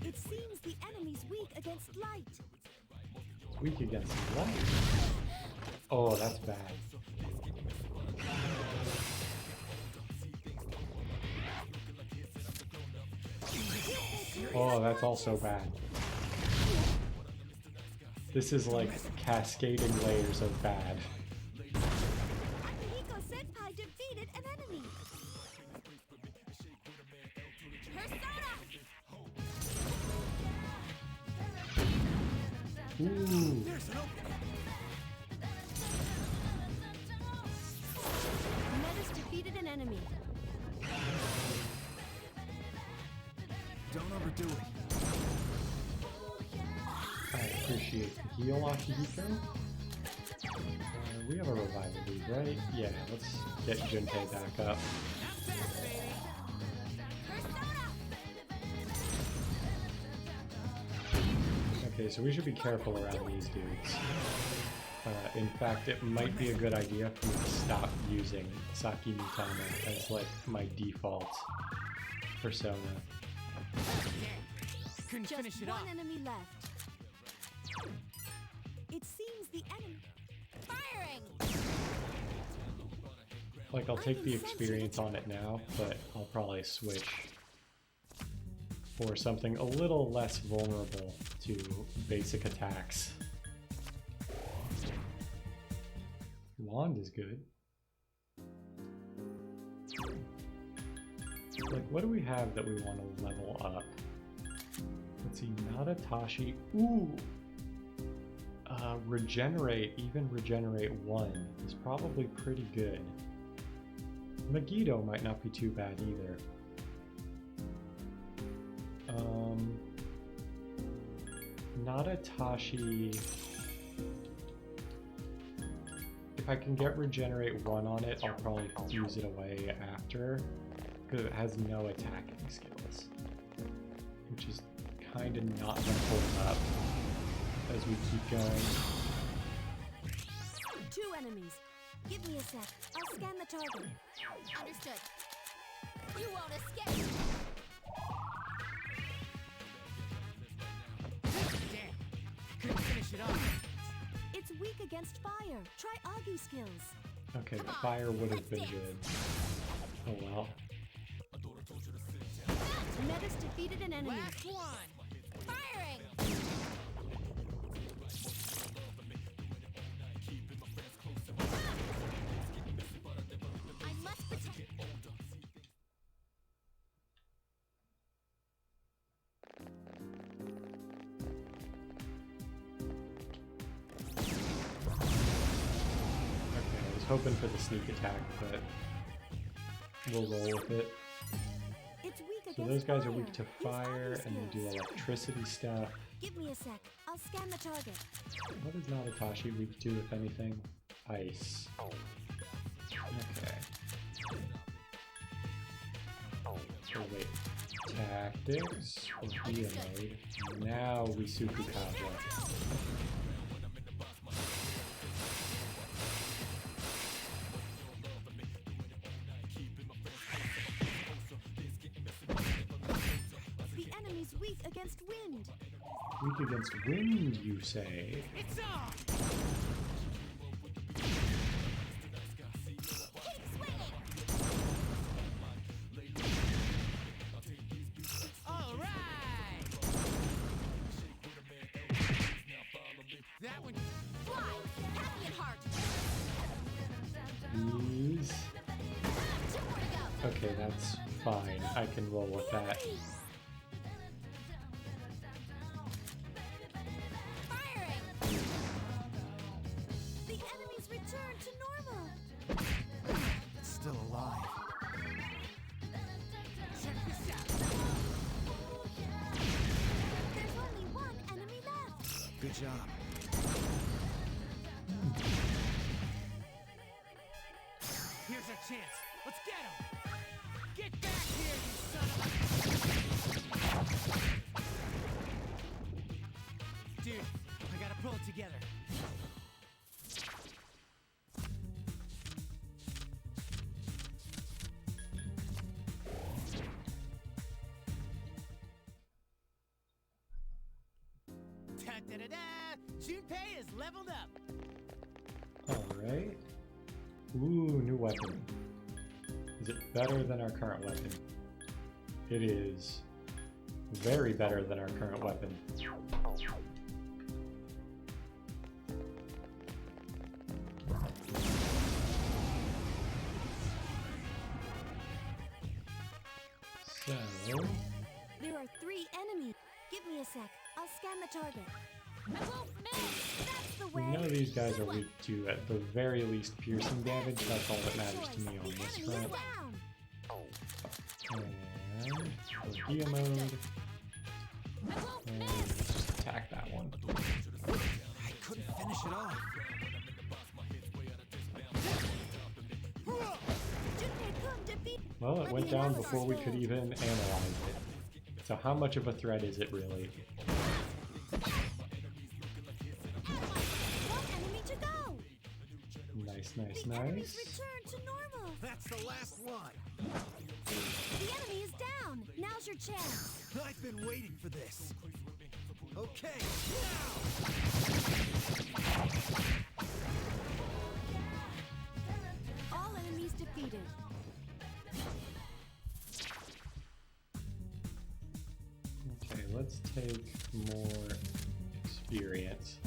It seems the enemy's weak against light. It's weak against light. Oh, that's bad. Oh, that's also bad. This is like cascading layers of bad. Akihiko Senpai defeated an enemy. Persona! Ooh. There's an opening. Metis defeated an enemy. Don't overdo it. I appreciate the heal, Akihiko. We have a revival lead, right? Yeah, let's get Junpei back up. Okay, so we should be careful around these dudes. In fact, it might be a good idea for me to stop using Saki Mitama as like my default persona. Couldn't Just finish it one off. enemy left. It seems the enemy... Firing! Like, I'll take the experience on it now, but I'll probably switch for something a little less vulnerable to basic attacks. Wand is good. Like, what do we have that we want to level up? Let's see, Nadatashi. Ooh! Regenerate, even regenerate 1 is probably pretty good. Megiddo might not be too bad either. Nadatashi. If I can get regenerate 1 on it, I'll probably use it away after, because it has no attacking skills, which is kind of not going to hold up as we keep going. 2 enemies. Give me a sec. I'll scan the target. Understood. You won't escape. Damn. Couldn't finish it off. It's weak against fire. Try Augie skills. Okay, fire would have been good. Oh well. Metis defeated an enemy. Last one. Firing! I must protect. Okay, I was hoping for the sneak attack, but we'll roll with it. It's weak So against those guys are fire. weak to Use fire, Augie and they do skills. electricity stuff. Give me a sec. I'll scan the target. What is Nadatashi weak to, if anything? Ice. Okay. So wait. Tactics, Orthea mode. Now we Suku Kaja. The enemy's weak against wind. Weak against wind, you say? It's on. Keep swinging! All right. That one. Fly! Happy and heart! These. 2 more to go! Okay, that's fine. I can roll with that. Firing! The enemy's returned to normal. It's still alive. Check this out. There's only 1 enemy left. Good job. Here's our chance. Let's get him. Get back here, you son of a... Dude, I gotta pull it together. Da-da-da-da! Junpei is leveled up. Alright. Ooh, new weapon. Is it better than our current weapon? It is very better than our current weapon. So, There are 3 enemies. Give me a sec. I'll scan the target. I won't miss! That's the we way. know these guys are weak to, at the very least, piercing damage. That's all that matters to me on The this enemy is front. down. And Orthea mode. I won't And miss! let's just attack that one. I couldn't finish it off. Junpei-kun defeat. Well, it went down before we could even analyze it. So how much of a threat is it really? 1 enemy to go. Nice, The nice, enemy's nice. returned to normal. That's the last one. The enemy is down. Now's your chance. I've been waiting for this. Okay, All enemies Enemies defeated. Okay, let's take more experience.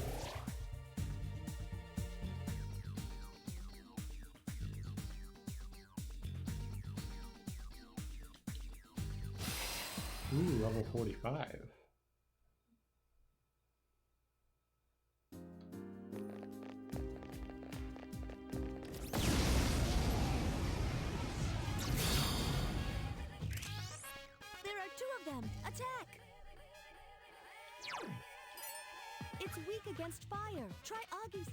Ooh, level 45. There are two of them. Attack! It's weak against fire. Try Augie's.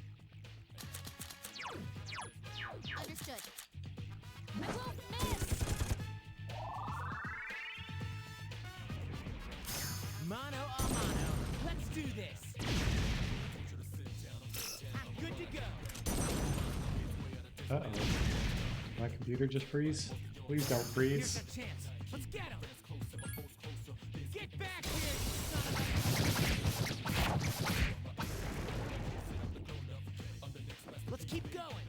Understood. I won't miss! Mano a mano. Let's do this. I'm good to go. Uh-oh. My computer just freeze? Please don't Here's freeze. a chance. Let's get him. Get back here, you son of a... Let's keep going.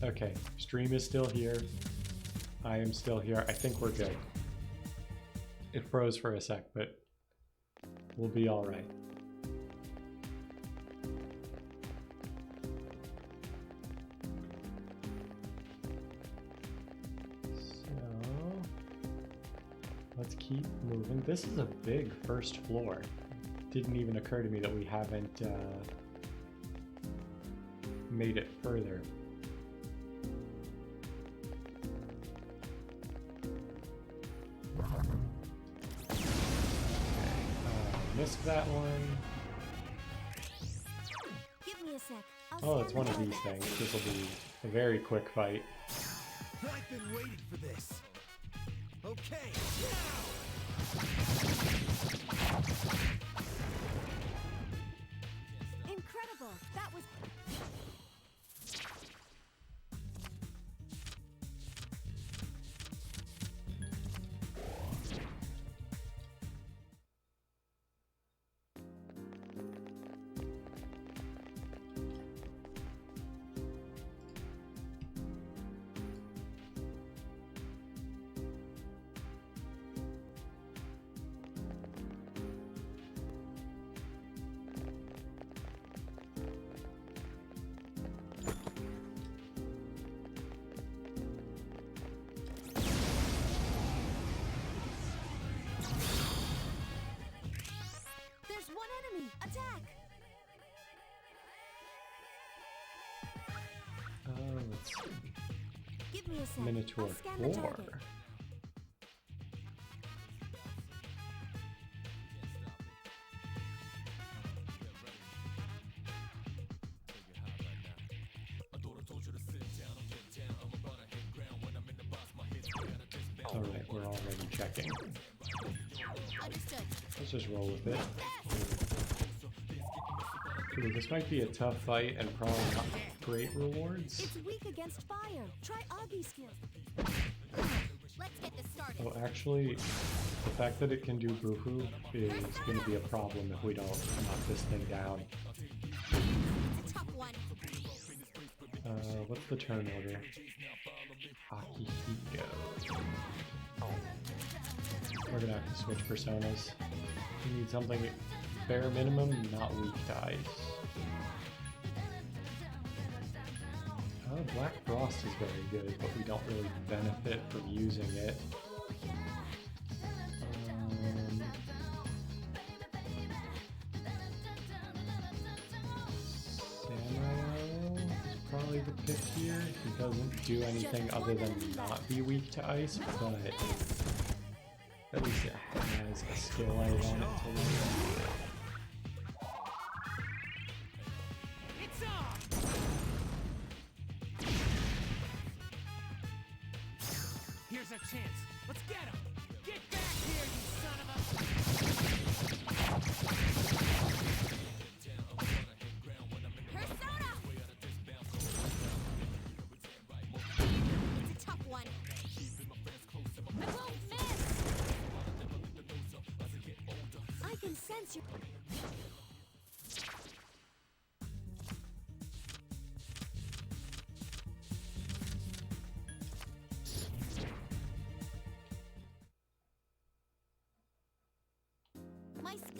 Okay, stream is still here. I am still here. I think we're good. It froze for a sec, but we'll be all right. So let's keep moving. This is a big first floor. Didn't even occur to me that we haven't made it further. Missed that one. Give me a sec. I'll Oh, it's scan one of the these targets. things. This will be a very quick fight. I've been waiting for this. Okay, Incredible. That was... There's one enemy. Attack! Let's see. Give me a sec. Minotaur I'll scan the 4. target. Alright, we're already checking. Understood. Let's just roll with it. Ooh, this might be a tough fight and probably not great rewards. It's weak against fire. Try Augie's skill. Let's get this started. Well, actually, the fact that it can do Boohoo is going to be a problem if we don't knock this thing down. It's a tough one. What's the turn order? Akihiko. We're gonna have to switch personas. We need something bare minimum, not weak to ice. Black Frost is very good, but we don't really benefit from using it. Samael is probably the pick here. He doesn't do anything other than not be weak to ice, but at least it has a skill I want it to learn. It's on! Here's a chance. Let's get him! Get back here, you son of a... Persona! It's a tough one. I won't miss! I can sense your...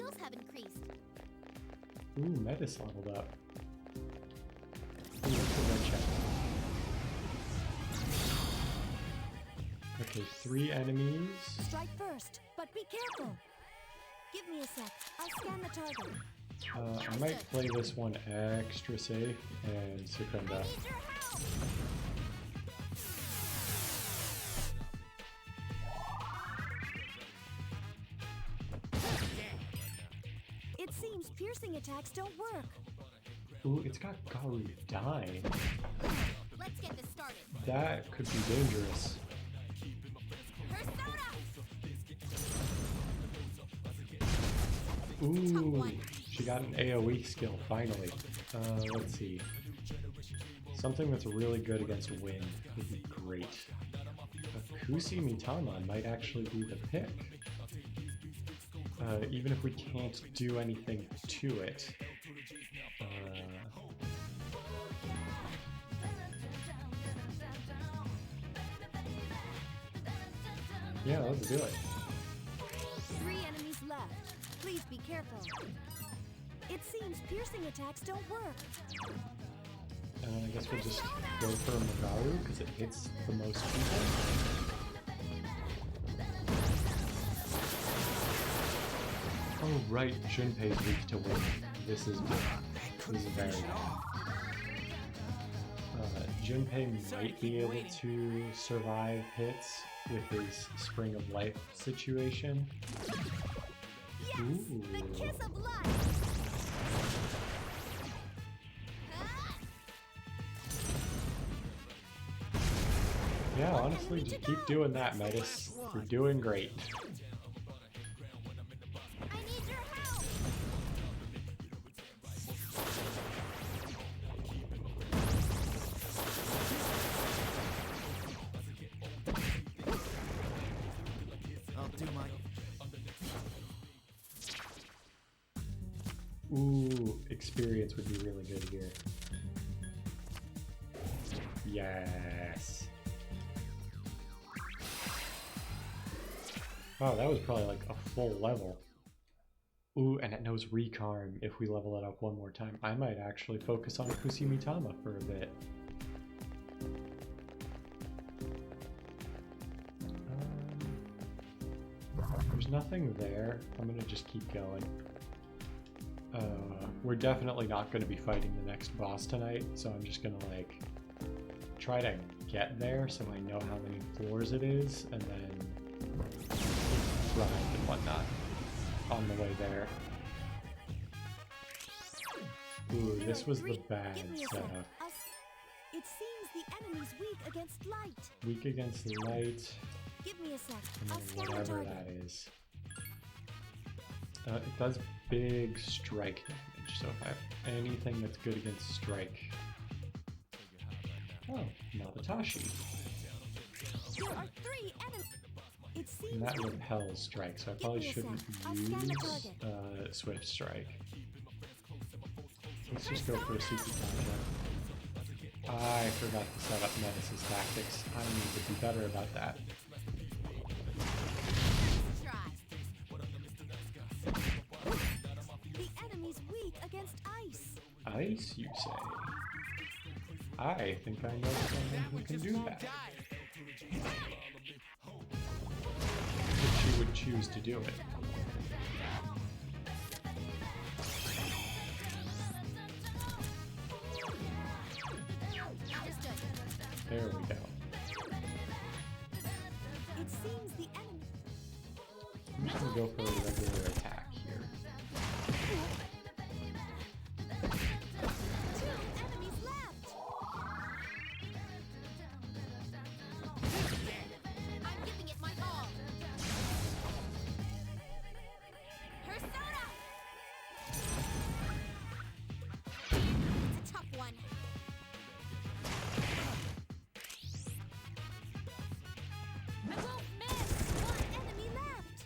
skills have increased. Ooh, Metis leveled up. Ooh, what's the red check? Okay, 3 enemies. Strike first, but be careful. Give me a sec. I'll scan the target. I might play this one extra safe and Secunda. Need your help! It seems piercing attacks don't work. Ooh, it's got Garu die. Let's get this started. That could be dangerous. Persona! Ooh, she got an AoE skill, finally. Let's see. Something that's really good against wind would be great. Kusi Mitama might actually be the pick. Even if we can't do anything to it. Yeah, let's do it. 3 enemies left. Please be careful. It seems piercing attacks don't work. I guess we'll just go for Magaru because it hits the most people. Oh right, Junpei's weak to wind. This is bad. This is very bad. Junpei might be able to survive hits with his Spring of Life situation. Yes! Ooh. The kiss of life! Yeah, honestly, just keep doing that, Metis. You're doing great. I need your help! I'll do my... Ooh, experience would be really good here. Yes. Wow, that was probably like a full level. Ooh, and it knows Recarm if we level it up one more time. I might actually focus on Kusi Mitama for a bit. There's nothing there. I'm gonna just keep going. We're definitely not going to be fighting the next boss tonight, so I'm just gonna like try to get there so I know how many floors it is, and then grind and whatnot on the way there. Ooh, this was the bad Give me a sec. setup. It seems the enemy's weak against light. Weak against the light, Give me a sec. and I'll then scan the whatever target. that is. It does big strike damage, so if I have anything that's good against strike. Oh, Nabatashi. There are 3 enemies. It seems And that repels strike, so I probably me a shouldn't sec. I'll scan the use Swift Strike. Let's just go for a Super Conjure. I forgot to set up Metis' tactics. I need to be better about that. Try. the enemy's weak against ice. Ice, you say? I think I know someone who can do that. If she would choose to do it. Understood. There we go. It seems the enemy. I'm just gonna go for a regular attack here. 2 enemies left. I'm giving it my all. Persona! It's a tough one. I won't miss. 1 enemy left.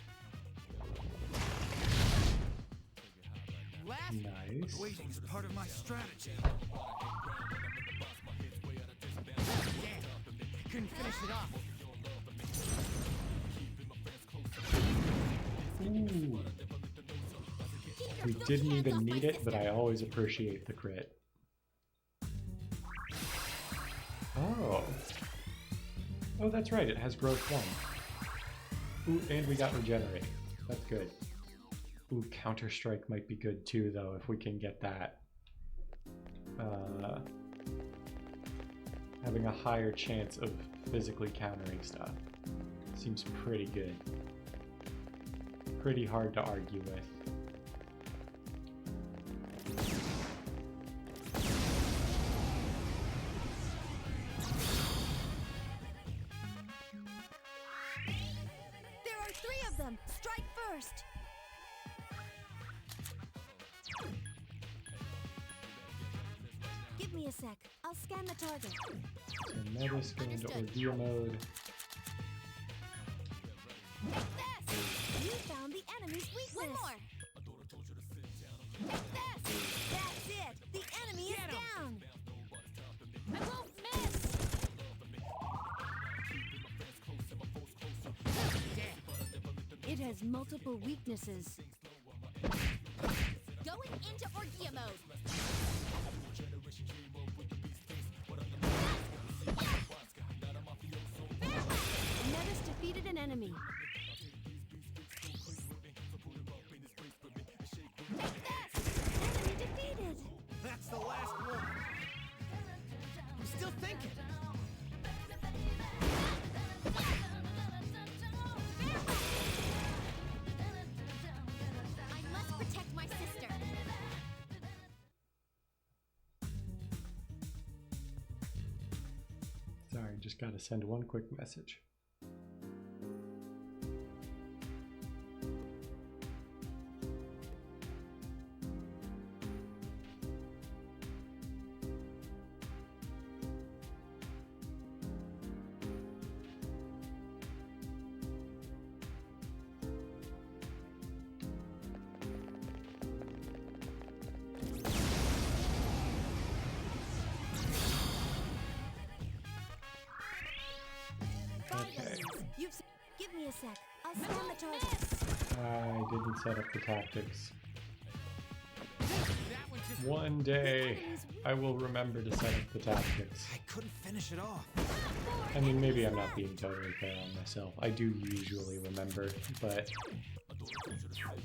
Last Nice. Waiting is part of my strategy. couldn't finish it off. Ooh. We didn't even need it, but I always appreciate the crit. Oh. Oh, that's right, it has growth 1. Ooh, and we got regenerate. That's good. Ooh, Counter-Strike might be good too, though, if we can get that. Having a higher chance of physically countering stuff seems pretty good. Pretty hard to argue with. There are 3 of them! Strike first! Give me a sec. I'll scan the target. So Metis go into Ordeal mode. This! You found the enemy's weakness! One more! This! That's it! The enemy is down! I won't miss! It has multiple weaknesses. Going into Orgia mode! Metis defeated an enemy. Enemy defeated! That's the last one. I'm still thinking. I must protect my sister! Sorry, just gotta send one quick message. Give me a sec. I'll scan the target. I didn't set up the tactics. That one just One day, I will remember to set up the tactics. I couldn't finish it off. I mean, maybe I'm not being totally fair on myself. I do usually remember, but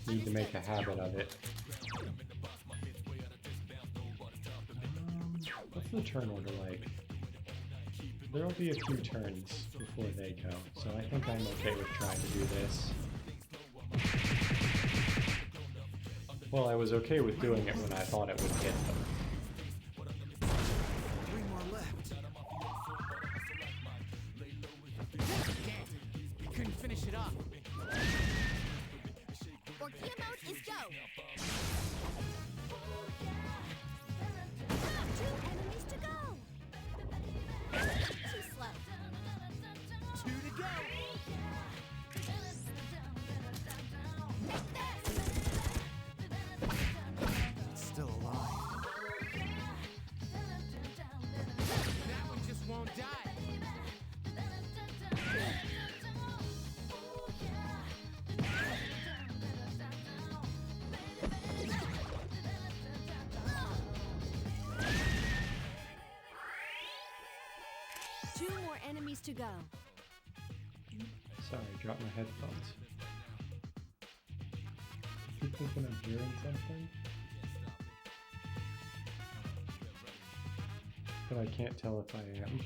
need to make a habit of it. What's the turn order like? There'll be a few turns before they go, so I think I'm okay with trying to do this. Well, I was okay with doing it when I thought it would hit them. 3 more left. damn. You couldn't finish it off. Orgia mode is go! 2 enemies to go. Too slow. 2 to go. It's still alive. That one just won't die. Two more enemies to go. Sorry, dropped my headphones. You thinking I'm hearing something? But I can't tell if I am.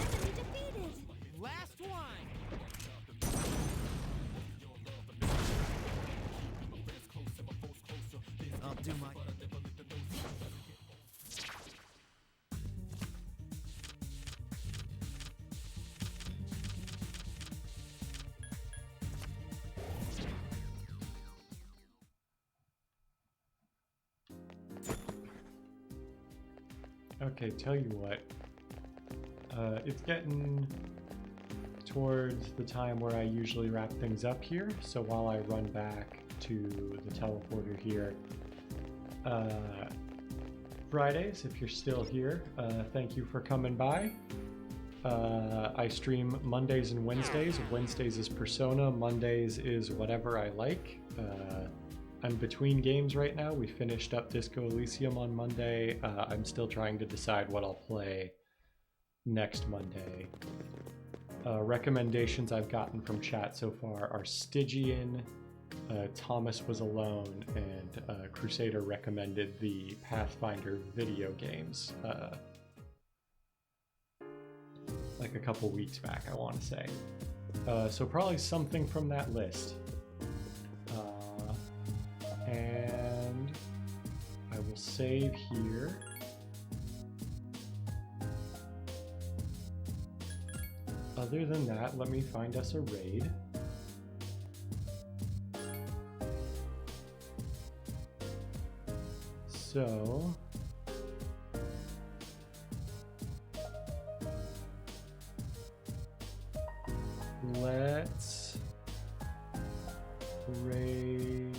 Enemy defeated. Last one. I'll do my... Okay, tell you what. It's getting towards the time where I usually wrap things up here, so while I run back to the teleporter here, Fridays, if you're still here, thank you for coming by. I stream Mondays and Wednesdays. Wednesdays is Persona, Mondays is whatever I like. I'm between games right now. We finished up Disco Elysium on Monday. I'm still trying to decide what I'll play next Monday. Recommendations I've gotten from chat so far are Stygian, Thomas Was Alone, and Crusader recommended the Pathfinder video games like a couple weeks back, I want to say. So probably something from that list. And I will save here. Other than that, let me find us a raid. So let's raid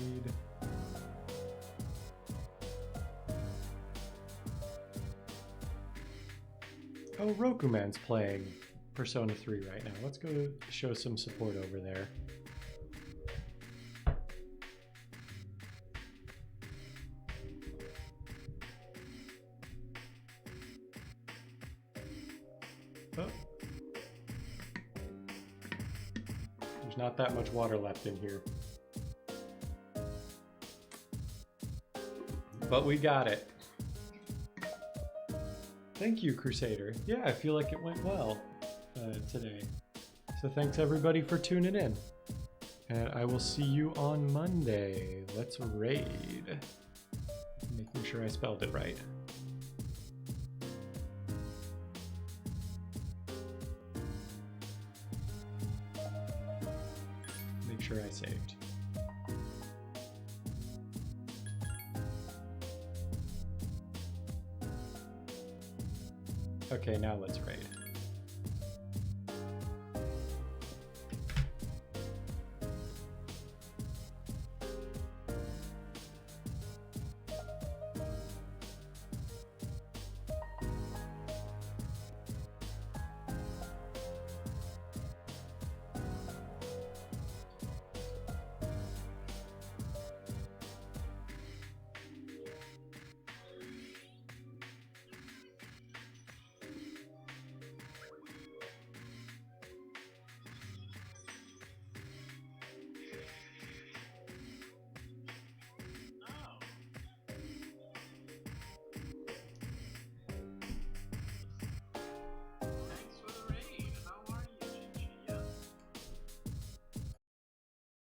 Rokuman's playing Persona 3 right now. Let's go show some support over there. Oh. There's not that much water left in here. But we got it. Thank you, Crusader. Yeah, I feel like it went well today. So thanks everybody for tuning in. And I will see you on Monday. Let's raid. Making sure I spelled it right. Make sure I saved. Okay, now let's raid.